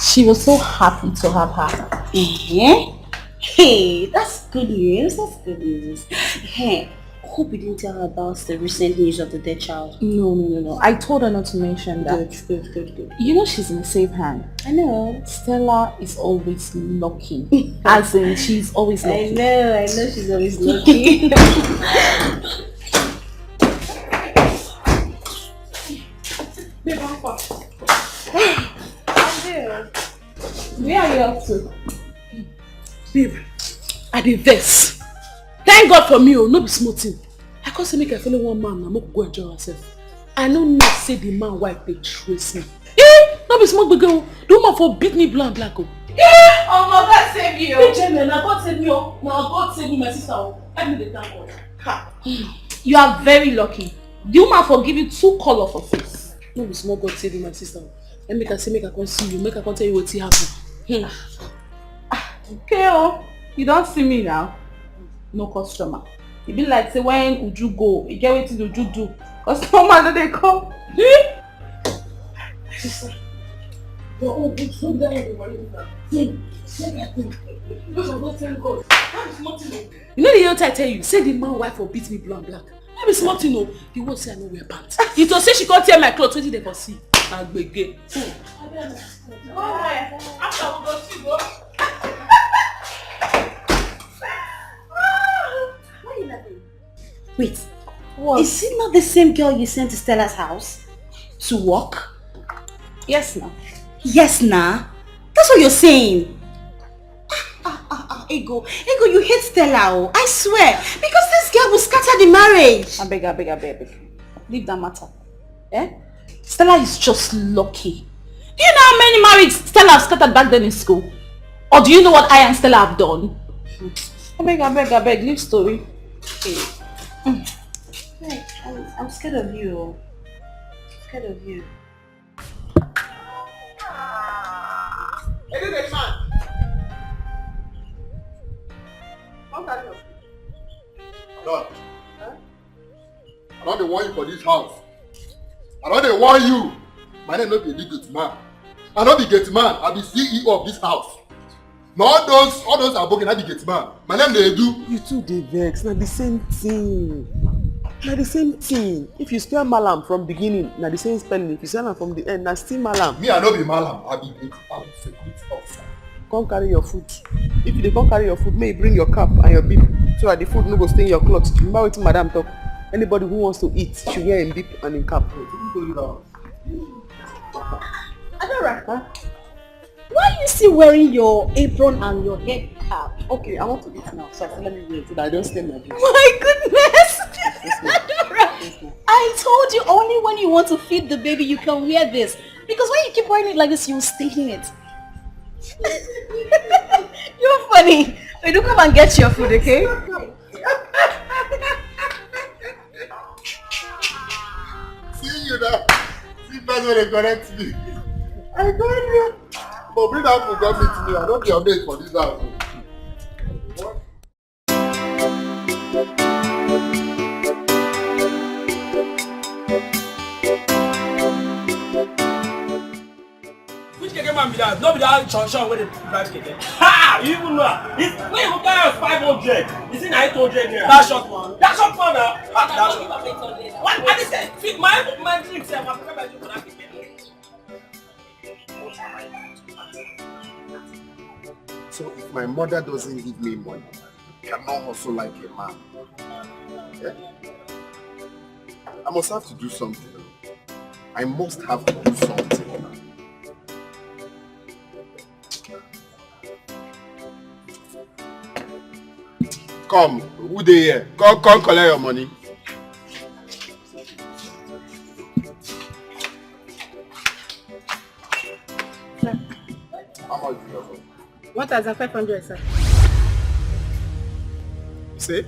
She was so happy to have her. Hey, that's good news. That's good news. Hey, Hope you didn't tell her about the recent news of the dead child. No. I told her not to mention that. Good. You know she's in a safe hand. I know. Stella is always lucky. As in, she's always lucky. I know she's always lucky. Babe, I'm fast. Where are you off to? Babe, I did this. Thank God for me, no be small thing. I can't say make I follow one man and make go enjoy herself. I don't know say the man wife they trace me. No be small big girl. The woman for beat me black. Oh my God save you. Hey Jenna, now God save me. Now God save me, my sister. Help me the thank God. Ha. You are very lucky. The woman for give you 2 color for face. No be small God save you, my sister. Let me say make I come see you, make I come tell you what happened. Okay, you don't see me now. No customer. It be like say when Uju go, you get wetin Uju do. Customer no dey come. Sister. You know the other I tell you, say the man wife will beat me blue and black. No be small thing o. The word say I no wear pants. You to say she can't tear my clothes, wetin dey for see? Agbege. After we go see go. Wait, what? Is it not the same girl you sent to Stella's house to work? Yes, nah. Yes, nah. That's what you're saying. Ego, you hate Stella, I swear. Because this girl will scatter the marriage. I beg. Leave that matter. Eh? Stella is just lucky. Do you know how many marriages Stella have scattered back then in school? Or do you know what I and Stella have done? I beg, leave story. Okay. Hey, I'm scared of you. Hey, this man. Come carry your food. Huh? I don't want you for this house. I don't want you. My name not be gate man. I not be gate man. I be CEO of this house. Now all those are broken. I be gate man. My name they do. You two dey vex. Na the same thing. If you spell malam from beginning, na the same spelling. If you spell am from the end, na still malam. Me, I no be malam. I be gate security officer. Come carry your food. If you dey come carry your food, may you bring your cap and your beep so that the food no go stay in your cloth. Remember wetin madam talk. Anybody who wants to eat should wear a beep and a cap. Adora, huh? Why are you still wearing your apron and your head cap? Okay, I want to eat now, so let me wear it so that I don't stain my dress. My goodness! Adora, I told you only when you want to feed the baby you can wear this. Because when you keep wearing it like this, you'll stain it. You're funny. Wait, do come and get your food, okay? See you now. See that's when they correct me. I got you. But bring that food, come meet me. I don't be your mate for this house. Which keke man be that? No be that Chonshan where they drive keke. Ha! You even know. This when you carry us 500. Is it 800 naira? That short one. That short one now. That short one. What? I just said, feed my drink. Say, I'm prepared by you for that keke. So if my mother doesn't give me money, I cannot hustle like a man. Yeah? I must have to do something. I must have to do something. Come, who they here? Come collect your money. How much do you have? 1,500, sir. Say?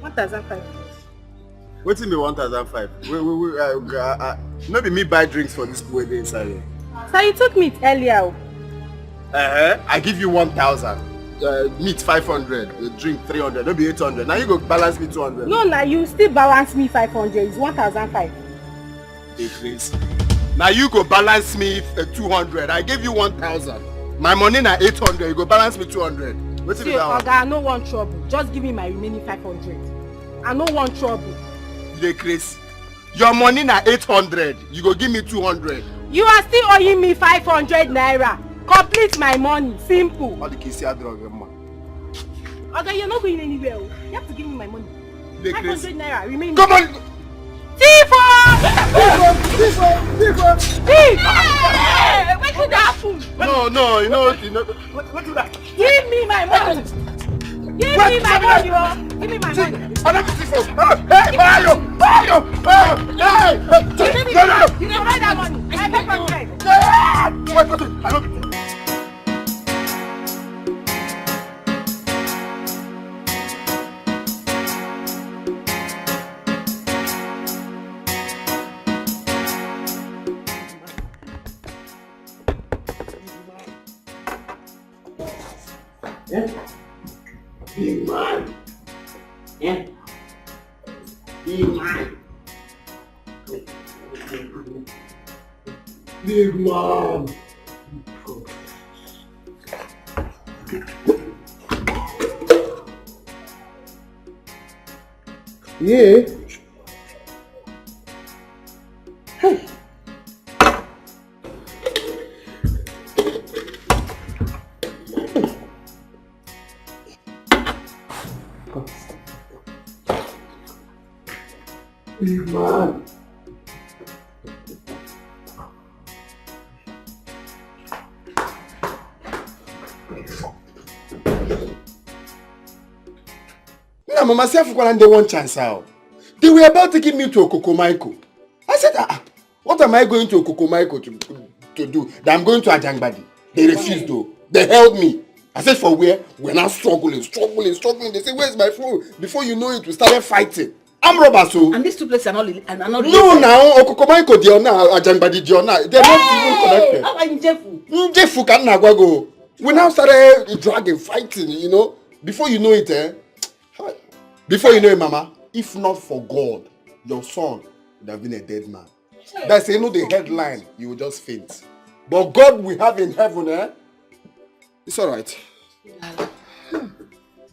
1,500. Wetin be 1,500? No be me buy drinks for this way dey inside here. Sir, you took meat earlier. I give you 1,000. Meat 500, drink 300, no be 800. Now you go balance me 200. No, now you still balance me 500. It's 1,500. Hey, Chris. Now you go balance me 200. I gave you 1,000. My money na 800. You go balance me 200. Wetin be that one? Oga, no one trouble. Just give me my remaining 500. I no want trouble. You dey crazy. Your money na 800. You go give me 200. You are still owing me 500 naira. Complete my money. Simple. All the kids here drug man. Okay, you're not going anywhere. You have to give me my money. 500 naira. Remain. Come on. Tifo! Thief! Hey, what did that happen? No, you know. What did that? Give me my money. Give me my money, oh. Give me my money. Hey, Mario! Hey! Give me that money. I beg for bread. Wait, I don't... Yeah. Big man. Yeah. Big man. Big man. Yeah. Hey. Big man. Now, Mama said they one chance out. They were about to give me to Okokomaiko. I said, what am I going to Okokomaiko to do? That I'm going to Ajangbadi. They refused though. They held me. I said, for where? We're now struggling. They say, where's my phone? Before you know it, we started fighting. I'm robbers, so. And these two places are not related. No, now, Okokomaiko, Diona, Ajangbadi, Diona. They're not even connected. How are you, Jefu? Jefu can go. We now started dragging, fighting, you know. Before you know it, Before you know it, Mama, if not for God, your son would have been a dead man. That's, the headline, you will just faint. But God we have in heaven, it's alright.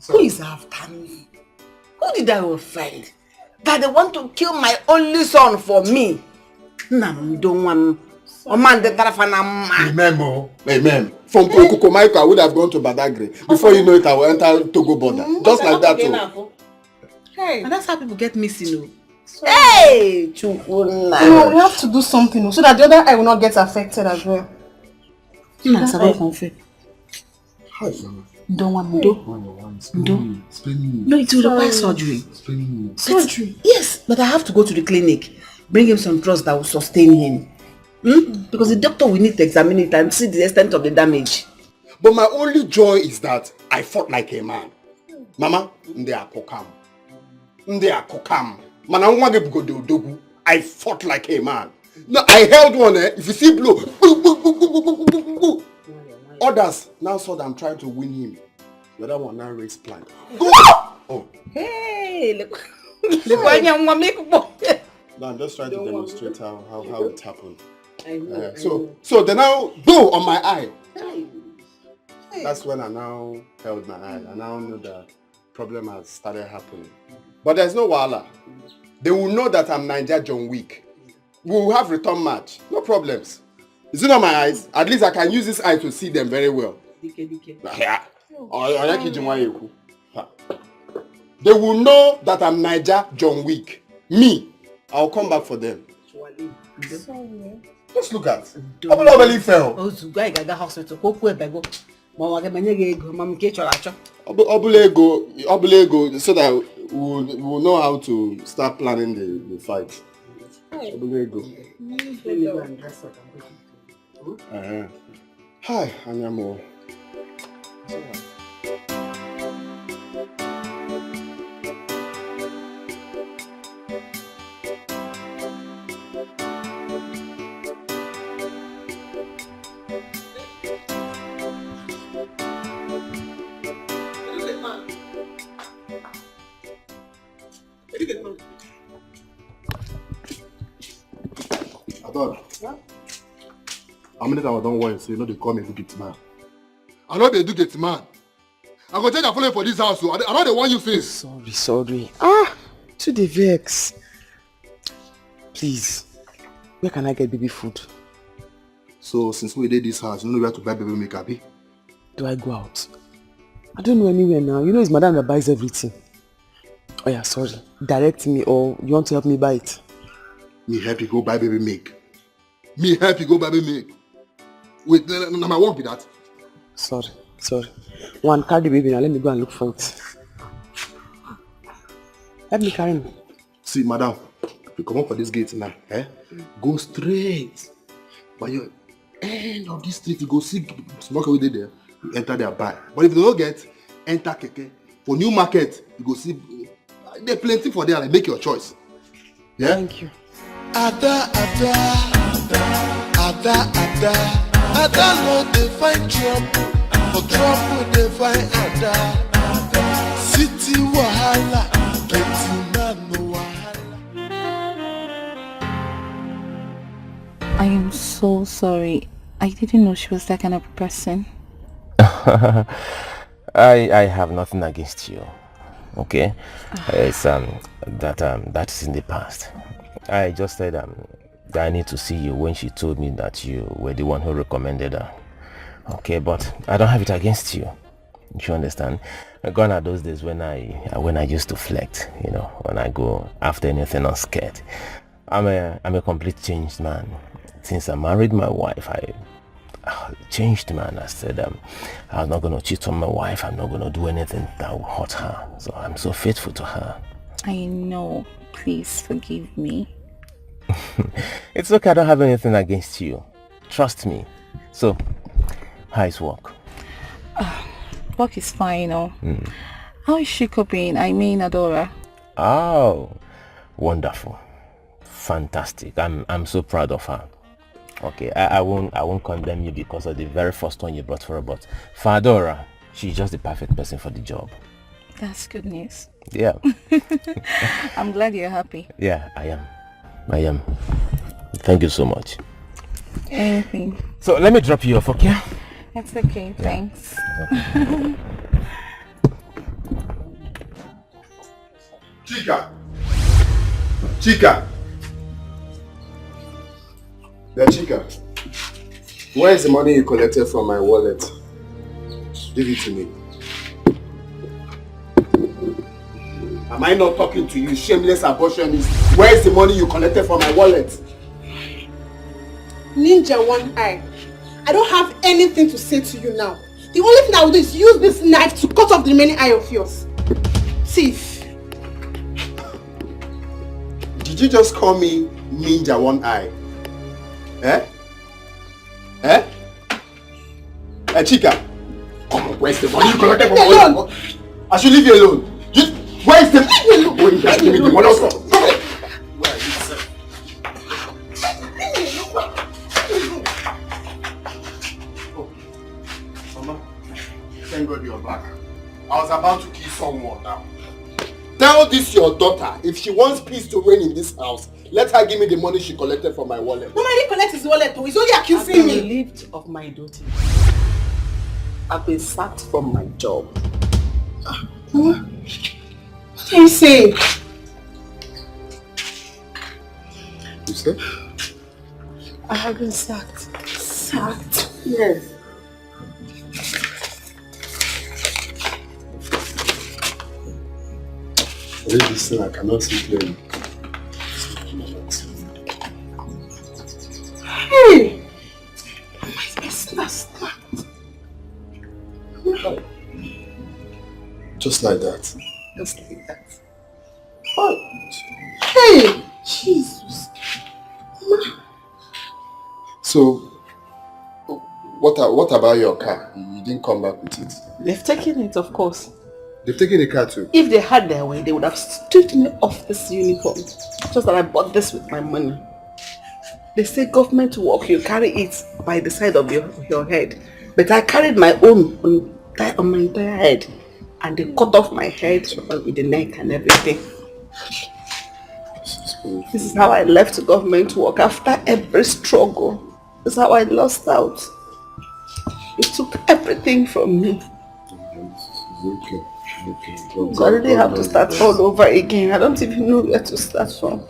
Who is after me? Who did I offend? That they want to kill my only son for me? No, don't want. Remember. From Kokomaiko, I would have gone to Badagry. Before you know it, I will enter Togo border. Just like that too. Hey. And that's how people get missing. Hey! No, we have to do something so that the other eye will not get affected as well. No, it will require surgery. Surgery? Yes, but I have to go to the clinic. Bring him some drugs that will sustain him. Because the doctor will need to examine it and see the extent of the damage. But my only joy is that I fought like a man. Mama, they are kokam. I fought like a man. No, I held one. If you see blow, others now saw that I'm trying to win him. The other one now raised plan. Go! Oh. Hey, look. No, I'm just trying to demonstrate how it happened. So they now go on my eye. That's when I now held my eye. I now know that problem has started happening. But there's no wahala. They will know that I'm Niger John Wick. We will have return match. No problems. Is it not my eyes? At least I can use this eye to see them very well. Yeah. They will know that I'm Niger John Wick. Me. I'll come back for them. Just look at. Obele fell. Obele, so that we will know how to start planning the fight. Obele. Hi, Anyamo. How many times I don't want to say, you know they call me educated man. I know they educated man. I go tell you following for this house, so I know they want you face. Sorry. To the vex. Please, where can I get baby food? So since we did this house, you know where to buy baby milk, abi? Do I go out? I don't know anywhere now. You know it's madam that buys everything. Oh yeah, sorry. Direct me, or you want to help me buy it? Me help you go buy baby milk. Me help you go buy baby milk. Wait, now my work be that. Sorry. One, carry the baby now. Let me go and look for it. Help me carry me. See, madam, if you come up for this gate now, go straight. By your end of this street, you go see small car wey there. You enter there, buy. But if you don't get, enter keke. For new market, you go see. There plenty for there. Like, make your choice. Yeah. Thank you. Ada, no dey find trouble. For trouble dey find Ada. City wahala, plenty man no wahala. I am so sorry. I didn't know she was that kind of person. I have nothing against you. Okay? It's that is in the past. I just said that I need to see you when she told me that you were the one who recommended her. Okay, but I don't have it against you. You understand? Gone are those days when I used to flex, you know, when I go after anything unscared. I'm a complete changed man. Since I married my wife, I changed, man. I said I'm not gonna cheat on my wife. I'm not gonna do anything that will hurt her. So I'm so faithful to her. I know. Please forgive me. It's okay. I don't have anything against you. Trust me. So, how is work? Work is fine, How is she coping? I mean, Adora. Oh, wonderful, fantastic. I'm so proud of her. Okay, I won't condemn you because of the very first one you brought for her, but for Adora, she's just the perfect person for the job. That's good news. Yeah. I'm glad you're happy. Yeah, I am. Thank you so much. Anything. So let me drop you off, okay? It's okay, thanks. Okay. Chica. Yeah, Chica. Where is the money you collected from my wallet? Give it to me. Am I not talking to you, shameless abortionist? Where is the money you collected from my wallet? Ninja One Eye, I don't have anything to say to you now. The only thing I will do is use this knife to cut off the remaining eye of yours. Thief. Did you just call me Ninja One Eye? Hey, Chica. Come on, where's the money you collected from my wallet? I should leave you alone. Where is the money? You guys give me the money also. Mama, thank God you're back. I was about to kill someone now. Tell this your daughter, if she wants peace to reign in this house, let her give me the money she collected from my wallet. Mama, he didn't collect his wallet though. He's only accusing me. Relieved of my duty. I've been sacked from my job. Mama, what are you saying? You said? I have been sacked. Sacked? Yes. Read this thing, I cannot see clearly. Hey! My sister snapped. Just like that. Just like that. Oh. Hey! Jesus. So, what about your car? You didn't come back with it. They've taken it, of course. They've taken the car too? If they had their way, they would have stripped me off this uniform. Just that I bought this with my money. They say government work, you carry it by the side of your head. But I carried my own on my entire head. And they cut off my head with the neck and everything. This is how I left government work after every struggle. This is how I lost out. It took everything from me. It's okay. Okay. So I really have to start all over again. I don't even know where to start from.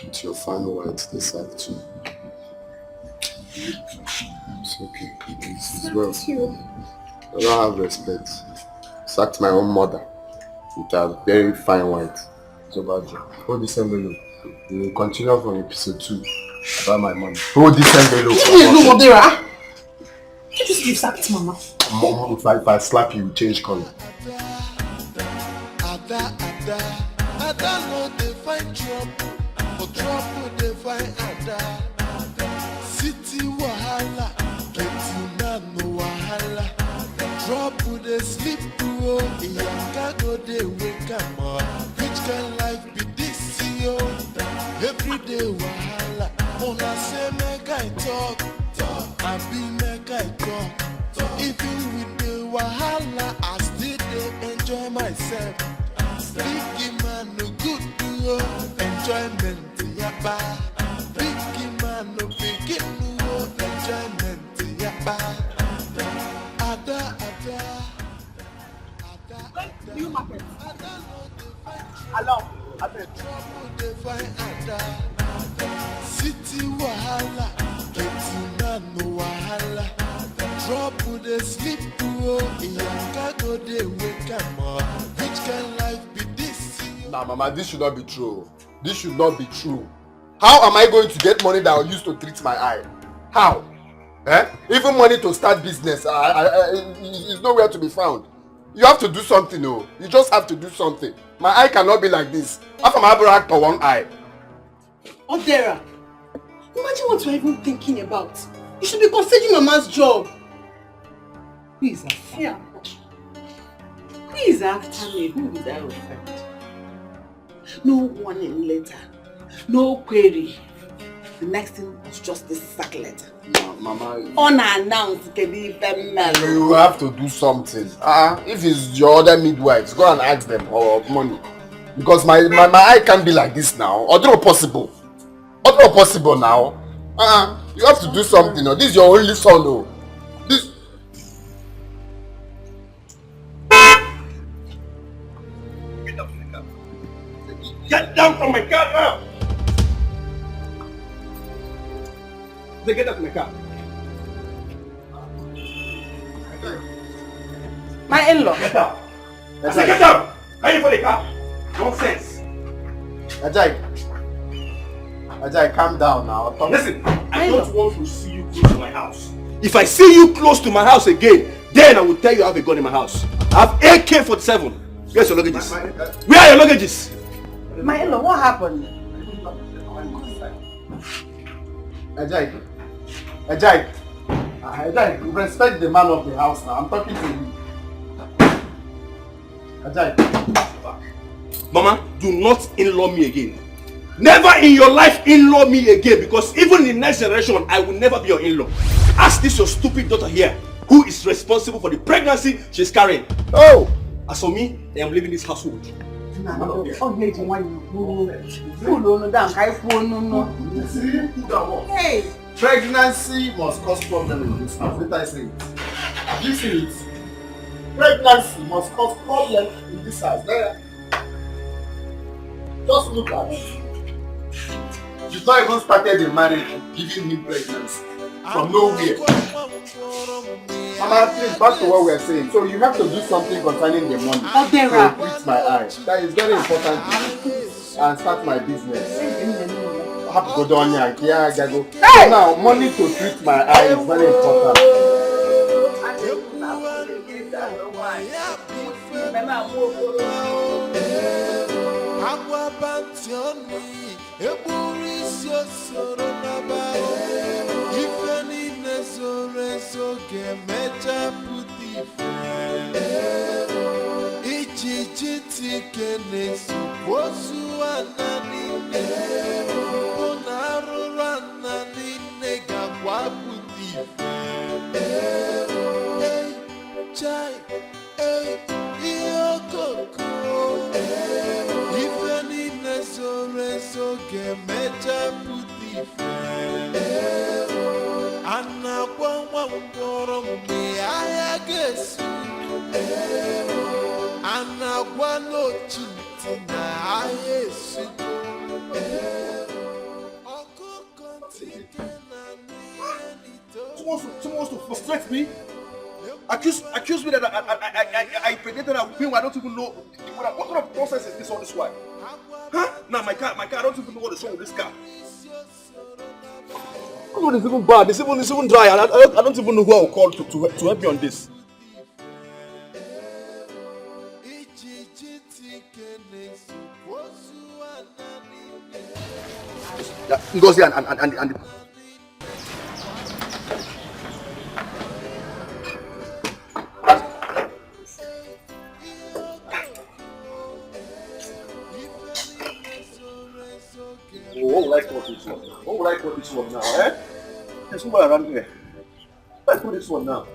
It's your fine white this side too. It's okay. It's well. I don't have respect. Sacked my own mother with a very fine white. So bad. Hold this envelope. We will continue from episode 2 about my money. Hold this envelope. No, Modera. You just give sack to Mama. Mom, if I slap you, change color. Ada no dey find trouble, for trouble dey find Ada. City wahala, getting no wahala. Trouble dey sleep oh, Iyanga go dey wake am up. Which kind life be this yo? Every day wahala, una say make I talk, I be make I talk. Even with the wahala, I still dey enjoy myself. Big man no good to enjoyment yaba. Big man no begin no enjoyment yaba. Ada. New market. Along. Trouble dey find Ada. City wahala, getting man no wahala. Trouble dey sleep oh, Iyanga go dey wake am up. Which kind life be this? Nah, Mama, this should not be true. This should not be true. How am I going to get money that I will use to treat my eye? How? Even money to start business is nowhere to be found. You have to do something, oh. You just have to do something. My eye cannot be like this. How am I able to one eye? Odera, imagine what you're even thinking about. You should be considering Mama's job. Who is after? Yeah. Who is after me? Who is that friend? No warning letter, no query. The next thing was just this sack letter. No, Mama. Unannounced, can be you have to do something. If it's your other midwives, go and ask them for money. Because my eye can't be like this now. Although possible. Although possible now. You have to do something. This is your only son, though. This. Get down from my car now! They get out of my car. My in-law. Get out! I said get out! Are you for the car? Nonsense! Ajay, calm down now. Listen, I don't want to see you close to my house. If I see you close to my house again, then I will tell you I have a gun in my house. I have AK-47. Where's your luggages? Where are your luggages? My in-law, what happened? Ajay, respect the man of the house now. I'm talking to you. Ajay. Mama, do not in-law me again. Never in your life in-law me again, because even in the next generation, I will never be your in-law. Ask this your stupid daughter here, who is responsible for the pregnancy she's carrying. Oh! As for me, I am leaving this household. Hey! Pregnancy must cause problem in this house. Let I say it. Have you seen it? Pregnancy must cause problem in this house. There. Just look at it. You've not even started the marriage giving him pregnancy. From nowhere. Mama, please, back to what we are saying. So you have to do something concerning the money. To treat my eye. That is very important to me. And start my business. I have to go down here and go. So now, money to treat my eye is very important. Anna, one, me, I guess. Someone wants to frustrate me. Accuse me that I impregnated her with him. I don't even know what kind of process is this all this while? Huh? Now my car, I don't even know what is wrong with this car. Come on, it's even bad. It's even dry. I don't even know who I will call to help me on this. Yeah, Ngozi and what would I call this one? What would I call this one now, eh? There's somebody around here. What would I call this one now?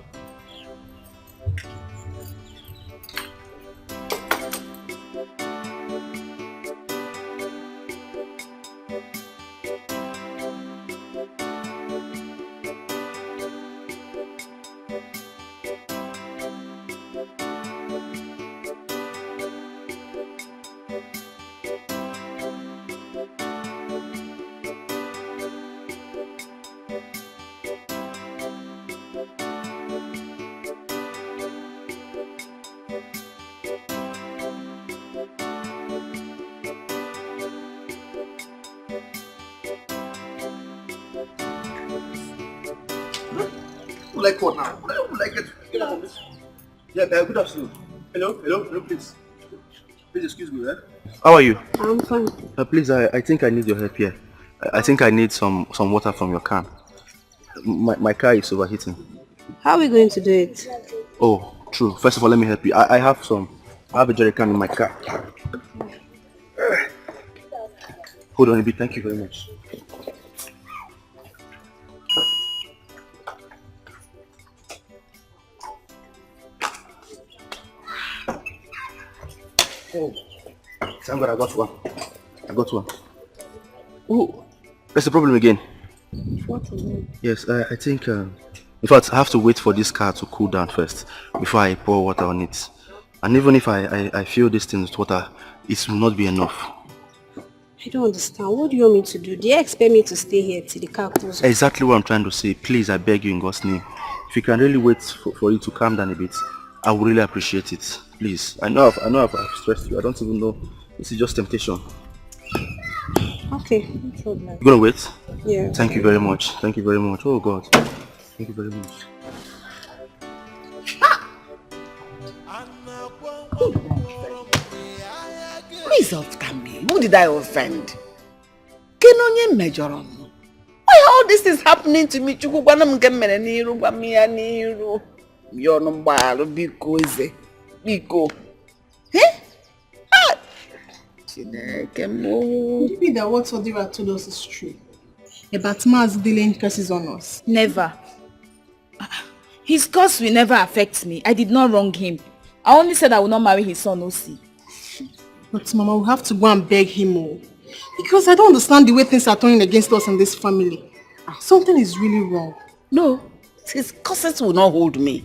Like what now? What would I get out of this? Yeah, good afternoon. Hello, please. Please excuse me, eh? How are you? I'm fine. Please, I think I need your help here. I think I need some water from your can. My car is overheating. How are we going to do it? Oh, true. First of all, let me help you. I have a jerry can in my car. Hold on a bit. Thank you very much. Oh, thank God I got one. Oh, that's the problem again. What is it? Yes, I think, in fact, I have to wait for this car to cool down first before I pour water on it. And even if I fill this thing with water, it will not be enough. I don't understand. What do you want me to do? Do you expect me to stay here till the car cools? Exactly what I'm trying to say. Please, I beg you in God's name. If you can really wait for it to calm down a bit, I would really appreciate it. Please. I know I've stressed you. I don't even know. This is just temptation. Okay, no problem. You're gonna wait? Yeah. Thank you very much. Thank you very much. Oh God. Thank you very much. Please offend me. Who did I offend? Kenonye mejoron. Why all this is happening to me? Chukwu gwana m nke mere n'iru gwa m ya n'iru. Yono mgbaalụ biko eze. Biko. Chineke mo. Could it be that what Odira told us is true? About Ma's dealing curses on us? Never. His curse will never affect me. I did not wrong him. I only said I will not marry his son, Osi. But Mama, we have to go and beg him more. Because I don't understand the way things are turning against us in this family. Something is really wrong. No, his curses will not hold me.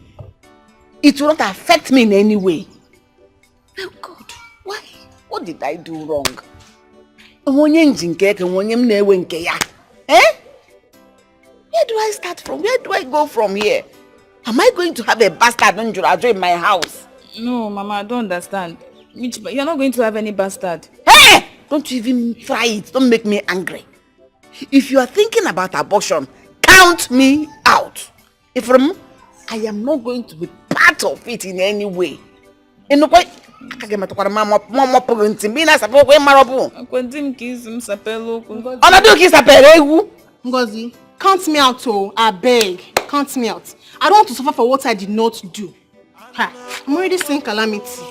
It will not affect me in any way. Oh God, why? What did I do wrong? Eh? Where do I start from? Where do I go from here? Am I going to have a bastard in my house? No, Mama, I don't understand. You're not going to have any bastard. Hey! Don't you even try it. Don't make me angry. If you are thinking about abortion, count me out. I am not going to be part of it in any way. Ngozi, count me out, oh, I beg. Count me out. I don't want to suffer for what I did not do. Ha, I'm already seeing calamity.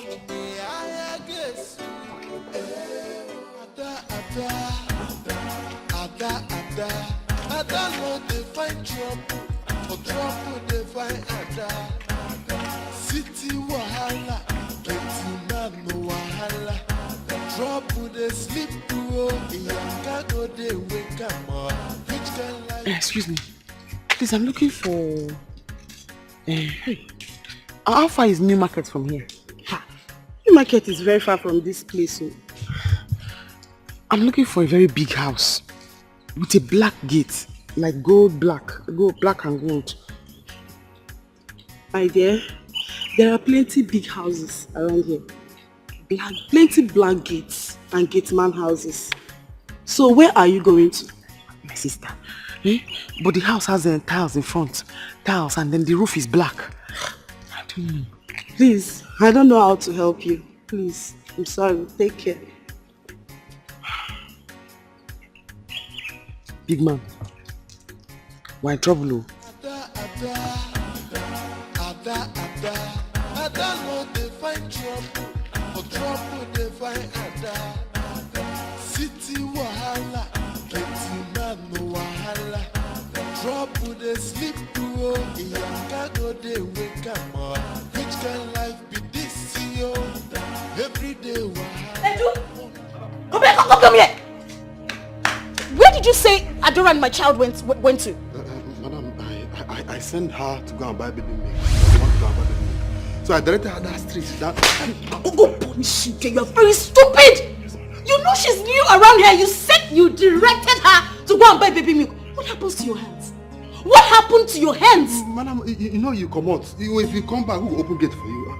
Ada no dey find trouble, for trouble dey find Ada. City wahala, plenty man no wahala. Trouble dey sleep through, Iyanga go dey wake am up. Which kind life? Excuse me, please. I'm looking for. Hey, how far is New Market from here? New market is very far from this place. So I'm looking for a very big house with a black gate, like black and gold. My dear, there are plenty big houses around here. Plenty black gates and gate man houses. So where are you going to? My sister. But the house has tiles in front. Tiles, and then the roof is black. I don't know. Please, I don't know how to help you. Please, I'm sorry. Take care. Big man, we're in trouble. Ada no dey find trouble, for trouble dey find Ada. City wahala, getting man no wahala. Trouble dey sleep through, Iyanga go dey wake am up. Which kind life be this, yo? Every day wahala. Edu! Come here! Where did you say Adora and my child went to? Madam, I sent her to go and buy baby milk. So I directed her that street. Go punish you, you are very stupid! You know she's new around here. You said you directed her to go and buy baby milk. What happens to your hands? What happened to your hands? Madam, you know you come out. If you come back, who will open gate for you?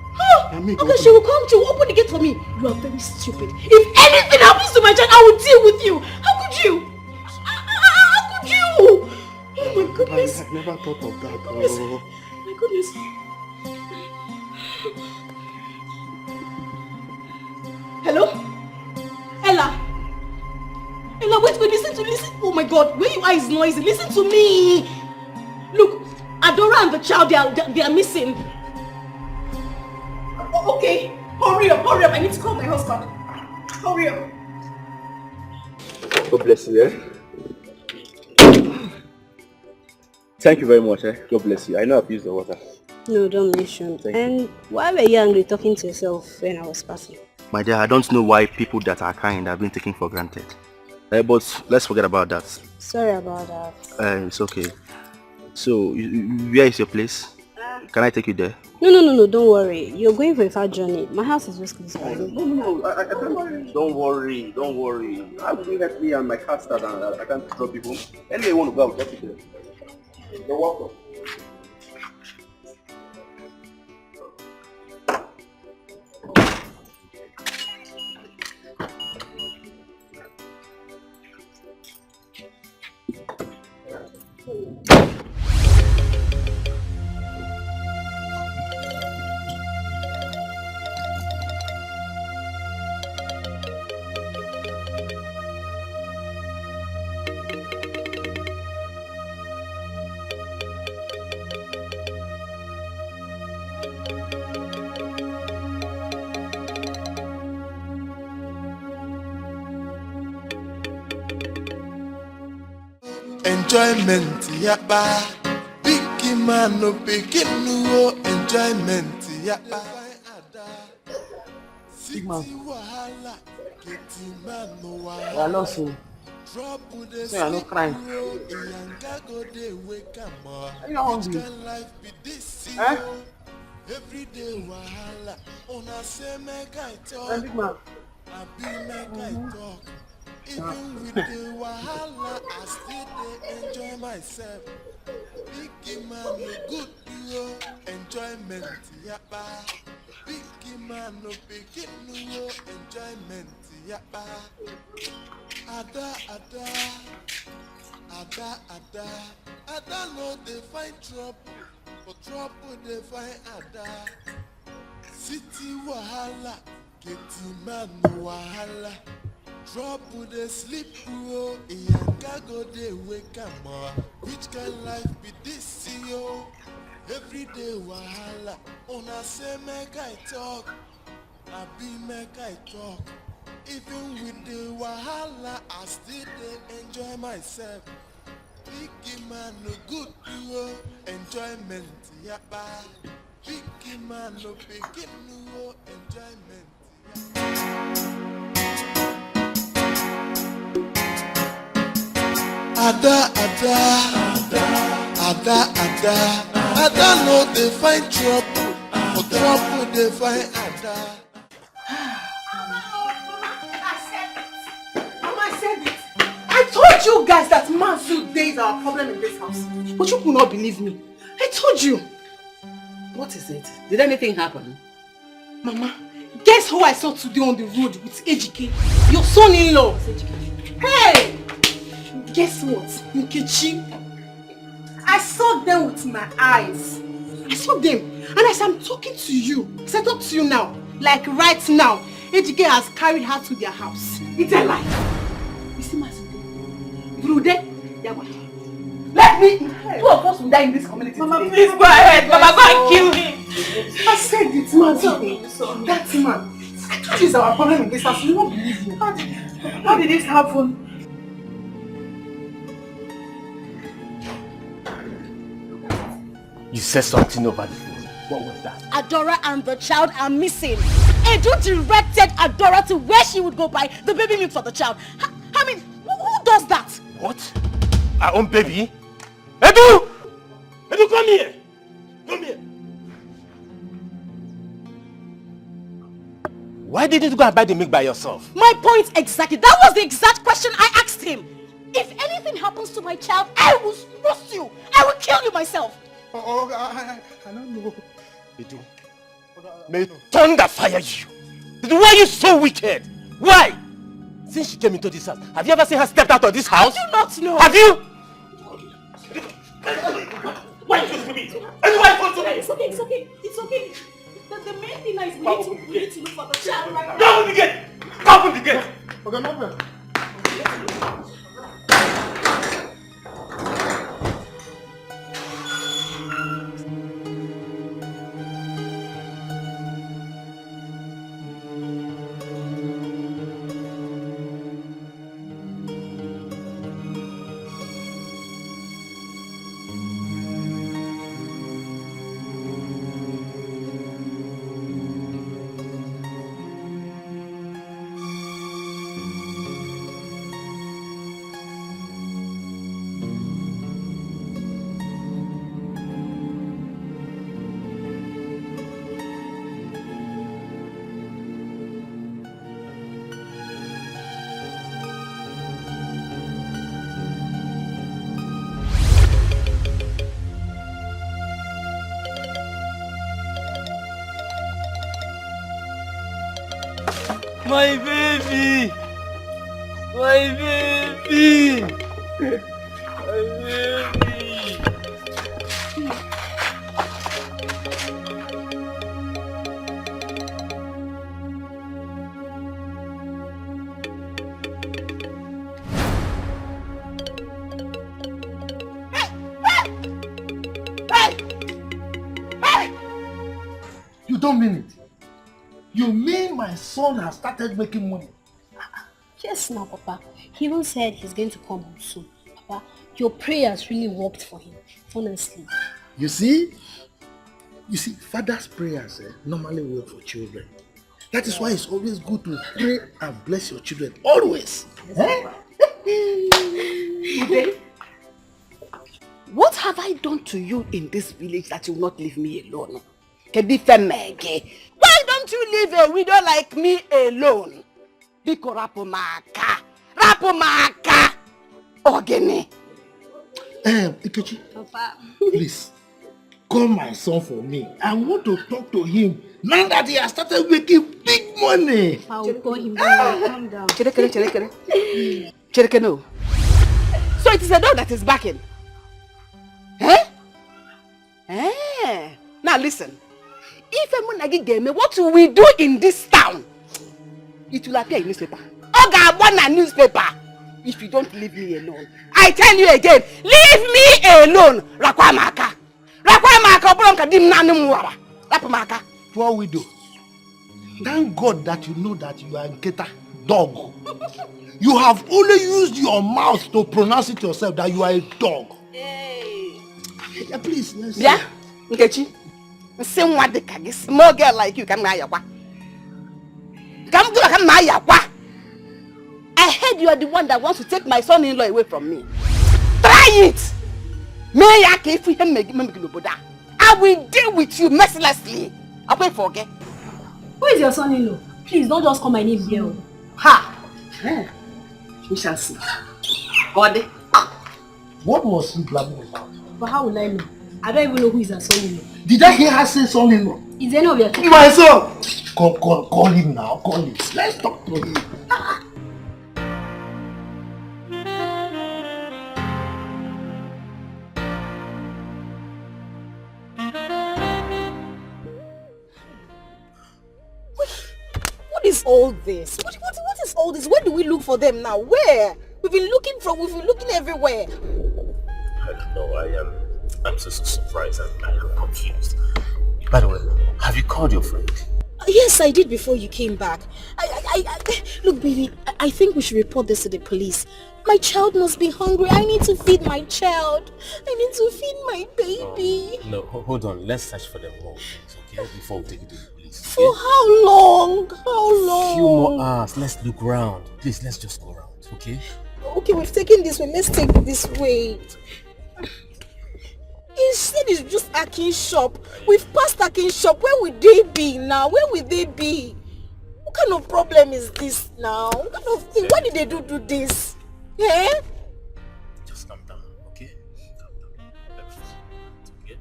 Okay, she will come, she will open the gate for me. You are very stupid. If anything happens to my child, I will deal with you. How could you? How could you? Oh my goodness. I never thought of that. Oh. My goodness. Hello? Ella? Ella, wait, listen. Oh my God, where your eyes noisy? Listen to me. Look, Adora and the child, they are missing. Oh, okay, hurry up. I need to call my husband. Hurry up. God bless you, eh? Thank you very much, eh? God bless you. I know I've used the water. No, don't mention. And why were you angry talking to yourself when I was passing? My dear, I don't know why people that are kind have been taken for granted. But let's forget about that. Sorry about that. It's okay. So, where is your place? Can I take you there? No, don't worry. You're going for a far journey. My house is just close by. No, I don't worry. I will leave me and my car start and I can't drop you home. Anyway, you want to go, I'll get you there. You're welcome. Enjoyment, yapa. Big man no picking no enjoyment, yapa. Big man. I lost you. So you're not crying. Are you not hungry? Eh? Every day wahala, una say make I talk. Hey, big man. I be make I talk. Even with the wahala, I still dey enjoy myself. Big man no good yo, enjoyment yapa. Big man no pikin no enjoyment yapa. Ada no dey find trouble, for trouble dey find Ada. City wahala, getting man no wahala. Trouble dey sleep bro, Iyanga go dey wake am up. Which kind life be this yo? Every day wahala, una say make I talk, I be make I talk. Even with the wahala, I still dey enjoy myself. Big man no good yo, enjoyment yapa. Big man no pikin no enjoyment. Ada no dey find trouble, for trouble dey find Ada. told you guys that manhood days are a problem in this house. But you could not believe me. I told you. What is it? Did anything happen? Mama, guess who I saw today on the road with Ejike? Your son-in-law. Hey! Guess what? Nkechi. I saw them with my eyes. I saw them. And as I'm talking to you, as I talk to you now, like right now, Ejike has carried her to their house. It's a lie. You see my son? Through there, they are going. Let me! Two of us will die in this community. Mama, today. Please go ahead. Mama, go and kill him. I said it's man. That man. I told you it's our problem in this house. You won't believe me. How did this happen? You said something over the phone. What was that? Adora and the child are missing. Edu directed Adora to where she would go buy the baby milk for the child. I mean, who does that? What? Our own baby? Edu! Edu, come here! Come here! Why didn't you go and buy the milk by yourself? My point exactly. That was the exact question I asked him. If anything happens to my child, I will roast you. I will kill you myself. I don't know. Edu, may thunder fire you. Why are you so wicked? Why? Since she came into this house, have you ever seen her step out of this house? I do not know. Have you? Why you to me? It's okay. It's okay. The main thing is we need to look for the child right now. Open the gate! Open the gate! Okay, no problem. My baby! My baby! My baby! You don't mean it. You mean my son has started making money? Yes, now, Papa. He even said he's going to come home soon. Papa, your prayers really worked for him, honestly. You see, father's prayers normally work for children. That is why it's always good to pray and bless your children. Always. What have I done to you in this village that you will not leave me alone? Why don't you leave a widow like me alone? Biko rapumaka. Ogene. Ikechi, Papa. please, call my son for me. I want to talk to him now that he has started making big money. I will call him down. Calm down. Chereke, no. So it is a dog that is backing. Now listen. If Emunagi gave me, what will we do in this town? It will appear in newspaper. Oga Abwana newspaper. If you don't leave me alone. I tell you again, leave me alone. Rakwamaka. Obronka dimnanu muwara. Rapamaka. Poor widow. Thank God that you know that you are Nketa, dog. You have only used your mouth to pronounce it yourself that you are a dog. Hey. Yeah, please, let's see. Yeah, Nkechi. Same one the kagi. Small girl like you come yakwa. Come yakwa. I heard you are the one that wants to take my son-in-law away from me. Try it. I will deal with you mercilessly. I will forget. Who is your son-in-law? Please don't just call my name here. Ha! We shall see. God. What was he blabbing about? But how will I know? I don't even know who is her son-in-law. Did I hear her say son-in-law? Is any of your kids? My son! Call him now. Call him. Let's talk to him. What is all this? What is all this? Where do we look for them now? Where? We've been looking everywhere. I don't know. I'm so surprised and I am confused. By the way, have you called your friend? Yes, I did before you came back. Look, baby, I think we should report this to the police. My child must be hungry. I need to feed my child. I need to feed my baby. No, hold on. Let's search for them more, okay? Before we take it to the police. Okay? For how long? How long? A few more hours. Let's look around. Please, let's just go around, okay? Okay, we've taken this way. Let's take this way. He said it's just Akin's shop. We've passed Akin's shop. Where would they be now? Where would they be? What kind of problem is this now? What kind of thing? Why did they do this? Eh? Just calm down, okay? Calm down. Okay?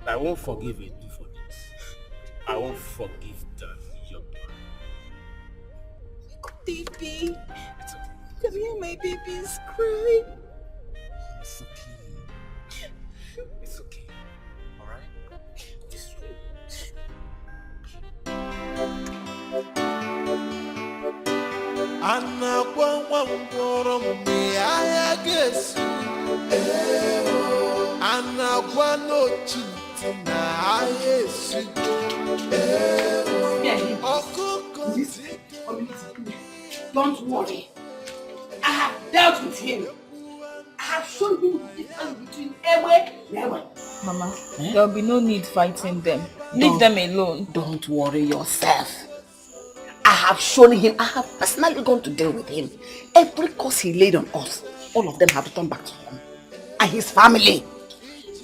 I won't forgive you for this. I won't forgive that young man. Baby. Can you hear my baby's cry? It's okay. It's okay. Alright? It's Anna Guan me I guess. Anna Guano Chintina I guess. Don't worry. I have dealt with him. I have shown him the difference between Ewe and Ewe. Mama, there will be no need fighting them. Leave them alone. Don't worry yourself. I have shown him, I have personally gone to deal with him. Every curse he laid on us, all of them have returned back to him. And his family.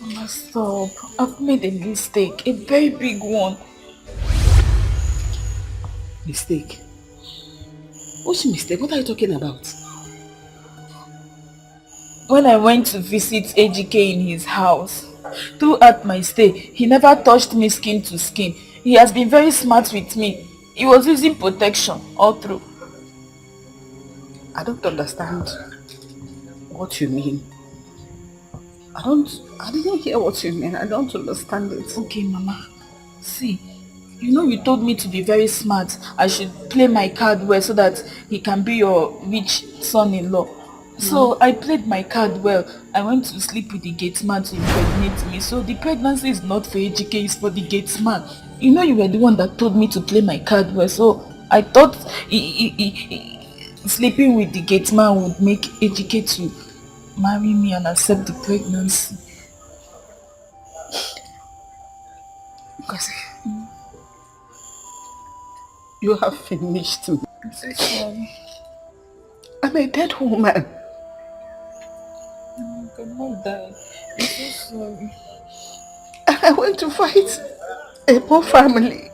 Mama, stop. I've made a mistake. A very big one. Mistake? What's your mistake? What are you talking about? When I went to visit AGK in his house, throughout my stay, he never touched me skin to skin. He has been very smart with me. He was using protection all through. I don't understand what you mean. I didn't hear what you mean. I don't understand it. Okay, Mama. See, you know you told me to be very smart. I should play my card well so that he can be your rich son-in-law. So I played my card well. I went to sleep with the gate man to impregnate me. So the pregnancy is not for AGK, it's for the gate man. You know you were the one that told me to play my card well. So I thought sleeping with the gate man would make AGK to marry me and accept the pregnancy. Because you have finished me. I'm so sorry. I'm a dead woman. I cannot die. I'm so sorry. I went to fight a poor family.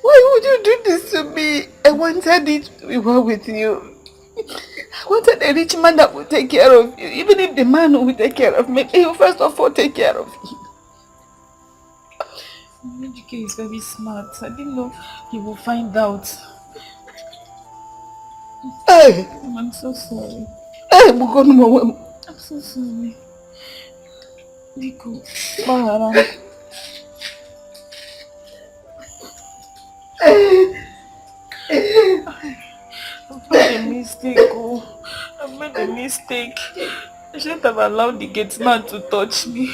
Why would you do this to me? I wanted it to be well with you. I wanted a rich man that would take care of you. Even if the man who will take care of me, he will first of all take care of you. AGK is very smart. I didn't know he will find out. Hey! I'm so sorry. Hey, I'm so sorry. Nico, Bahara. I've made a mistake. I've made a mistake. I shouldn't have allowed the gate man to touch me.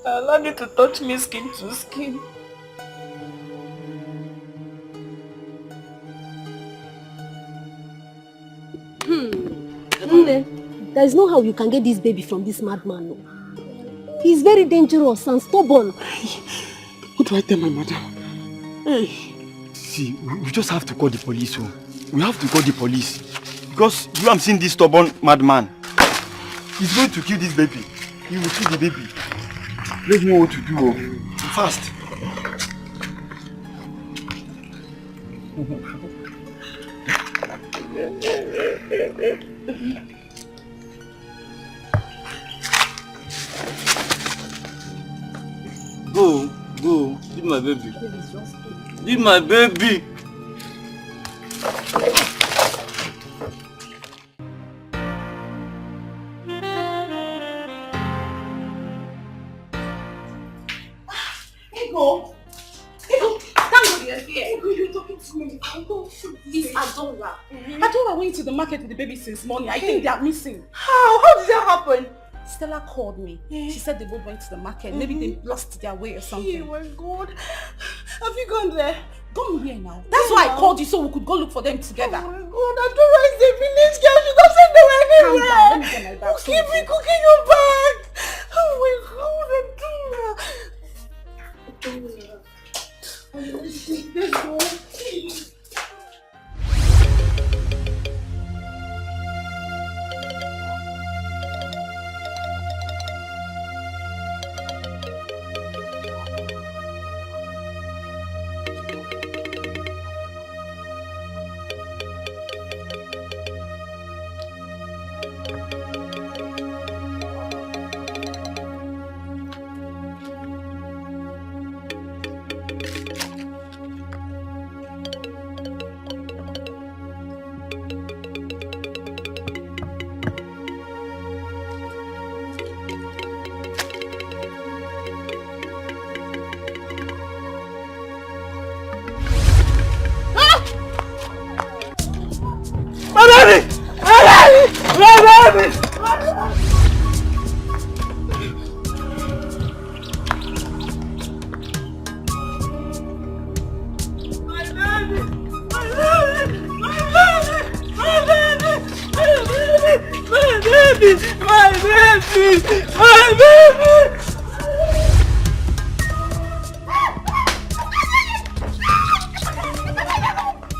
I allowed you to touch me skin to skin. There is no how you can get this baby from this madman. No. He's very dangerous and stubborn. What do I tell my mother? Hey. See, we just have to call the police. Oh. We have to call the police. Because you have seen this stubborn madman. He's going to kill this baby. He will kill the baby. Let's know what to do. Oh. Fast. Go, leave my baby. Leave my baby. Ego, thank God you're here. Ego, you're talking to me. It's Adora. Adora went to the market with the baby since morning. I think they are missing. How did that happen? Stella called me. She said they both went to the market. Maybe they lost their way or something. Oh my God. Have you gone there? Gone where now? That's why I called you so we could go look for them together. Oh my God, Adora is a village girl. She doesn't know anywhere. Calm down. Let me get my bag. Keep me cooking your bag. Oh my God, Adora.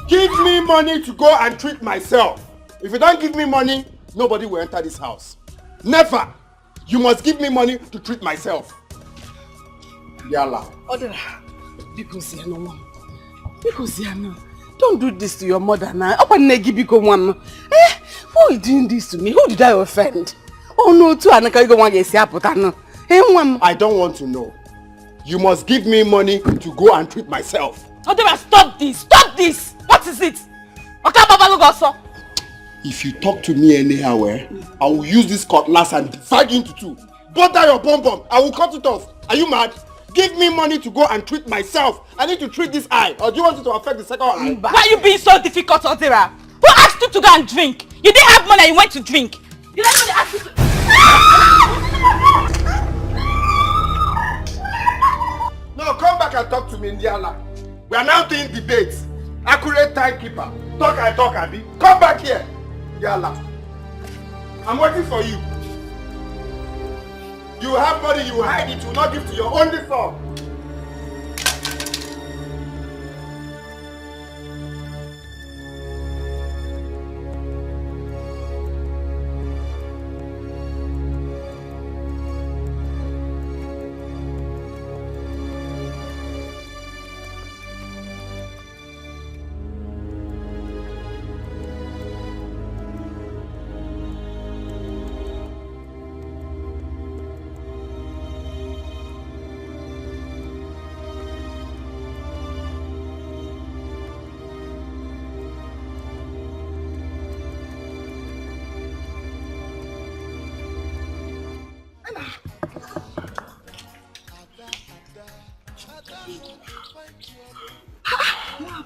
Give me money to go and treat myself. If you don't give me money, nobody will enter this house. Never! You must give me money to treat myself. Yalla. Odera, because don't do this to your mother now. Why are you doing this to me? Who did I offend? Oh no, too. I don't want to know. You must give me money to go and treat myself. Odera, stop this! Stop this! What is it? If you talk to me anyhow, I will use this cutlass and divide you into two. Butter your bum. I will cut it off. Are you mad? Give me money to go and treat myself. I need to treat this eye. Or do you want it to affect the second eye? Why are you being so difficult, Odera? Who asked you to go and drink? You didn't have money and you went to drink. You let me ask you to... No, come back and talk to me, Indiana. We are now doing debates. Accurate timekeeper. Talk, Abi. Come back here. Yalla. I'm waiting for you. You have money, you hide it, you will not give to your only son.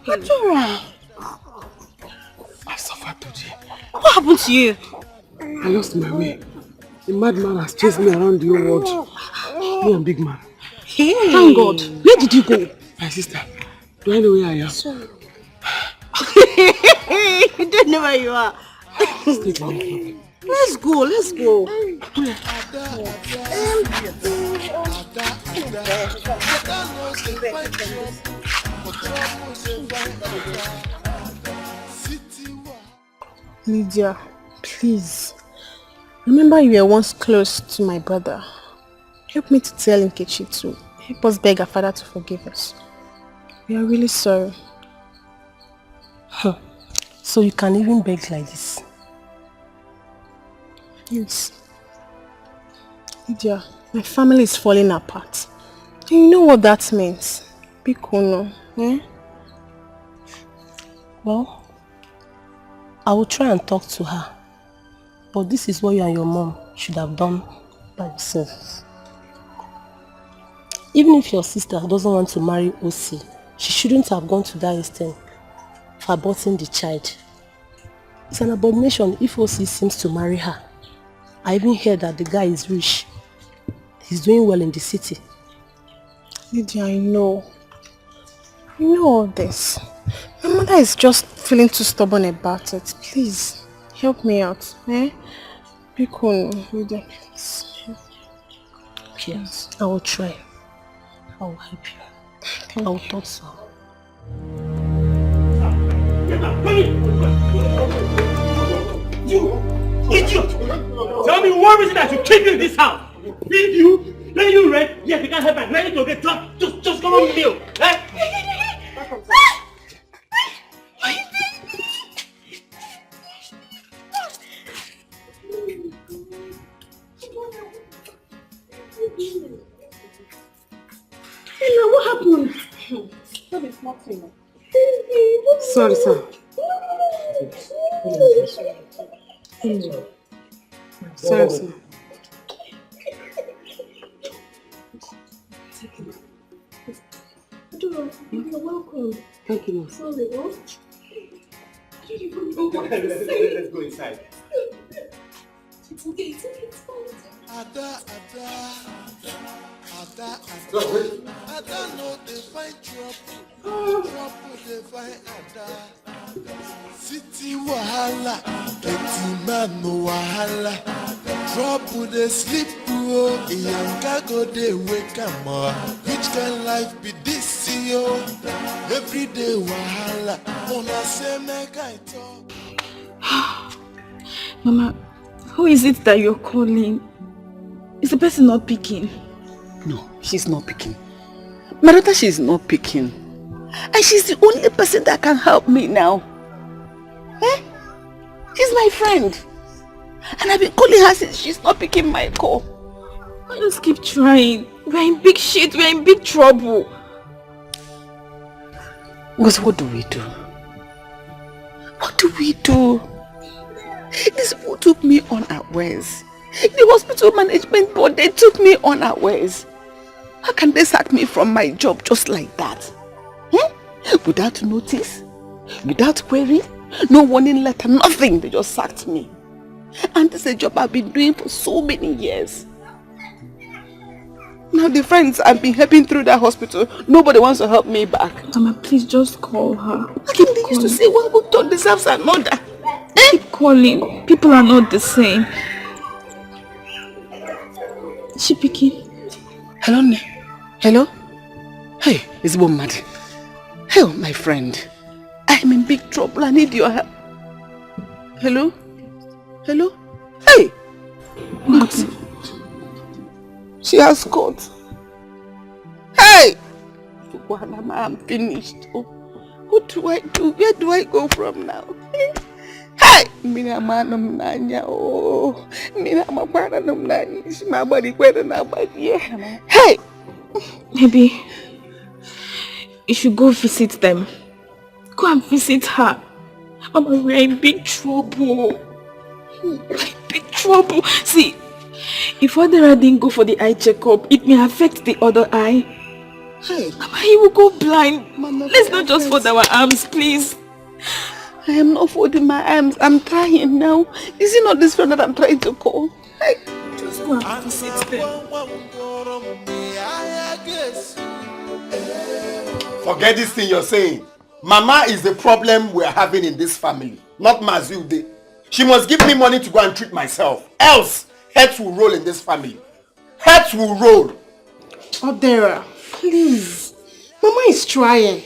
Adora! I suffered today. What happened to you? I lost my way. The madman has chased me around the whole world. Me and big man. Hey! Thank God. Where did you go? My sister, do I know where I am? Sorry. You don't know where you are. Let's go. Lydia, please. Remember you were once close to my brother. Help me to tell Nkechi to help us beg our father to forgive us. We are really sorry. So you can even beg like this? Yes. Lydia, my family is falling apart. Do you know what that means? Bikono, eh? Well, I will try and talk to her. But this is what you and your mom should have done by yourselves. Even if your sister doesn't want to marry OC, she shouldn't have gone to that extent for aborting the child. It's an abomination if OC seems to marry her. I even heard that the guy is rich. He's doing well in the city. Lydia, I know. You know all this. My mother is just feeling too stubborn about it. Please, help me out, eh? Bikono, Lydia, please. Yes, I will try. I will help you. I will talk to her. You idiot! Tell me one reason that you keep in this house. Leave you rent. Yes, we can't help it. Ready to get drunk. Just come on meal. Eh? Hey, now what happened? That is nothing. Sorry, sir. Sorry, sir. You're welcome. Thank you, ma'am. Sorry, what? Let's go inside. It's okay, it's fine. Ada no dey find trouble, trouble dey find Ada. City wahala, plenty man no wahala. Trouble dey sleep oh, Iyanka go dey wake am up. Which kind life be this yo? Every day wahala, una say make I talk. Mama, who is it that you're calling? Is the person not picking? No, she's not picking. My daughter, she's not picking. And she's the only person that can help me now. Eh? She's my friend. And I've been calling her since she's not picking my call. I just keep trying. We're in big shit. We're in big trouble. Because what do we do? What do we do? These people took me unawares. The hospital management board, they took me unawares. How can they sack me from my job just like that? Without notice, without query, no warning letter, nothing. They just sacked me. And this is a job I've been doing for so many years. Now the friends I've been helping through that hospital, nobody wants to help me back. Mama, please just call her. Like they used to say, one good turn deserves another. Keep calling. People are not the same. Is she picking? Hello, Ne. Hello? Hey, it's Mad. Hey, my friend. I'm in big trouble. I need your help. Hello? Hello? Hey! What? She has caught. Hey! I'm finished. Oh, what do I do? Where do I go from now? Hey! Mina manum nanya. Oh, mina mapana num nanya. Is my body better now, but yeah. Hey! Maybe you should go visit them. Go and visit her. Mama, we're in big trouble. We're in big trouble. See, if Adara didn't go for the eye checkup, it may affect the other eye. Hey. Mama, he will go blind. Mama, let's not just fold our arms, please. I am not folding my arms. I'm trying now. Is it not this friend that I'm trying to call? Hey. Just go and visit them. Forget this thing you're saying. Mama is the problem we're having in this family, not Mazilde. She must give me money to go and treat myself. Else, heads will roll in this family. Heads will roll. Adara, please. Mama is trying.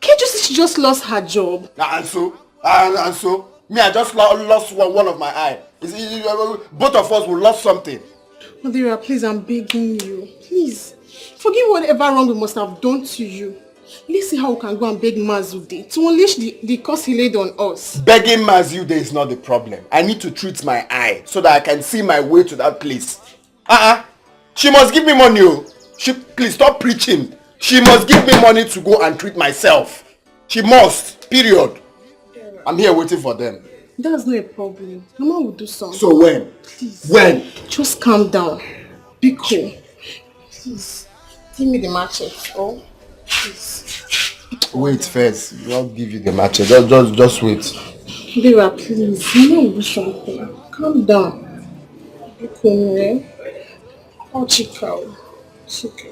Can't you see she just lost her job? And so? Me, I just lost one of my eye. Both of us will lost something. Adara, please, I'm begging you. Please. Forgive whatever wrong we must have done to you. Let's see how we can go and beg Mazude to unleash the curse he laid on us. Begging Mazude is not the problem. I need to treat my eye so that I can see my way to that place. She must give me money. Please stop preaching. She must give me money to go and treat myself. She must. Period. I'm here waiting for them. That's not a problem. Mama will do something. So when? Please. When? Just calm down. Be cool. Please. Give me the machete. Oh, please. Wait first. I'll give you the machete. Just wait. Vera, please. Mama will do something. Calm down. Be cool, eh? I'll check out. It's okay.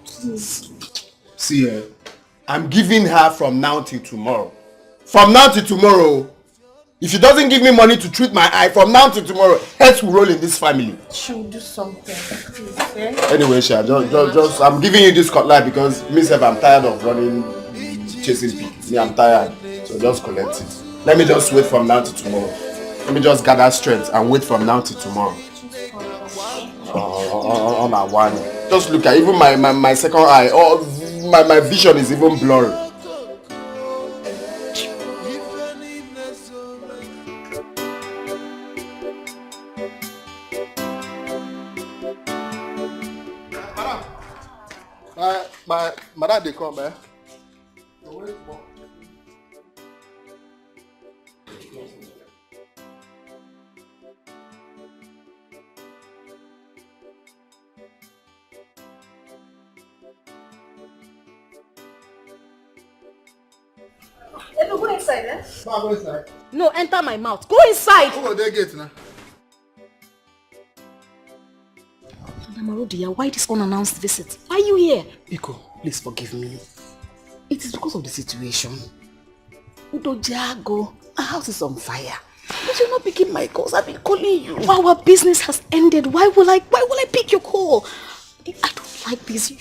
Please. See, I'm giving her from now till tomorrow. From now till tomorrow. If she doesn't give me money to treat my eye, from now till tomorrow, heads will roll in this family. She'll do something. Please, eh? Anyway, Sha, just I'm giving you this cutlass because myself, I'm tired of running, chasing pigs. Me, I'm tired. So just collect it. Let me just wait from now till tomorrow. Let me just gather strength and wait from now till tomorrow. On a one. Just look at even my second eye. Oh, my vision is even blurry. My dad, they come, eh? No, go inside, eh? Go inside. No, enter my mouth. Go inside! Who will they get now? Marudia, why this unannounced visit? Why are you here? Iko, please forgive me. It is because of the situation. Udojago, our house is on fire. But you're not picking my calls. I've been calling you. Our business has ended. Why will I pick your call? I don't like this.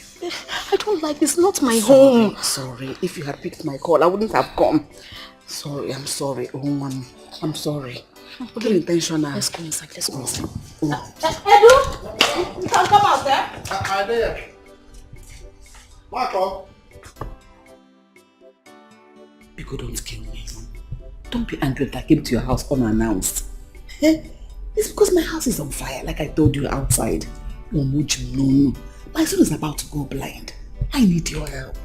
I don't like this. Not my home. Sorry. If you had picked my call, I wouldn't have come. Sorry, I'm sorry. Oh, Mom, I'm sorry. Okay, intentional. Let's go inside. Let's go inside. Edu, you can come out there. I'm there. Marco. Iko, don't kill me. Don't be angry that I came to your house unannounced. It's because my house is on fire, like I told you outside. No. My son is about to go blind. I need your help.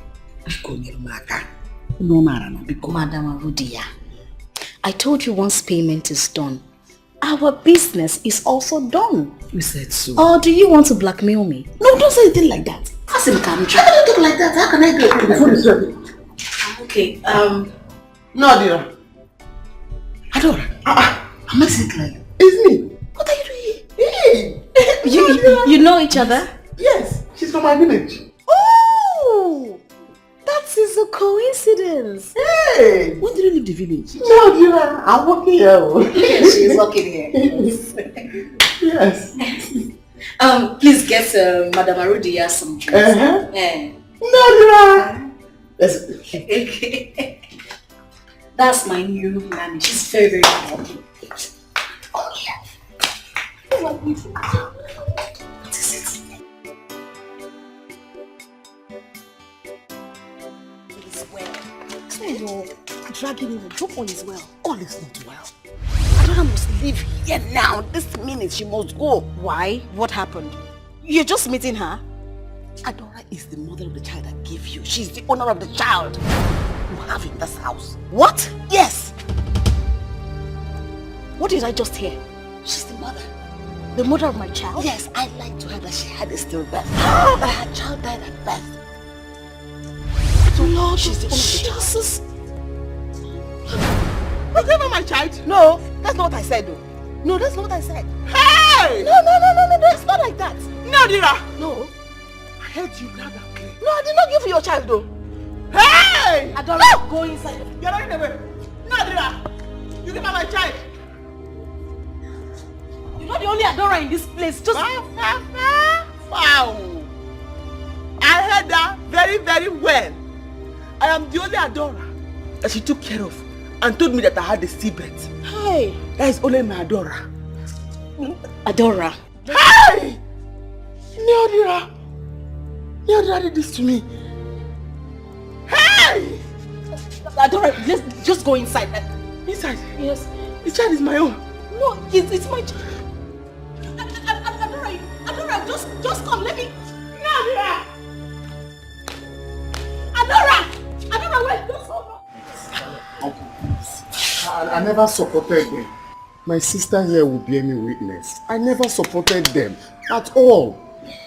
Madam Arudia, I told you once payment is done, our business is also done. You said so. Or do you want to blackmail me? No, don't say anything like that. Ask him, Kamcha. How can you talk like that? How can I do it? The food is ready. Okay, No, Adira. Adora. Am I sick like? It's me. What are you doing here? Hey! You know each other? Yes, she's from my village. Oh! That is a coincidence. Hey! When did you leave the village? No, Adira. I'm working here. Yes, she's working here. Yes. Please get Madam Arudia some drinks. No, Adira. Okay. That's my new nanny. She's very, very happy. Oh, yeah. What is it? It is well. So you're dragging him. Drop all is well. All is not well. Adora must leave here now. This minute she must go. Why? What happened? You're just meeting her? Adora is the mother of the child I gave you. She's the owner of the child you have in this house. What? Yes. What did I just hear? She's the mother. The mother of my child? Yes, I lied to her that she had a stillbirth. But her child died at birth. So Lord, she's the owner of the child. You gave her my child? No, that's not what I said though. No, that's not what I said. Hey! No, it's not like that. No, Dira. No. I heard you loud and clear. No, I did not give you your child though. Hey! Adora, go inside. You're running away. No, Dira. You gave her my child. You're not the only Adora in this place. Just... Wow. I heard that very, very well. I am the only Adora that she took care of and told me that I had a stillbirth. Hey. That is only my Adora. Adora. Hey! Neodira did this to me. Hey! Adora, let's just go inside. Inside? Yes. The child is my own. No, it's my child. Adora, just come. Let me. No, Adora! Adora, wait, don't stop. I never supported them. My sister here will bear me witness. I never supported them at all.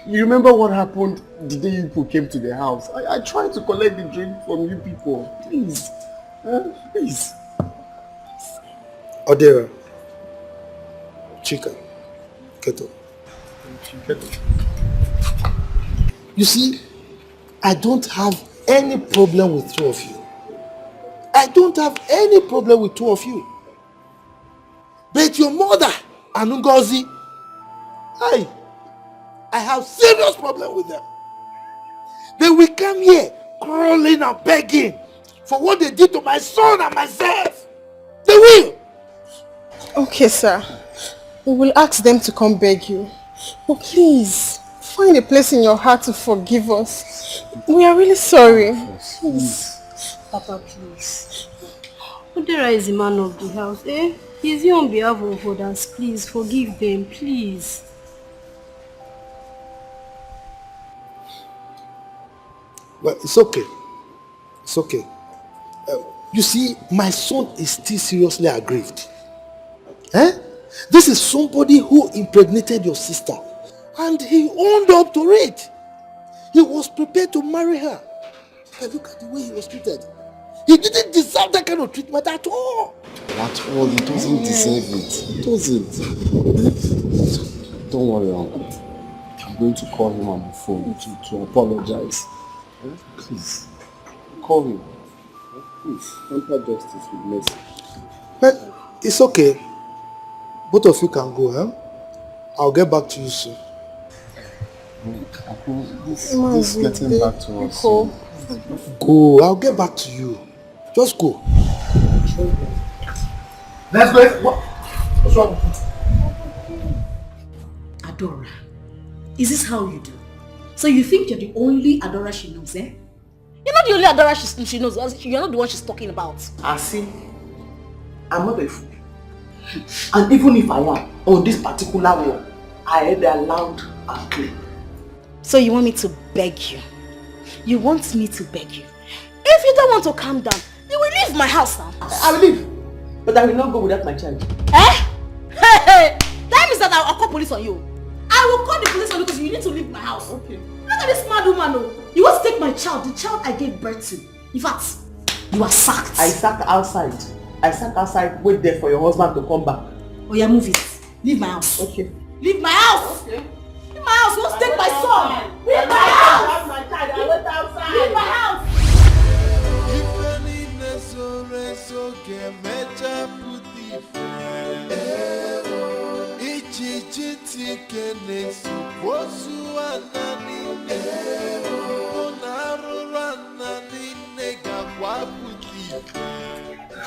You remember what happened the day you people came to the house? I tried to collect the drink from you people. Please. Please. Odera. Chica. Keto. You see, I don't have any problem with two of you. I don't have any problem with two of you. But your mother, Anungozi, I have serious problem with them. They will come here crawling and begging for what they did to my son and myself. They will. Okay, sir. We will ask them to come beg you. But please, find a place in your heart to forgive us. We are really sorry. Please. Papa, please. Odera is the man of the house, eh? He's here on behalf of others. Please, forgive them, please. Well, it's okay. It's okay. You see, my son is still seriously aggrieved. This is somebody who impregnated your sister. And he owned up to it. He was prepared to marry her. But look at the way he was treated. He didn't deserve that kind of treatment at all. At all, he doesn't deserve it. He doesn't. Don't worry, Uncle. I'm going to call him on the phone to apologize. Please, call him. Please, temper justice with mercy. But it's okay. Both of you can go, I'll get back to you soon. This is getting back to us. Go, I'll get back to you. Just go. Let's go. What's wrong? Adora, is this how you do? So you think you're the only Adora she knows, eh? You're not the only Adora she knows. You're not the one she's talking about. I see. I'm not a fool. And even if I am, on this particular one, I heard her loud and clear. So you want me to beg you? You want me to beg you? If you don't want to calm down, you will leave my house now. I will leave. But I will not go without my child. Eh? Hey! That means that I'll call police on you. I will call the police on you because you need to leave my house. Okay. Look at this mad woman. Oh. You want to take my child, the child I gave birth to. In fact, you are sacked. I sat outside. Wait there for your husband to come back. Oh yeah, move it. Leave my house. Okay. Leave my house. Okay. Leave my house. You want to take my son. Leave my house. I went outside. Leave my house.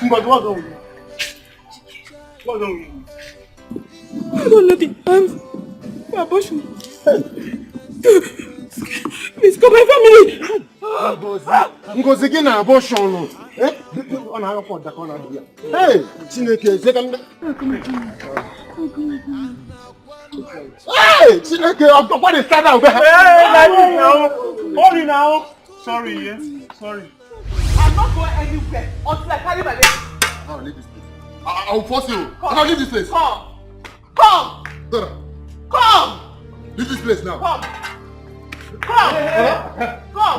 What's wrong with you? What's wrong with you? I don't know the arms for abortion. Please come my family. Ngozi na abortion. Eh? Hey, Chineke, second. Hey, Chineke, what is that now? Hey, hold it now. Sorry, yes. Sorry. I'm not going anywhere until I carry my baby. I'll leave this place. I'll force you. I'll leave this place. Come. Leave this place now. Come.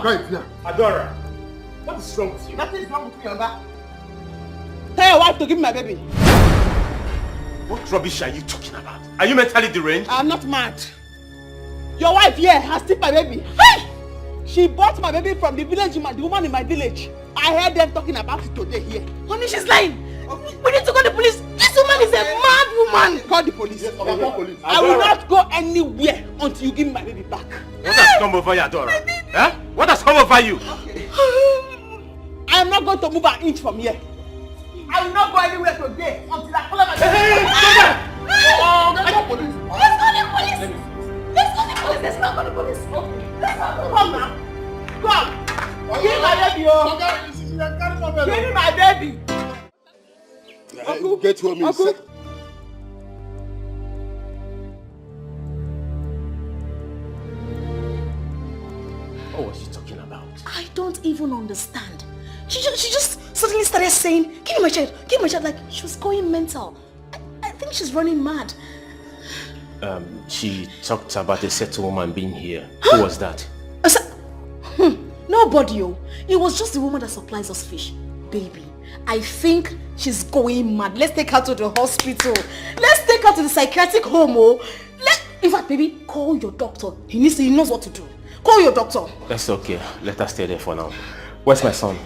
Right, yeah. Adora, what is wrong with you? Nothing is wrong with me, Oga. Tell your wife to give me my baby. What rubbish are you talking about? Are you mentally deranged? I'm not mad. Your wife here has taken my baby. Hey! She bought my baby from the village, the woman in my village. I heard them talking about it today here. Honey, she's lying. We need to call the police. This woman is a mad woman. Call the police. Yes, call police. I will not go anywhere until you give me my baby back. What has come over you, Adora? Huh? What has come over you? Okay. I am not going to move an inch from here. I will not go anywhere today until I call my baby. Hey, let's call the police. Let's call the police. Let's not call the police. Come now. Come. Give my baby, oh. Give me my baby. Uncle, get home, Uncle. What was she talking about? I don't even understand. She just suddenly started saying, give me my child, like she was going mental. I think she's running mad. She talked about a certain woman being here. Who was that? Nobody, oh. It was just the woman that supplies us fish. Baby, I think she's going mad. Let's take her to the hospital. Let's take her to the psychiatric home, oh. In fact, baby, call your doctor. He knows what to do. Call your doctor. That's okay. Let us stay there for now. Where's my son?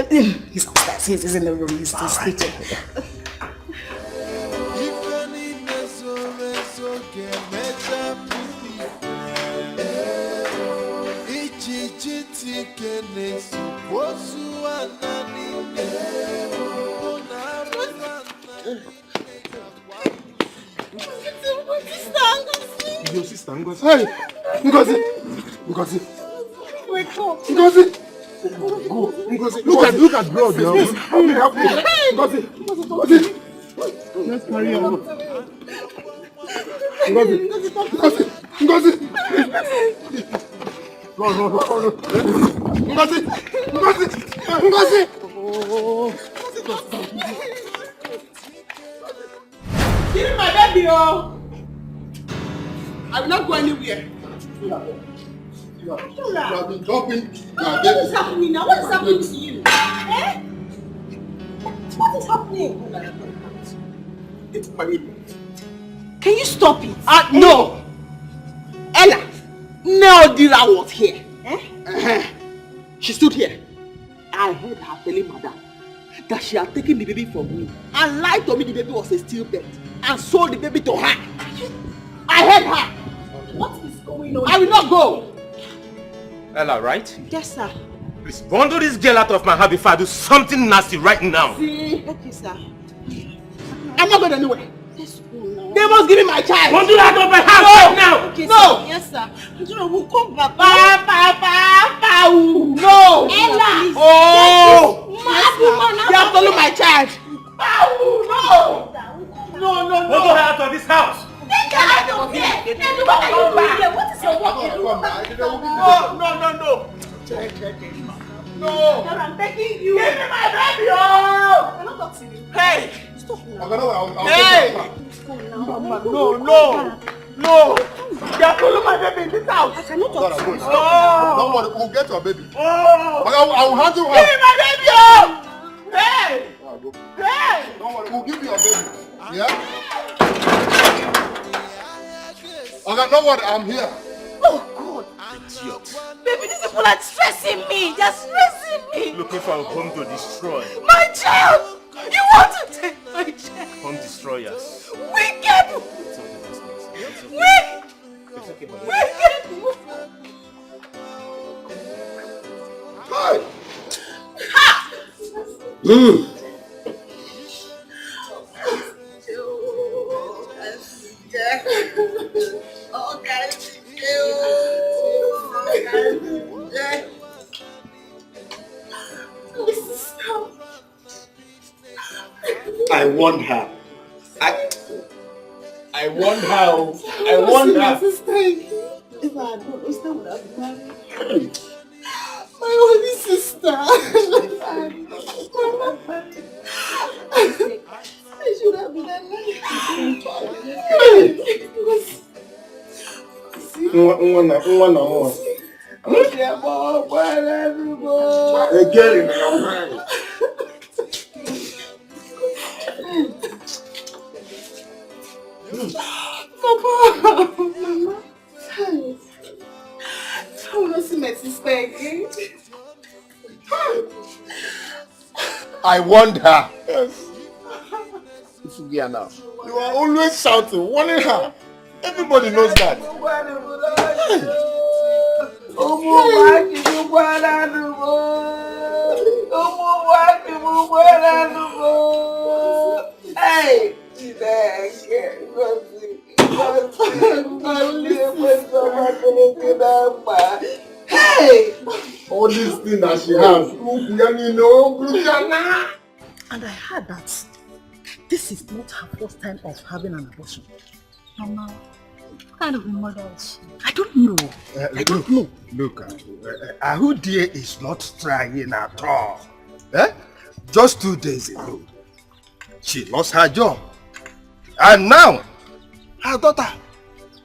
He's upstairs. He's in the room. He's sleeping. Your sister, Ngozi. Hey, Ngozi. Wake up. Ngozi. Go, Ngozi. Look at blood, yo. Help me. Ngozi. Let's carry her. Ngozi. No. Ngozi. Give me my baby, oh. I will not go anywhere. You have been dropping. What is happening now? What is happening to you? Eh? What is happening? It's my baby. Can you stop it? No. Ella, Neodira was here. She stood here. I heard her telling madam that she had taken the baby from me and lied to me the baby was a stillbirth and sold the baby to her. I heard her. What is going on? I will not go. Ella, right? Yes, sir. Please bundle this girl out of my house before I do something nasty right now. See? Okay, sir. I'm not going anywhere. They must give me my child. Bundle out of my house right now. Okay, no. Sir. Yes, sir. We'll come back. No. Ella. Oh. You have stolen my child. No. Bundle her out of this house. Take her out of here. What are you doing here? What is your work? No. No. I'm begging you. Give me my baby. Oh. I'm not talking to you. Hey. Stop now. Hey. No. They are calling my baby in this house. I cannot talk to you. Don't worry, we'll get your baby. I will handle her. Give me my baby. Hey. Don't worry, we'll give you your baby. Yeah? Okay, don't worry, I'm here. Oh God. Idiot. Baby, these people are stressing me. They're stressing me. Looking for a home to destroy. My child! You want to take my child? Home destroyers. Wicked! Wicked! Hi! Ha! I want her. I want her. If I had not lost her, would have been married. My only sister. I should have been alive. Papa, Mama, I want to see my sister again. I want her. Yes. Now. You are always shouting, warning her. Everybody knows that. Hey! Hey! All these thing that she has. And I heard that this is not her first time of having an abortion. Mama, what kind of a mother is she? I don't know. I don't know. Look, Arudia is not trying at all. Just 2 days ago, she lost her job. And now, her daughter.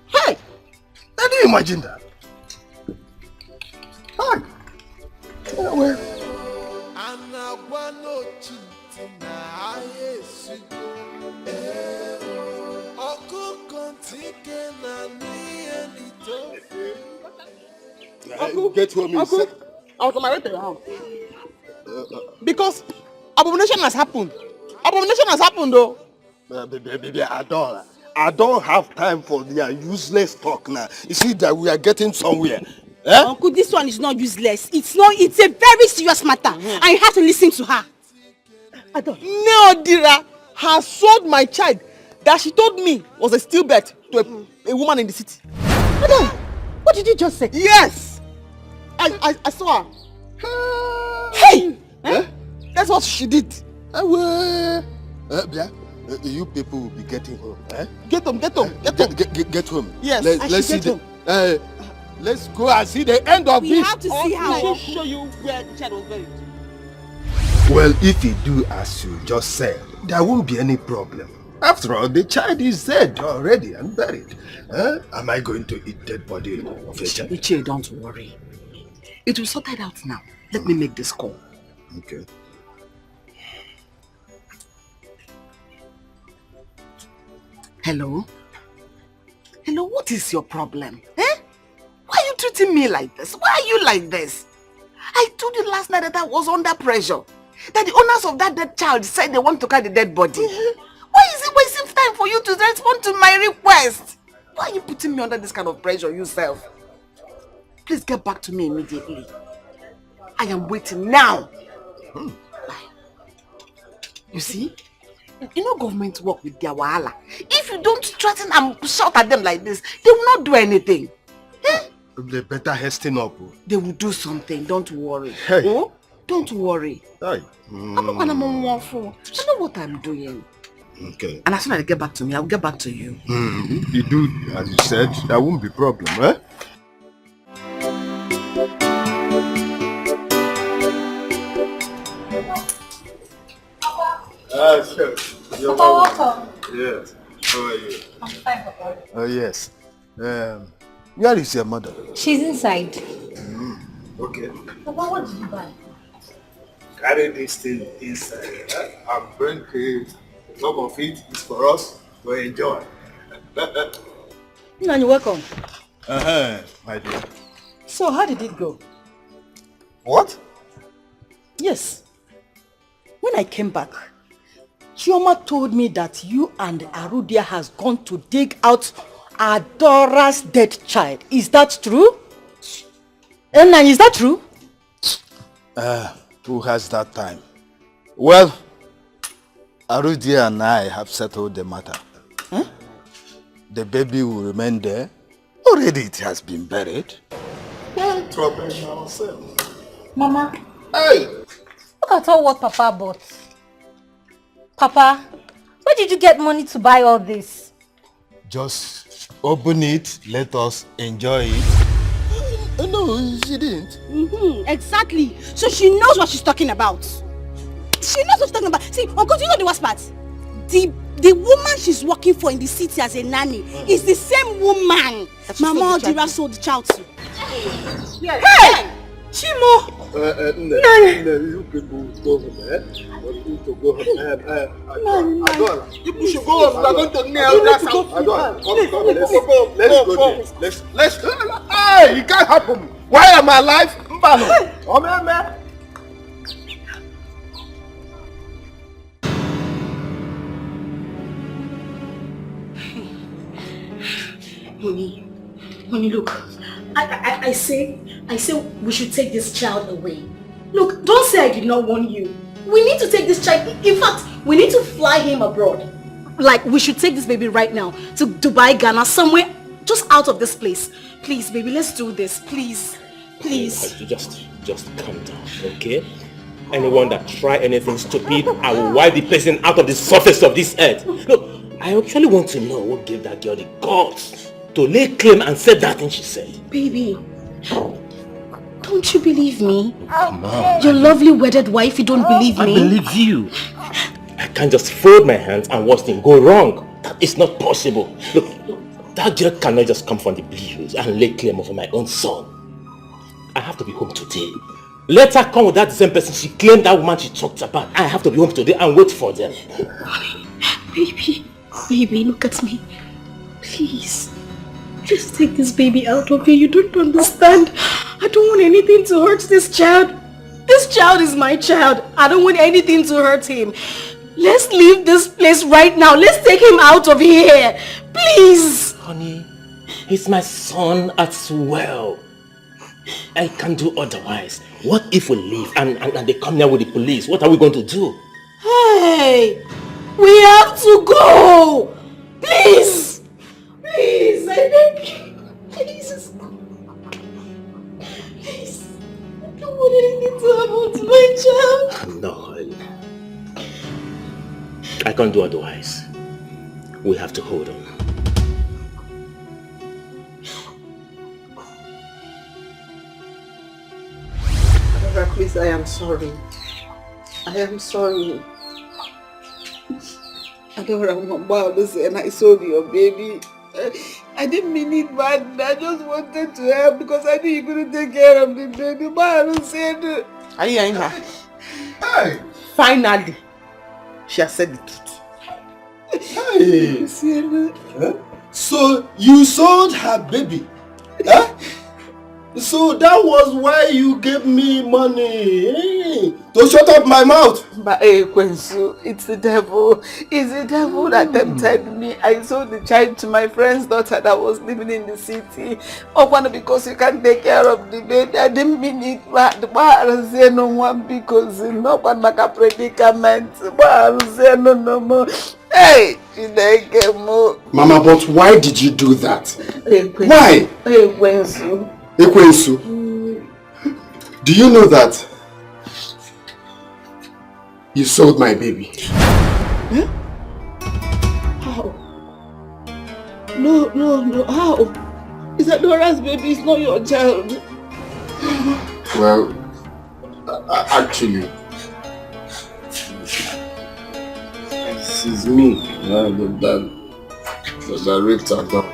Hey! Can you imagine that? Hi. Well. Get home. Uncle, I was on my way to the house. Because abomination has happened. Abomination has happened though. Baby, I don't have time for their useless talk now. You see that we are getting somewhere. Uncle, this one is not useless. It's a very serious matter. And you have to listen to her. Neodira has sold my child that she told me was a stillbirth to a woman in the city. Madam, what did you just say? Yes! I saw her. Hey! That's what she did. You people will be getting home. Get home. Get home. Yes, let's see the. Let's go and see the end of this. We have to see how. I will show you where the child was buried. Well, if you do as you just said, there won't be any problem. After all, the child is dead already and buried. Am I going to eat dead body of a child? Ichie, don't worry. It will sort it out now. Let me make this call. Okay. Hello? Hello, what is your problem? Why are you treating me like this? Why are you like this? I told you last night that I was under pressure. That the owners of that dead child said they want to carry the dead body. Why is it wasting time for you to respond to my request? Why are you putting me under this kind of pressure yourself? Please get back to me immediately. I am waiting now. You see? You know government work with their wahala. If you don't threaten and shout at them like this, they will not do anything. They better hasten up. They will do something, don't worry. Hey. Oh? Don't worry. Hey. I know what I'm doing. Okay. And as soon as I get back to me, I'll get back to you. If you do as you said, there won't be problem, Sure. You're welcome. Yes. How are you? I'm fine, Papa. Oh, yes. Where is your mother? She's inside. Okay. Papa, what did you buy? Carry this thing inside. I'm bringing top of it is for us to enjoy. Nanny, welcome. My dear. So, how did it go? What? Yes. When I came back, Chioma told me that you and Arudia has gone to dig out Adora's dead child. Is that true? Nanny, is that true? Who has that time? Well, Arudia and I have settled the matter. The baby will remain there. Already it has been buried. Why trouble ourselves? Mama. Hey! Look at all what Papa bought. Papa, where did you get money to buy all this? Just open it, let us enjoy it. No, she didn't. Exactly. So she knows what she's talking about. She knows what she's talking about. See, Uncle, do you know the worst part? The woman she's working for in the city as a nanny is the same woman Mama Odira sold the child to. Hey! Chimo! You people go home, You need to go home. Adora, you should go home. We are going to nail that house. Adora, come. Let's go. Hey, it can't happen. Why am I alive? Honey, look. I say we should take this child away. Look, don't say I did not warn you. We need to take this child. In fact, we need to fly him abroad. Like, we should take this baby right now to Dubai, Ghana, somewhere just out of this place. Please, baby, let's do this. Please. Please. Just calm down, okay? Anyone that try anything stupid, I will wipe the person out of the surface of this earth. Look, I actually want to know what gave that girl the guts to lay claim and say that thing she said. Baby, don't you believe me? Come on. Your lovely wedded wife, you don't believe me? I believe you. I can't just fold my hands and watch things go wrong. That is not possible. Look, that girl cannot just come from the blues and lay claim over my own son. I have to be home today. Let her come with that same person she claimed that woman she talked about. I have to be home today and wait for them. Baby, look at me. Please. Just take this baby out of here. You don't understand. I don't want anything to hurt this child. This child is my child. I don't want anything to hurt him. Let's leave this place right now. Let's take him out of here. Please. Honey, he's my son as well. I can't do otherwise. What if we leave and they come here with the police? What are we going to do? Hey, we have to go. Please. Please, I beg you. Please. Please. I don't want anything to happen to my child. No, honey. I can't do otherwise. We have to hold on. Please, I am sorry. I am sorry. I don't remember about this and I saw your baby. I didn't mean it bad. I just wanted to help because I knew you couldn't take care of the baby. But I don't say it. Are you hearing her? Hey! Finally, she has said the truth. Hey! Huh? So you sold her baby? Huh? So that was why you gave me money to shut up my mouth. But Kwensu, it's the devil. It's the devil that tempted me. I sold the child to my friend's daughter that was living in the city. Oh, because you can't take care of the baby. I didn't mean it. But no one because no one like a predicament. No more. Hey, Mama, but why did you do that? Why? Kwensu. Ekwensu, do you know that you sold my baby? Huh? How? No, how? It's Adora's baby, it's not your child. Well, actually, this is me. That raped her down.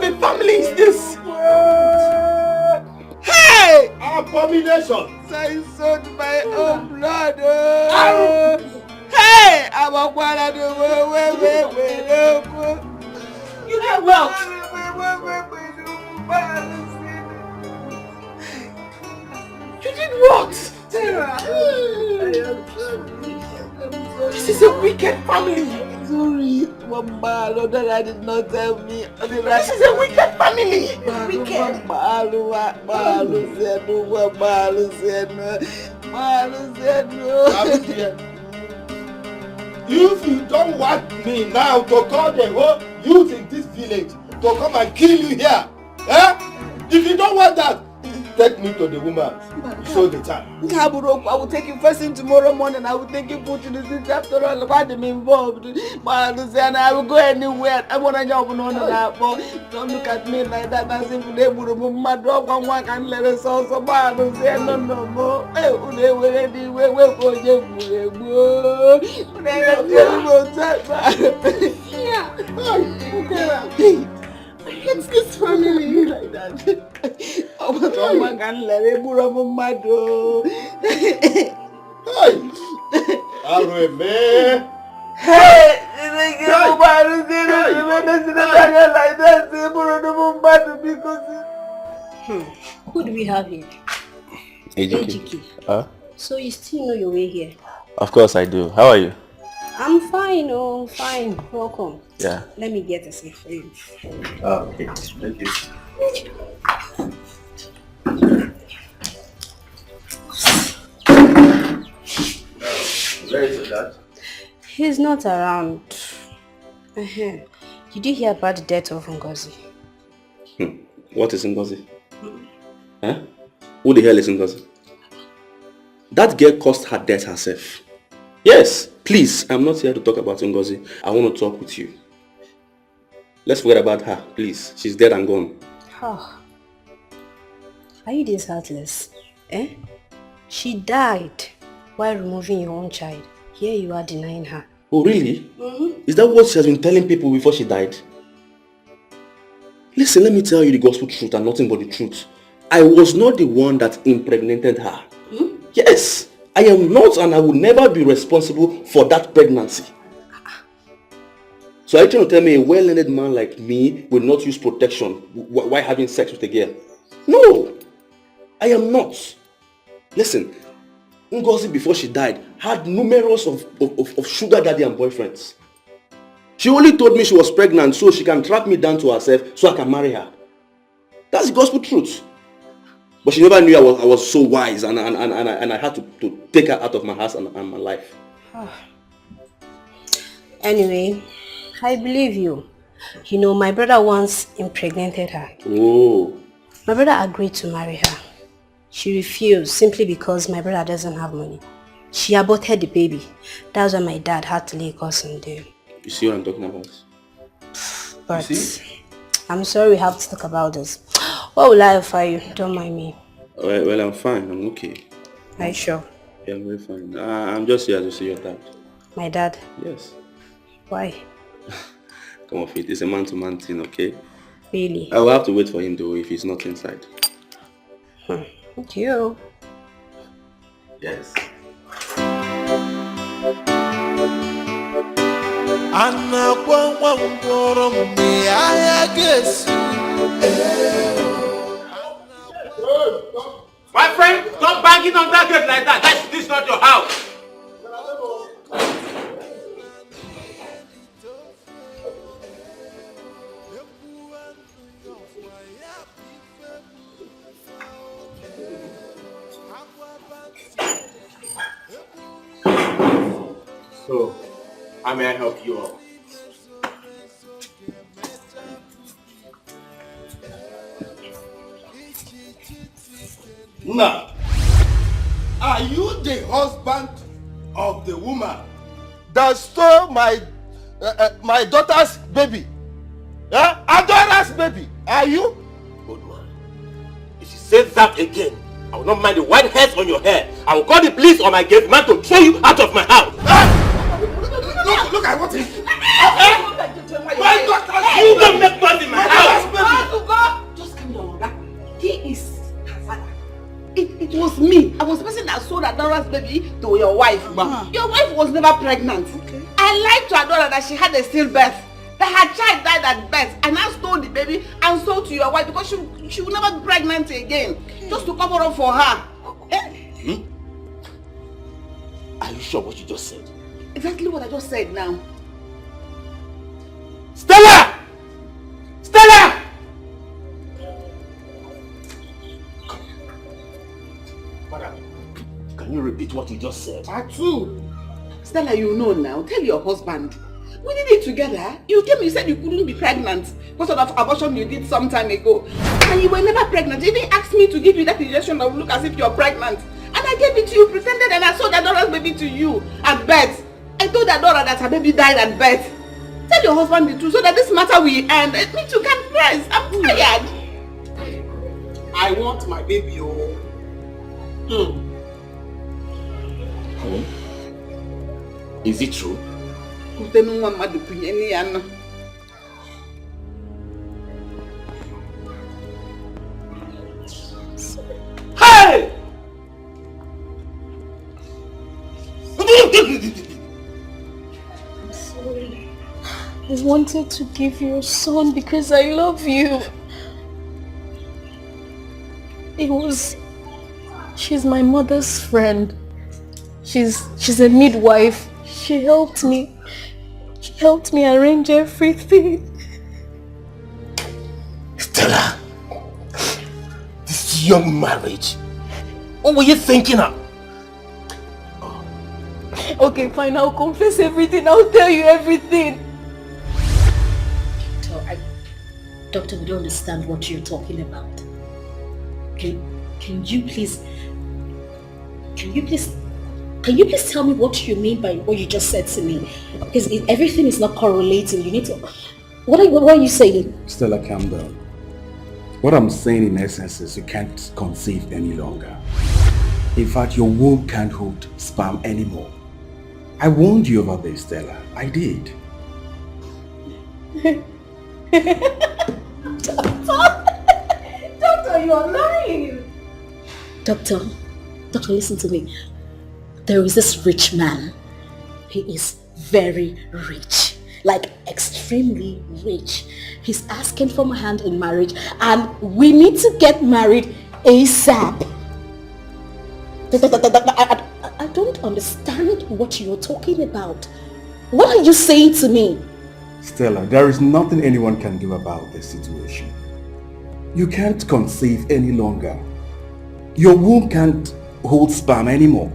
of a family is this? Hey! Abomination! I sold my own blood. Hey! I'm a one of the You get well. You did what? Sarah. This is a wicked family. Sorry, Mama, no, that I did not tell me. This is a wicked family. Wicked. If you don't want me now to call the whole youth in this village to come and kill you here, if you don't want that, take me to the woman. Show the time. I will take you first thing tomorrow morning. I will take you to the city after all. Why am involved? I will go anywhere. I want to jump on that. Don't look at me like that. As if they would remove my dog and one can let us also. No more. They will anyway. It's this family like that. Oh, but one can let it move my door. Hey! Who do we have here? Ejike. So you still know your way here? Of course I do. How are you? I'm fine, fine. Welcome. Yeah. Let me get a seat for you. Okay, thank you. Where is your dad? He's not around. Did you hear about the death of Ngozi? What is Ngozi? Huh? Who the hell is Ngozi? That girl caused her death herself. Yes, please, I'm not here to talk about Ngozi. I want to talk with you. Let's forget about her, please. She's dead and gone. Oh. Are you this heartless? She died while removing your own child. Here you are denying her. Oh, really? Is that what she has been telling people before she died? Listen, let me tell you the gospel truth and nothing but the truth. I was not the one that impregnated her. Yes, I am not, and I will never be responsible for that pregnancy. So are you trying to tell me a well-learned man like me will not use protection while having sex with a girl? No, I am not. Listen, Ngozi before she died had numerous of sugar daddy and boyfriends. She only told me she was pregnant so she can track me down to herself so I can marry her. That's the gospel truth. But she never knew I was so wise and I had to take her out of my house and my life. Anyway, I believe you. You know, my brother once impregnated her. Oh. My brother agreed to marry her. She refused simply because my brother doesn't have money. She aborted the baby. That's why my dad had to lay curse on them. You see what I'm talking about? But I'm sorry we have to talk about this. What will I offer you? Don't mind me. Well, I'm fine. I'm okay. Are you sure? Yeah, I'm very fine. I'm just here to see your dad. My dad? Yes. Why? Come off it. It's a man-to-man thing, okay? Really? I will have to wait for him though if he's not inside. Thank you. Yes. My friend, stop banging on that gate like that. This is not your house. So, how may I help you all? Now, are you the husband of the woman that stole my daughter's baby? Adora's baby? Are you? Good one. If you say that again, I will not mind the white hairs on your hair. I will call the police or my gate man to throw you out of my house. Look at what he... My daughter, you don't make noise in my house. Adora's baby to your wife. Your wife was never pregnant. Okay. I lied to Adora that she had a stillbirth. That her child died at birth, and I stole the baby and sold to your wife because she will never be pregnant again. Okay. Just to cover up for her. Hmm? Are you sure what you just said? Exactly what I just said now. Stella! Stella! Madam, can you repeat what you just said? Atu! Stella, you know now. Tell your husband. We did it together. You came, you said you couldn't be pregnant because of the abortion you did some time ago. And you were never pregnant. You didn't ask me to give you that injection that would look as if you're pregnant. And I gave it to you, pretended, and I sold Adora's baby to you at birth. I told Adora that her baby died at birth. Tell your husband the truth so that this matter will end. Me too can press. I'm tired. I want my baby, oh. Is it true? Hey! I'm sorry. I wanted to give you a son because I love you. She's my mother's friend. She's a midwife. She helped me arrange everything. Stella, this young marriage, what were you thinking of? Okay, fine, I'll confess everything. I'll tell you everything. Doctor, we don't understand what you're talking about. Can you please tell me what you mean by what you just said to me? Because everything is not correlating. You need to... What are you saying? Stella, calm down. What I'm saying in essence is you can't conceive any longer. In fact, your womb can't hold sperm anymore. I warned you about this, Stella. I did. Doctor, you are lying. Doctor, listen to me. There is this rich man. He is very rich. Like extremely rich. He's asking for my hand in marriage and we need to get married ASAP. I don't understand what you're talking about. What are you saying to me? Stella, there is nothing anyone can do about this situation. You can't conceive any longer. Your womb can't hold sperm anymore.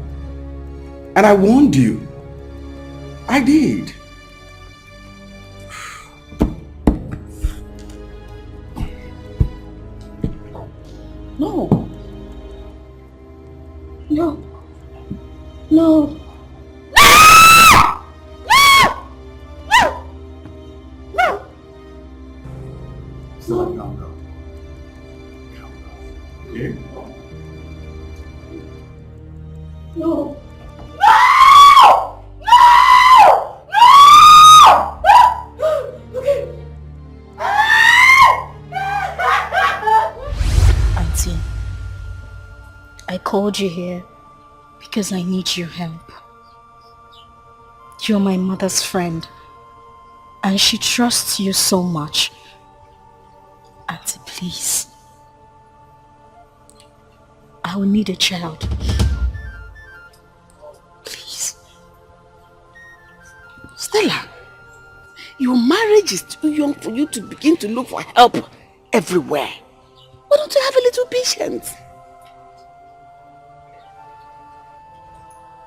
And I warned you. I did. No. No. No. Stella, calm down. Okay? No. Auntie, I called you here because I need your help. You're my mother's friend and she trusts you so much. Auntie, please. I will need a child. Please. Stella, your marriage is too young for you to begin to look for help everywhere. Why don't you have a little patience?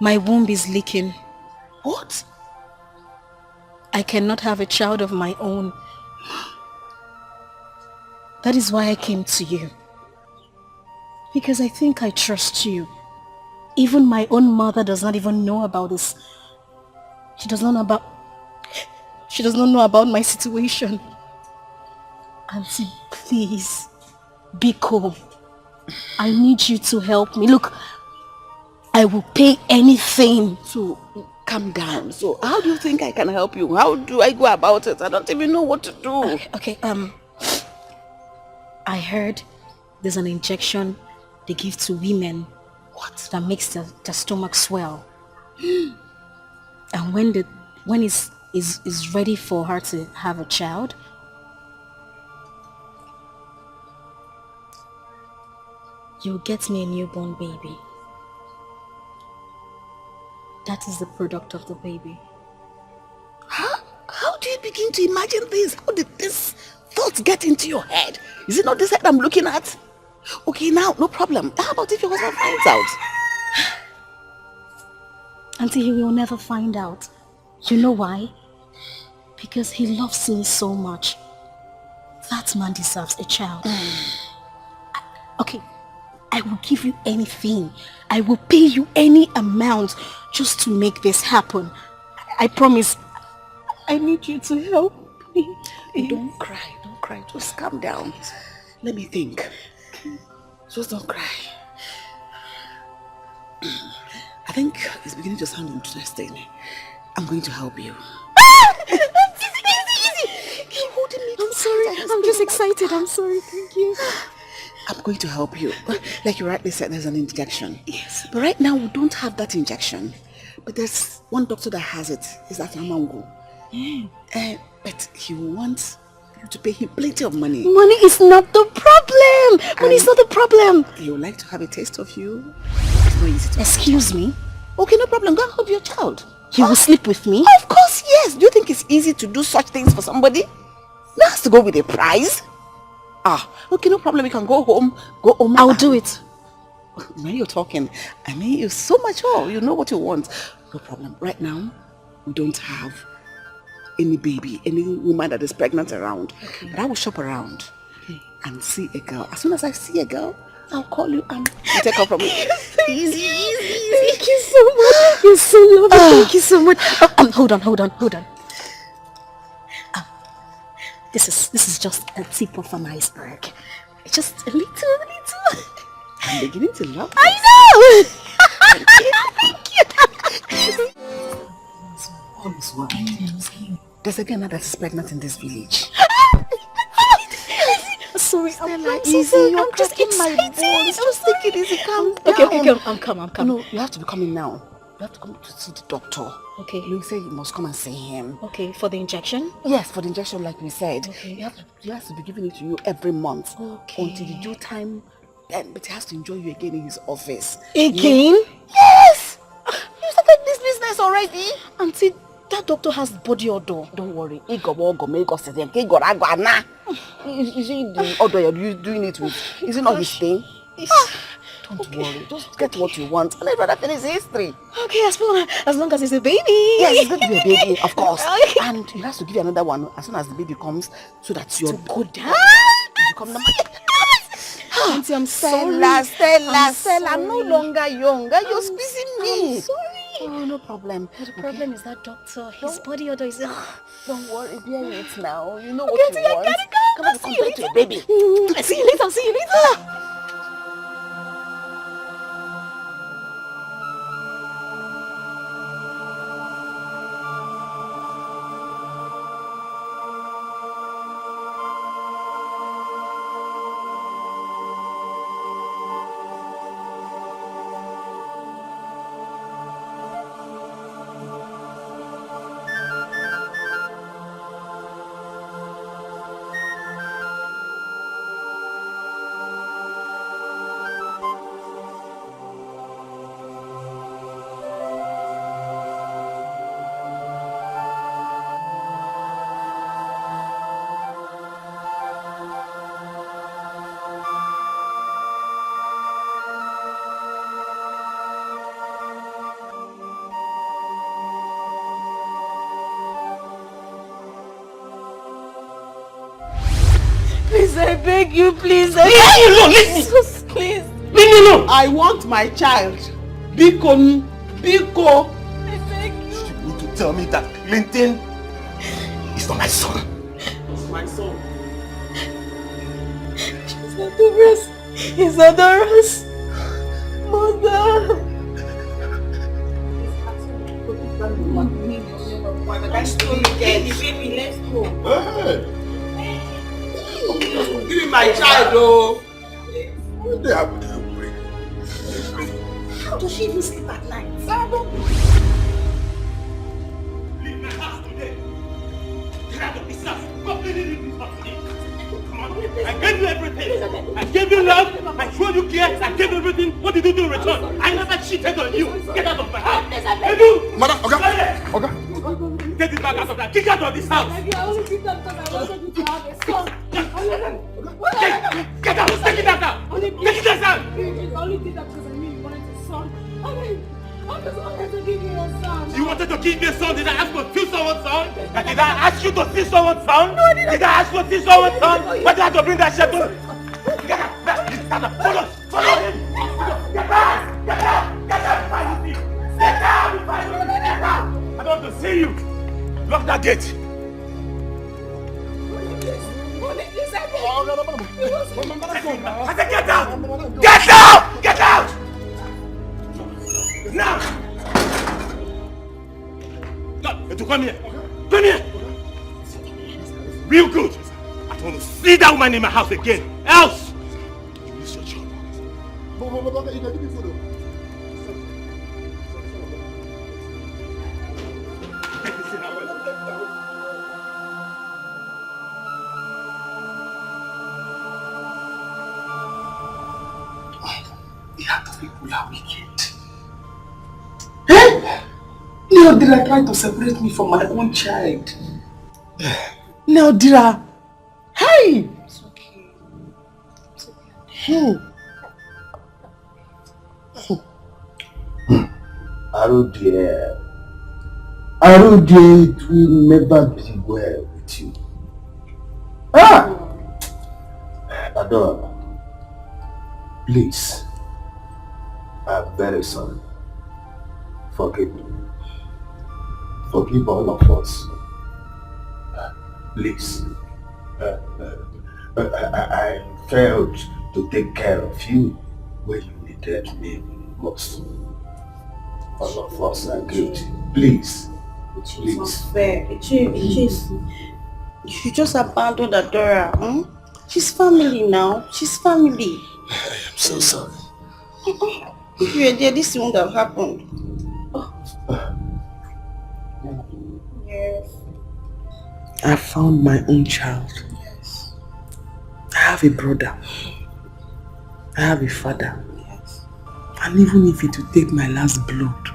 My womb is leaking. What? I cannot have a child of my own. That is why I came to you. Because I think I trust you. Even my own mother does not even know about this. She does not know about my situation. Auntie, please, be cool. I need you to help me. Look, I will pay anything. So, calm down. So, how do you think I can help you? How do I go about it? I don't even know what to do. Okay, I heard there's an injection they give to women What? That makes the stomach swell. And when is ready for her to have a child, you'll get me a newborn baby. That is the product of the baby. How do you begin to imagine this? How did this thought get into your head? Is it not this head I'm looking at? Okay, now, no problem. How about if your husband finds out? Auntie, he will never find out. You know why? Because he loves me so much. That man deserves a child. Okay, I will give you anything. I will pay you any amount just to make this happen. I promise. I need you to help me. Don't cry. Just calm down. Let me think. Just don't cry. I think it's beginning to sound interesting. I'm going to help you. Easy. Keep holding me. I'm sorry. I'm just excited. I'm sorry. Thank you. I'm going to help you. Like you rightly said, there's an injection. Yes. But right now, we don't have that injection. But there's one doctor that has it. It's at Amango. But he wants you to pay him plenty of money. Money is not the problem. Money is not the problem. He would like to have a taste of you. It's not easy to Excuse me? Okay, no problem. Go and help your child. He will sleep with me? Of course, yes. Do you think it's easy to do such things for somebody? That has to go with a prize. Okay, no problem. You can go home. I'll do it. When you're talking, I mean, you're so mature. You know what you want. No problem. Right now, we don't have any baby, any woman that is pregnant around. Okay. But I will shop around and see a girl. As soon as I see a girl, I'll call you and you take her from me. Easy. Thank you so much. You're so lovely. Thank you so much. Hold on. This is just a tip of an iceberg. Just a little. I'm beginning to love this. I know. Thank you. There's a girl now that is pregnant in this village. Sorry, Stella, easy. You're I'm just cracking my excited. bones. Just take it easy. Calm down. Okay, I'm coming. No, you have to be coming now. You have to come to see the doctor. Okay. You say you must come and see him. Okay, for the injection? Yes, for the injection, like we said. Okay. He has to be giving it to you every month. Okay. Until the due time. But he has to enjoy you again in his office. Again? Yes! You started this business already. Auntie, that doctor has body odor. Don't worry. Is it the odor you're doing it with? Is it not his thing? Don't worry. Just get what you want. And every other thing is history. Okay, as long as it's a baby. Yes, it's going to be a baby, of course. And he has to give you another one as soon as the baby comes, so that you're good. You become number. Auntie, I'm sorry. Stella, I'm no longer younger. You're squeezing me. I'm sorry. Oh, no problem. But the problem is that doctor, his body odor is... Don't worry, bear it now. You know what you want. Come on, compare to a baby. See you later. Please, I beg you, please. Leave me alone, leave me. Please. Leave me alone. I want my child. Biko. I beg you. You need to tell me that Clinton is not my son. It's my son. He's adorous. Mother. Let's go. Give me my child, oh. What they have to How does she even sleep at night? Leave my house today. Get out of this house. Completely leave this house today. Come on. I gave you everything. I gave you love. I showed you care. I gave you everything. What did you do in return? I never cheated on you. Get out of my house. Hey, you! Madam, okay. Get this bag out of that. Kick out of this house. I only did that because I wanted you to have a son. Get out. Take it out. Take it out. I only did that because I knew you wanted a son. I just wanted to give you a son. You wanted to give me a son? Did I ask to see someone's son? Did I ask you to see someone's son? No, did I ask you to see someone's son? Why did I have to bring that shit to? Get out! Follow him! Get out! Get out! I don't want to see you! Lock that gate! I said get out! Get out! Get out! Now! Come here! Come here! Real good! I don't want to see that woman in my house again! Else! You miss your job. The other people are wicked. Hey! Neodira tried to separate me from my own child. Neodira! Hey! It's okay. It's okay. Arudia, it will never be well with you. Adora, please, I'm very sorry. Forgive me. Forgive all of us. Please. I failed to take care of you when you needed me most. All of us are guilty. Please. Please. It's unfair. You just abandoned Adora. She's family now. She's family. I am so sorry. If you were there, this wouldn't have happened. Yes. I found my own child. Yes. I have a brother. I have a father. Yes. And even if it will take my last blood,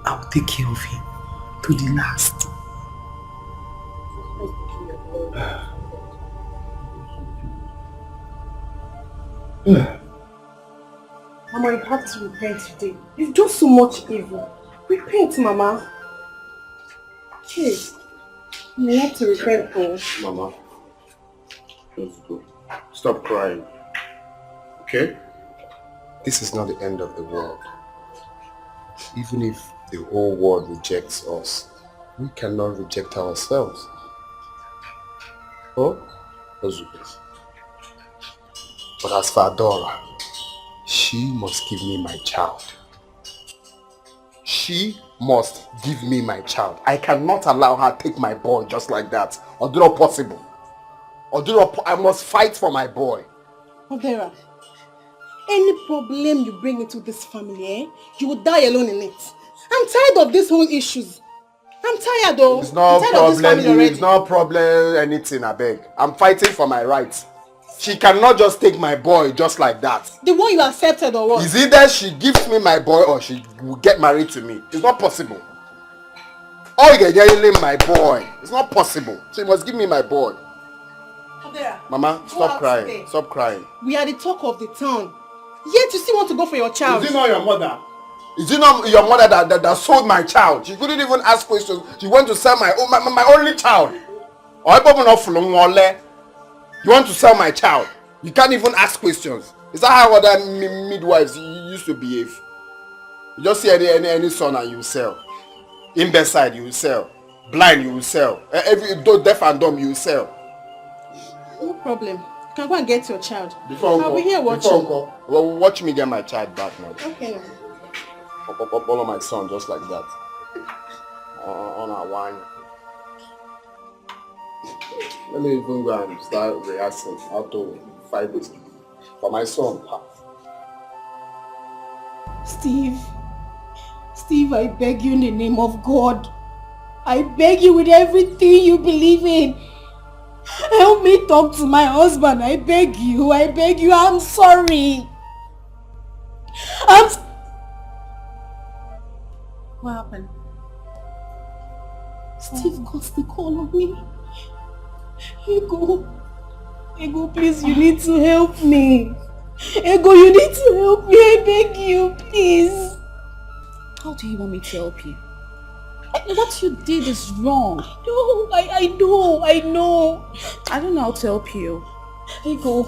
I will take care of him to the last. Mama, you have to repent today. You've done so much evil. Repent, Mama. Okay. You have to repent, Paul. Mama, let's go. Stop crying. Okay? This is not the end of the world. Even if the whole world rejects us, we cannot reject ourselves. Oh? Ozubes. But as for Adora, she must give me my child. She must give me my child. I cannot allow her take my boy just like that. Oduro possible. Oduro, I must fight for my boy. Odera, any problem you bring into this family, you will die alone in it. I'm tired of these whole issues. I'm tired though. It's no I'm tired of this family problem. already. It's no problem anything, I beg. I'm fighting for my rights. She cannot just take my boy just like that. The one you accepted or what? Is either she gives me my boy or she will get married to me. It's not possible. Oh, you're yelling my boy. It's not possible. She must give me my boy. Odera, Mama, go stop out crying. today. Stop crying. We are the talk of the town. Yet you still want to go for your child. Is it not your mother? Is it not your mother that sold my child? She couldn't even ask questions. She went to sell my only child. You want to sell my child? You can't even ask questions. Is that how other midwives used to behave? You just see any son and you sell. Imbecile, you will sell. Blind, you will sell. Deaf and dumb, you will sell. No problem. You can go and get your child. Before I'll be here watching. Well, watch me get my child back now. Okay. Follow my son just like that. On our wine. Let me even go and start rehearsing how to fight this for my son. Steve, I beg you in the name of God. I beg you with everything you believe in. Help me talk to my husband. I beg you. I'm sorry. What happened? Steve got the call on me. Ego, please, you need to help me. Ego, you need to help me. I beg you, please. How do you want me to help you? What you did is wrong. I know. I don't know how to help you. Ego,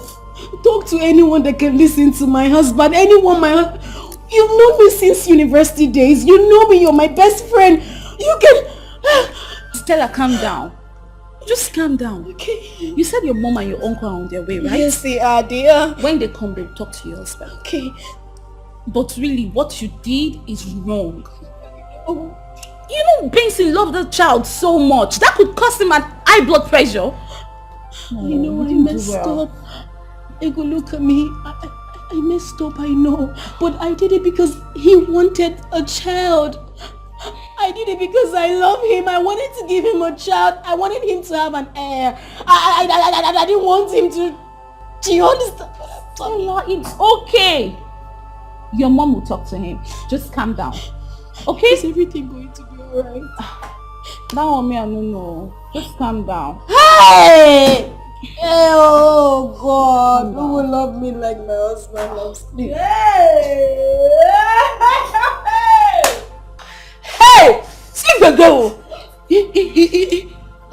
talk to anyone that can listen to my husband. You've known me since university days. You know me. You're my best friend. You can... Stella, calm down. Just calm down. Okay. You said your mom and your uncle are on their way, right? Yes, they are, dear. When they come, they'll talk to your husband. Okay. But really, what you did is wrong. Oh. You know, Benson loved the child so much. That could cause him an high blood pressure. I know I messed up. Ego, look at me. I messed up, I know. But I did it because he wanted a child. I did it because I love him. I wanted to give him a child. I wanted him to have an heir. I didn't want him to... Do you understand? Stella, it's okay. Your mom will talk to him. Just calm down. Okay? Is everything going to be alright? That one me, I don't know. Just calm down. Hey! Oh God, who will love me like my husband loves me? Hey! See the girl!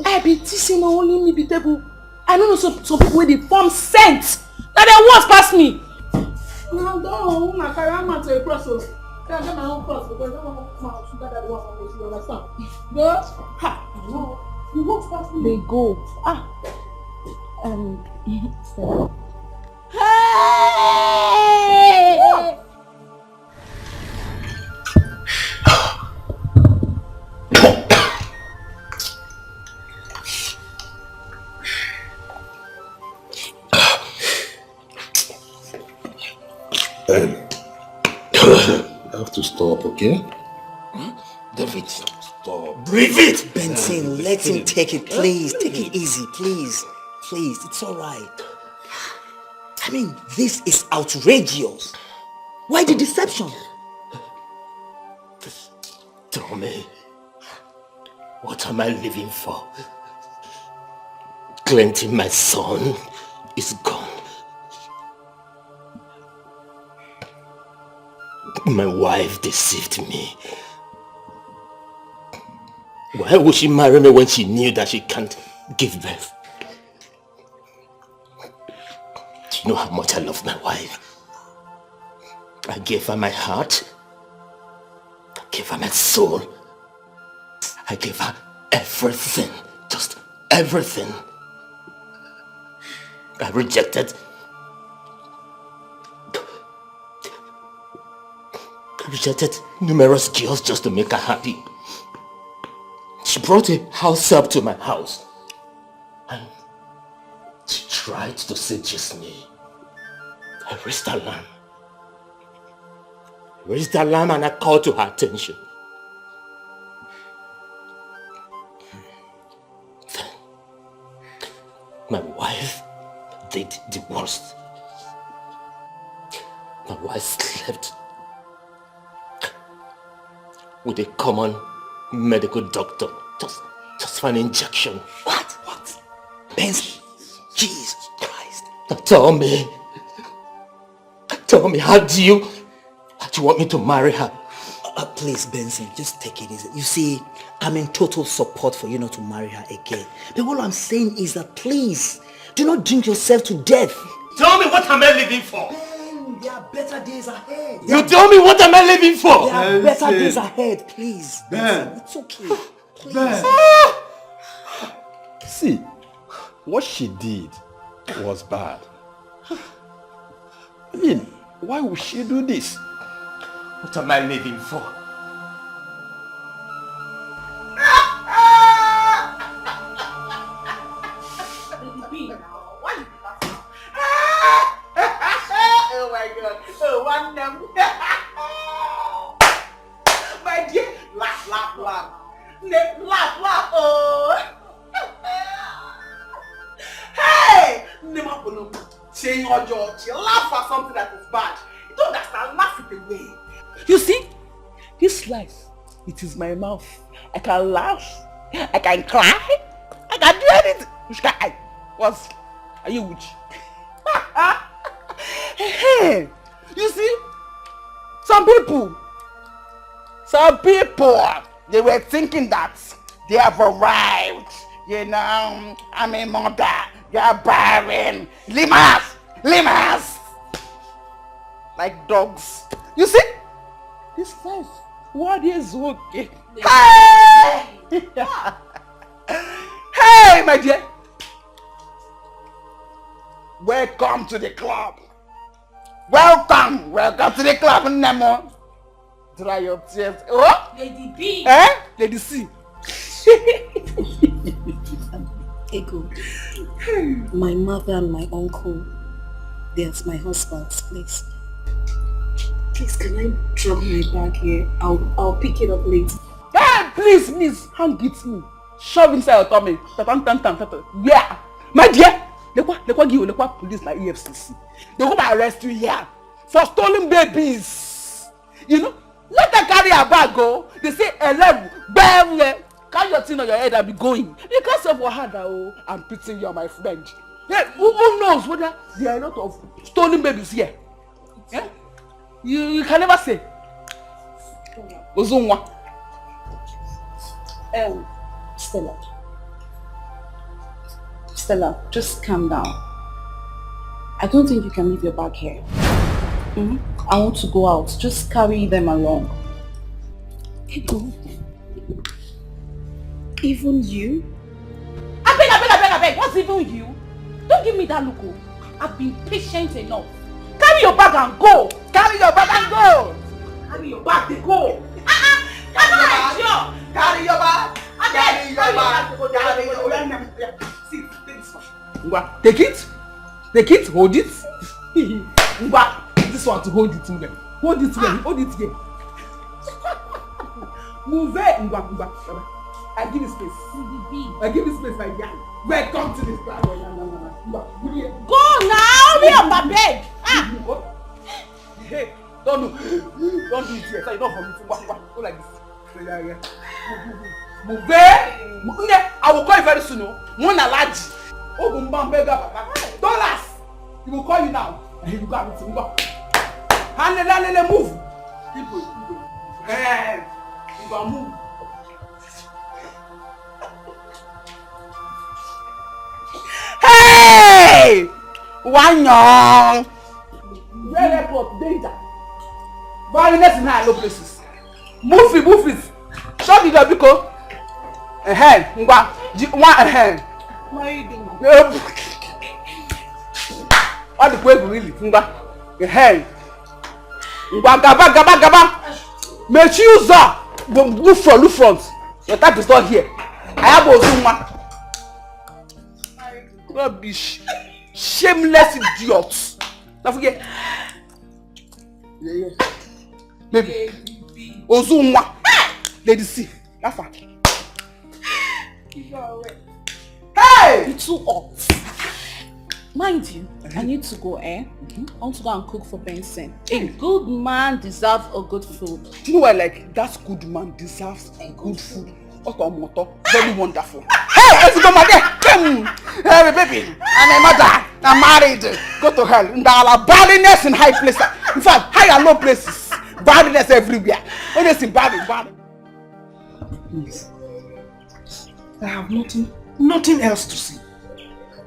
I be teasing my only me be table. I don't know some people with the form scent. Now they once pass me. No, don't. My career to a process. I get my own cross because I don't want to that one from you understand? But no, you won't pass me. They go. So. Hey! I have to stop, okay? David, stop. Breathe it! Benson, let him take it, please. Take it easy, please. Please, it's alright. I mean, this is outrageous. Why the deception? Tell me, what am I living for? Clinton, my son, is gone. My wife deceived me. Why would she marry me when she knew that she can't give birth? Do you know how much I love my wife? I gave her my heart. I gave her my soul. I gave her everything. Just everything. I rejected numerous girls just to make her happy. She brought a house up to my house and she tried to seduce me. I raised the alarm and I called to her attention. Then my wife did the worst. My wife slept with a common medical doctor just for an injection. What? Benson, Jesus Christ. Tell me, how do you want me to marry her? Please, Benson, just take it easy. You see, I'm in total support for you not to marry her again. But what I'm saying is that please, do not drink yourself to death. Tell me, what am I living for? There are better days ahead. You tell me, what am I living for? There are better days ahead, please. Ben. It's okay. Please. Ben. See, what she did was bad. I mean, why would she do this? What am I living for? Oh my God. Oh, one number. touch. Laugh at something that is bad. You don't understand. Laugh it away. You see, this life, it is my mouth. I can laugh, I can cry, I can do anything. What? Are you witch? Hey, you see, some people, they were thinking that they have arrived. You know, I'm a mother, you're barren. Limas. Like dogs. You see? This life, what is okay? Hey! Hey, my dear. Welcome to the club. Welcome to the club, Nemo. Dry your tears. Oh? Lady B. Eh? Lady C. Ego, my mother and my uncle, they're my husband's place. Please, can I drop my bag here? I'll pick it up later. Hey, please, hand it me. Shove inside your tummy. Yeah. My dear, lekwa police like EFCC. They go arrest you here for stolen babies. You know, let her carry her bag go. They say 11, bam, carry your thing on your head and be going. Because of Wahada, I'm pitying you, my friend. Yeah, who knows whether there are a lot of stolen babies here? Yeah? You can never say. Ozunwa. Stella, just calm down. I don't think you can leave your bag here. I want to go out. Just carry them along. Ego. Even you? I beg. What's even you? Don't give me that look. I've been patient enough. Carry your bag and go. Carry your bag, they go. Carry your bag. See, take this one. Take it, hold it. This one to hold it to them. Hold it here. Move it. I give you space, my dear. Welcome to this class. Go now, me on my bed. Hey, don't do it here. So you don't for me. Go like this. Move it. I will call you very soon. Mona Laji. $. He will call you now. And he will go and move. Hand move. People. Hey, you go move. Hey! Wanyong! Red airport, danger. Violence in high low places. Move it. Shut the door, Biko. One hand. What are you doing? All the way really. Gaba. Make you look front. Your type is not here. I have Ozuma. Rubbish. Shameless idiots. Don't forget. Yeah. Baby. Ozuma. Lady C. Laugh. Hey! You're too hot. Mind you, I need to go, I want to go and cook for Benson. A good man deserves a good food. You know what, like, that good man deserves a good food. Very wonderful. Hey, let's go, my dear. Hey, baby. I'm a mother. I'm married. Go to hell. There are badness in high places. In fact, high and low places. Badness everywhere. Always in bad. Please. I have nothing else to say.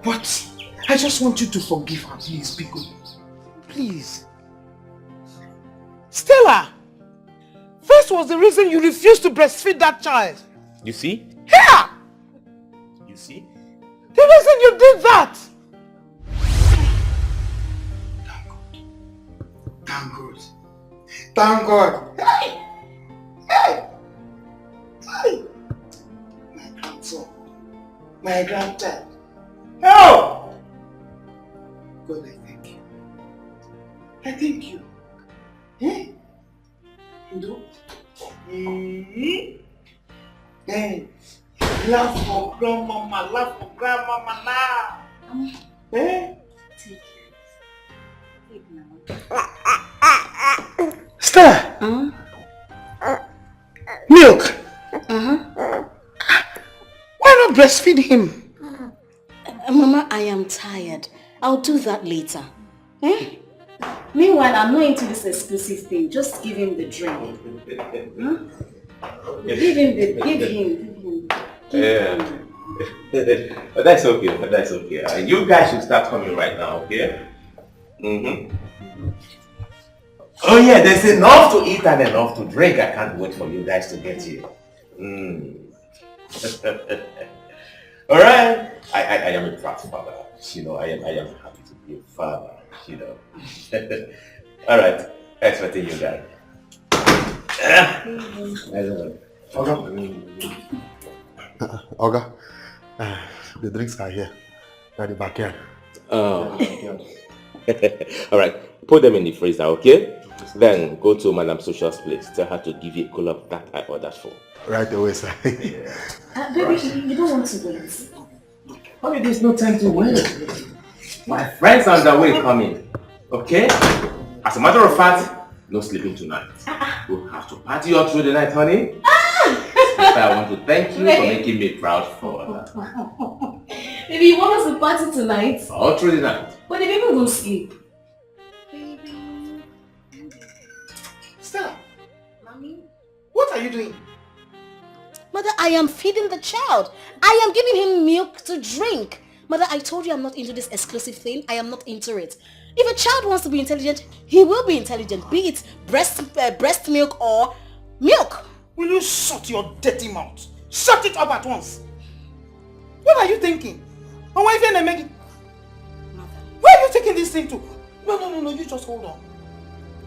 But I just want you to forgive her, please, Biko. Please. Stella, first was the reason you refused to breastfeed that child. You see? Here! You see? The reason you did that! Thank God. Hey! My grandson. My grandchild. Oh! God, I thank you. I thank you. Eh? You know? Hey, laugh for grandmama now. Eh? Stella! Milk! Why not breastfeed him? Mama, I am tired. I'll do that later. Eh? Meanwhile, I'm not into this exclusive thing. Just give him the drink. Give him. Yeah. But that's okay. That's okay. You guys should start coming right now, okay? Oh yeah, there's enough to eat and enough to drink. I can't wait for you guys to get here. All right. I am a proud father. You know, I am happy to be a father. You know. All right. Expecting you guys. Oga, the drinks are here. They're at the backyard. All right. Put them in the freezer, okay? Then go to Madam Social's place. Tell her to give you a cooler that I ordered for. Right away, sir. Baby, you don't want to wait. Honey, there's no time to wait. My friends are on their way coming. Okay? As a matter of fact, no sleeping tonight. We'll have to party all through the night, honey. I want to thank you for making me proud for her. Baby, you want us to party tonight? All through the night. But the baby won't sleep. Stella! Mommy? What are you doing? Mother, I am feeding the child. I am giving him milk to drink. Mother, I told you I'm not into this exclusive thing. I am not into it. If a child wants to be intelligent, he will be intelligent. Be it breast milk or milk. Will you shut your dirty mouth? Shut it up at once. What are you thinking? Where are you taking this thing to? No, you just hold on.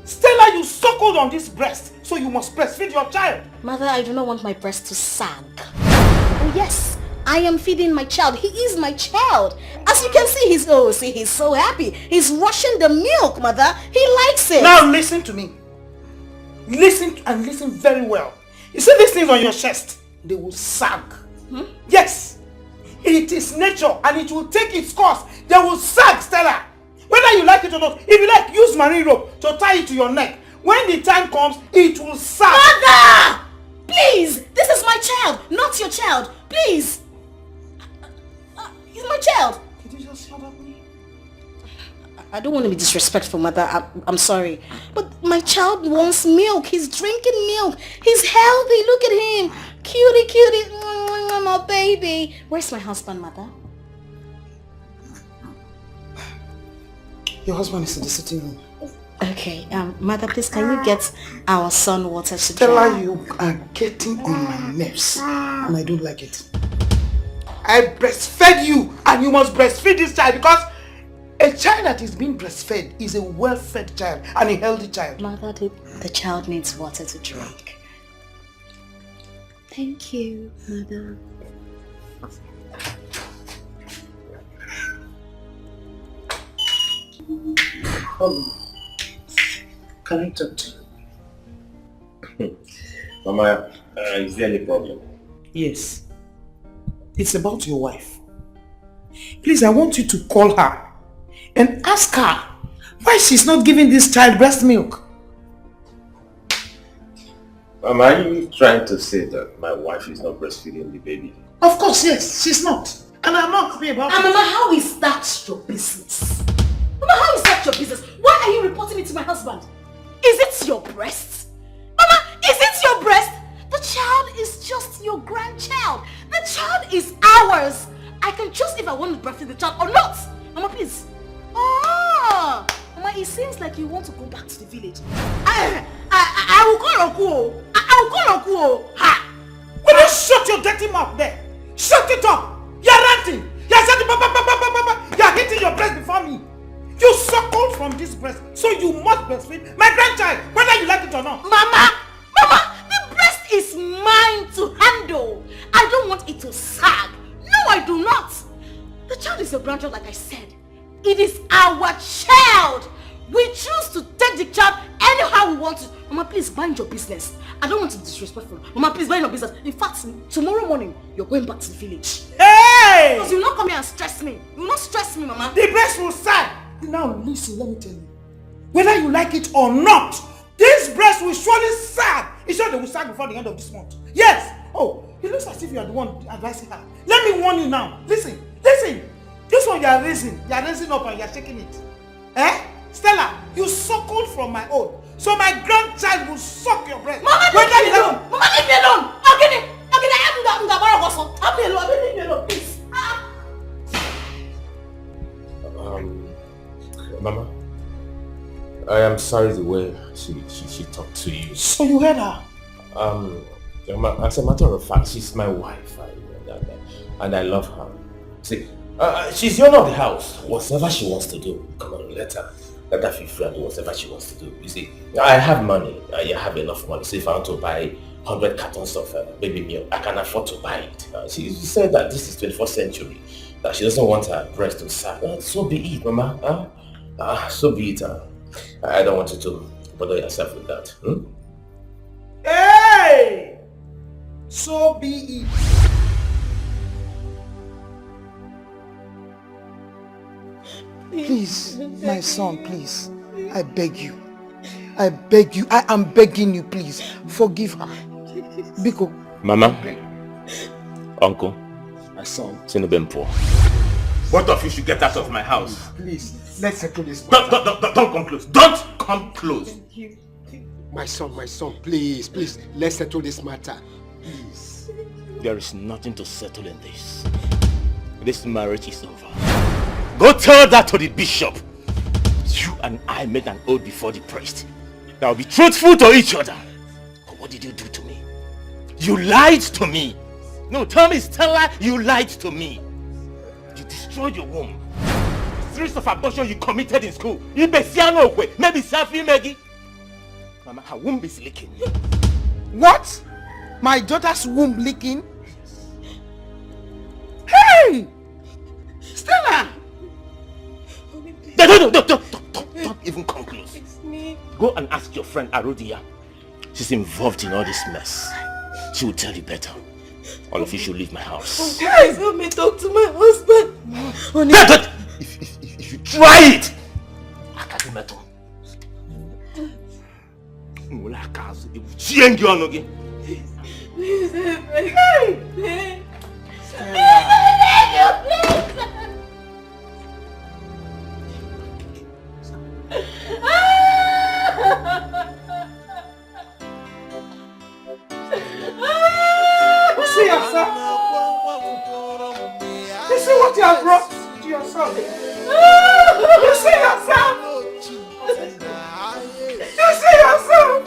Stella, you suckled on this breast, so you must breastfeed your child. Mother, I do not want my breast to sag. Oh yes, I am feeding my child. He is my child. As you can see, he's so happy. He's rushing the milk, Mother. He likes it. Now listen to me. Listen very well. You see these things on your chest? They will sag. Yes. It is nature and it will take its course. They will sag, Stella. Whether you like it or not, if you like, use marine rope to tie it to your neck. When the time comes, it will sag. Mother! Please! This is my child, not your child. Please! He's my child. Could you just shut up? I don't want to be disrespectful, Mother. I'm sorry. But my child wants milk. He's drinking milk. He's healthy. Look at him. Cutie. My baby. Where's my husband, Mother? Your husband is in the sitting room. Okay, Mother, please, can you get our son water to Stella, drink? you are getting on my nerves, and I don't like it. I breastfed you, and you must breastfeed this child because a child that is being breastfed is a well-fed child and a healthy child. Mother, the child needs water to drink. Thank you, Mother. Can I talk to you? Mama, is there any problem? Yes. It's about your wife. Please, I want you to call her and ask her why she's not giving this child breast milk. Mama, are you trying to say that my wife is not breastfeeding the baby? Of course, yes, she's not. And I'm not happy about it. Mama, how is that your business? Mama, how is that your business? Why are you reporting it to my husband? Is it your breast? Mama, is it your breast? The child is just your grandchild. The child is ours. I can choose if I want to breastfeed the child or not. Mama, please. Oh, Mama, it seems like you want to go back to the village. I will call Uncle. I will call Uncle. Ha! Will you shut your dirty mouth there? Shut it up! You're ranting! You're hitting your breast before me. You suckled from this breast, so you must breastfeed my grandchild, whether you like it or not. Mama, the breast is mine to handle. I don't want it to sag. No, I do not. The child is your grandchild, like I said. It is our child. We choose to take the child anyhow we want to. Mama, please mind your business. I don't want to be disrespectful. Mama, please mind your business. In fact, tomorrow morning, you're going back to the village. Hey! Because you will not come here and stress me. You will not stress me, Mama. The breast will sag. Now listen, let me tell you. Whether you like it or not, this breast will surely sag. It's sure they will sag before the end of this month. Yes! Oh, it looks as if you are the one advising her. Let me warn you now. Listen, listen. This one you are raising up and you are shaking it. Eh? Stella, you suckled from my own. So my grandchild will suck your breast. Mama, leave me alone! Mama, leave me alone! Okay, leave me alone, please. Mama, I am sorry the way she talked to you. So you heard her? As a matter of fact, she's my wife, and I love her. See, she's the owner of the house. Whatever she wants to do, come on, let her feel free and do whatever she wants to do. You see, I have money. I have enough money. So if I want to buy 100 cartons of baby milk, I can afford to buy it. She said that this is 21st century, that she doesn't want her breast to sag. So be it, Mama. So be it. I don't want you to bother yourself with that. Hey! So be it. Please, my son, please. I beg you. I beg you. I am begging you, please. Forgive her. Biko. Mama, Uncle, my son. Sinubempo. Both of you should get out of my house. Please, let's settle this. Don't come close. Don't come close. My son, please, let's settle this matter. Please. There is nothing to settle in this. This marriage is over. Go tell that to the bishop. You and I made an oath before the priest. That will be truthful to each other. But what did you do to me? You lied to me. No, tell me, Stella, you lied to me. You destroyed your womb. Series of abortion you committed in school. Maybe Safi Maggie. Mama, her womb is leaking. What? My daughter's womb leaking? Hey! Stella! Don't even come close. Go and ask your friend Arodia. She's involved in all this mess. She will tell you better. All of you should leave my house. Please help me talk to my husband. If you try it, I can't do metal. Please help me. Please. See yourself. You see what you have brought to yourself. You see yourself. You see yourself. Please, I'm sorry.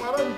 Madam,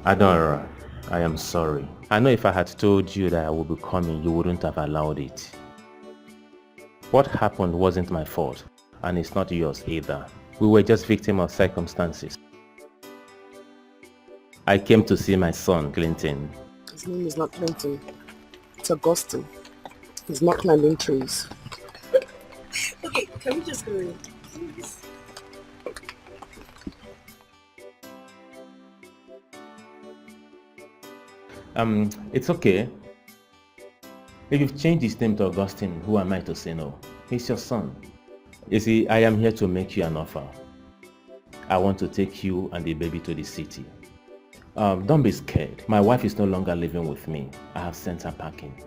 Adora, I am sorry. I know if I had told you that I would be coming, you wouldn't have allowed it. What happened wasn't my fault, and it's not yours either. We were just victims of circumstances. I came to see my son, Clinton. His name is not Clinton. It's Augustine. He's not climbing trees. Okay, can we just go in, please? It's okay. If you've changed his name to Augustine, who am I to say no? He's your son. You see, I am here to make you an offer. I want to take you and the baby to the city. Don't be scared. My wife is no longer living with me. I have sent her packing.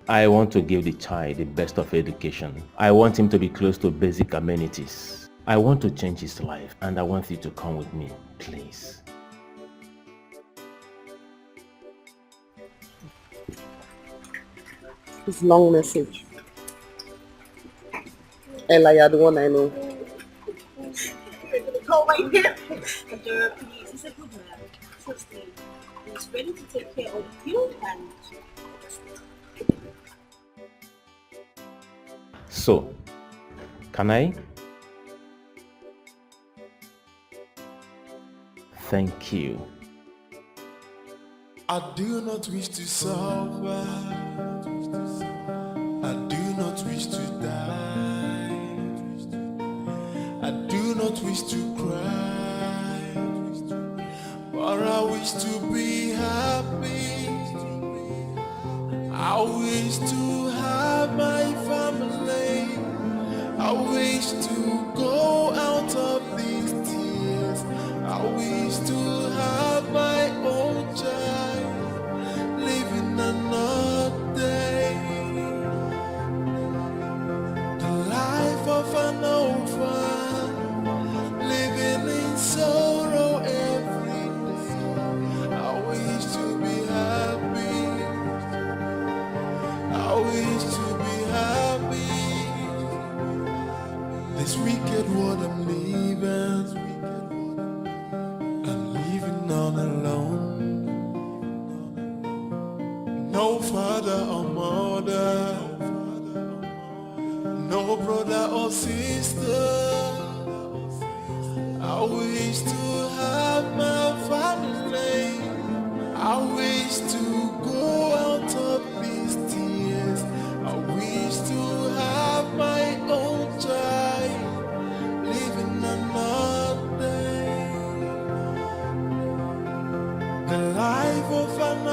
I want to give the child the best of education. I want him to be close to basic amenities. I want to change his life, and I want you to come with me, please. It's a long message. Ella, you're the one I know. Go right here. Adora, please. He's a good man. Trust me. He's ready to take care of you and... So, can I? Thank you. I do not wish to suffer. I do not wish to die. I do not wish to cry. But I wish to be happy. I wish to have my family. I wish to go out of these tears. I wish to have my own child, living another day. The life of an orphan, living in sorrow every day. I wish to be happy. I wish to be happy. This wicked world I'm living, I'm living all alone. No father or mother, no brother or sister. I wish to have my family. I wish to go out of these tears. I wish to have my own child, living another day. The life of an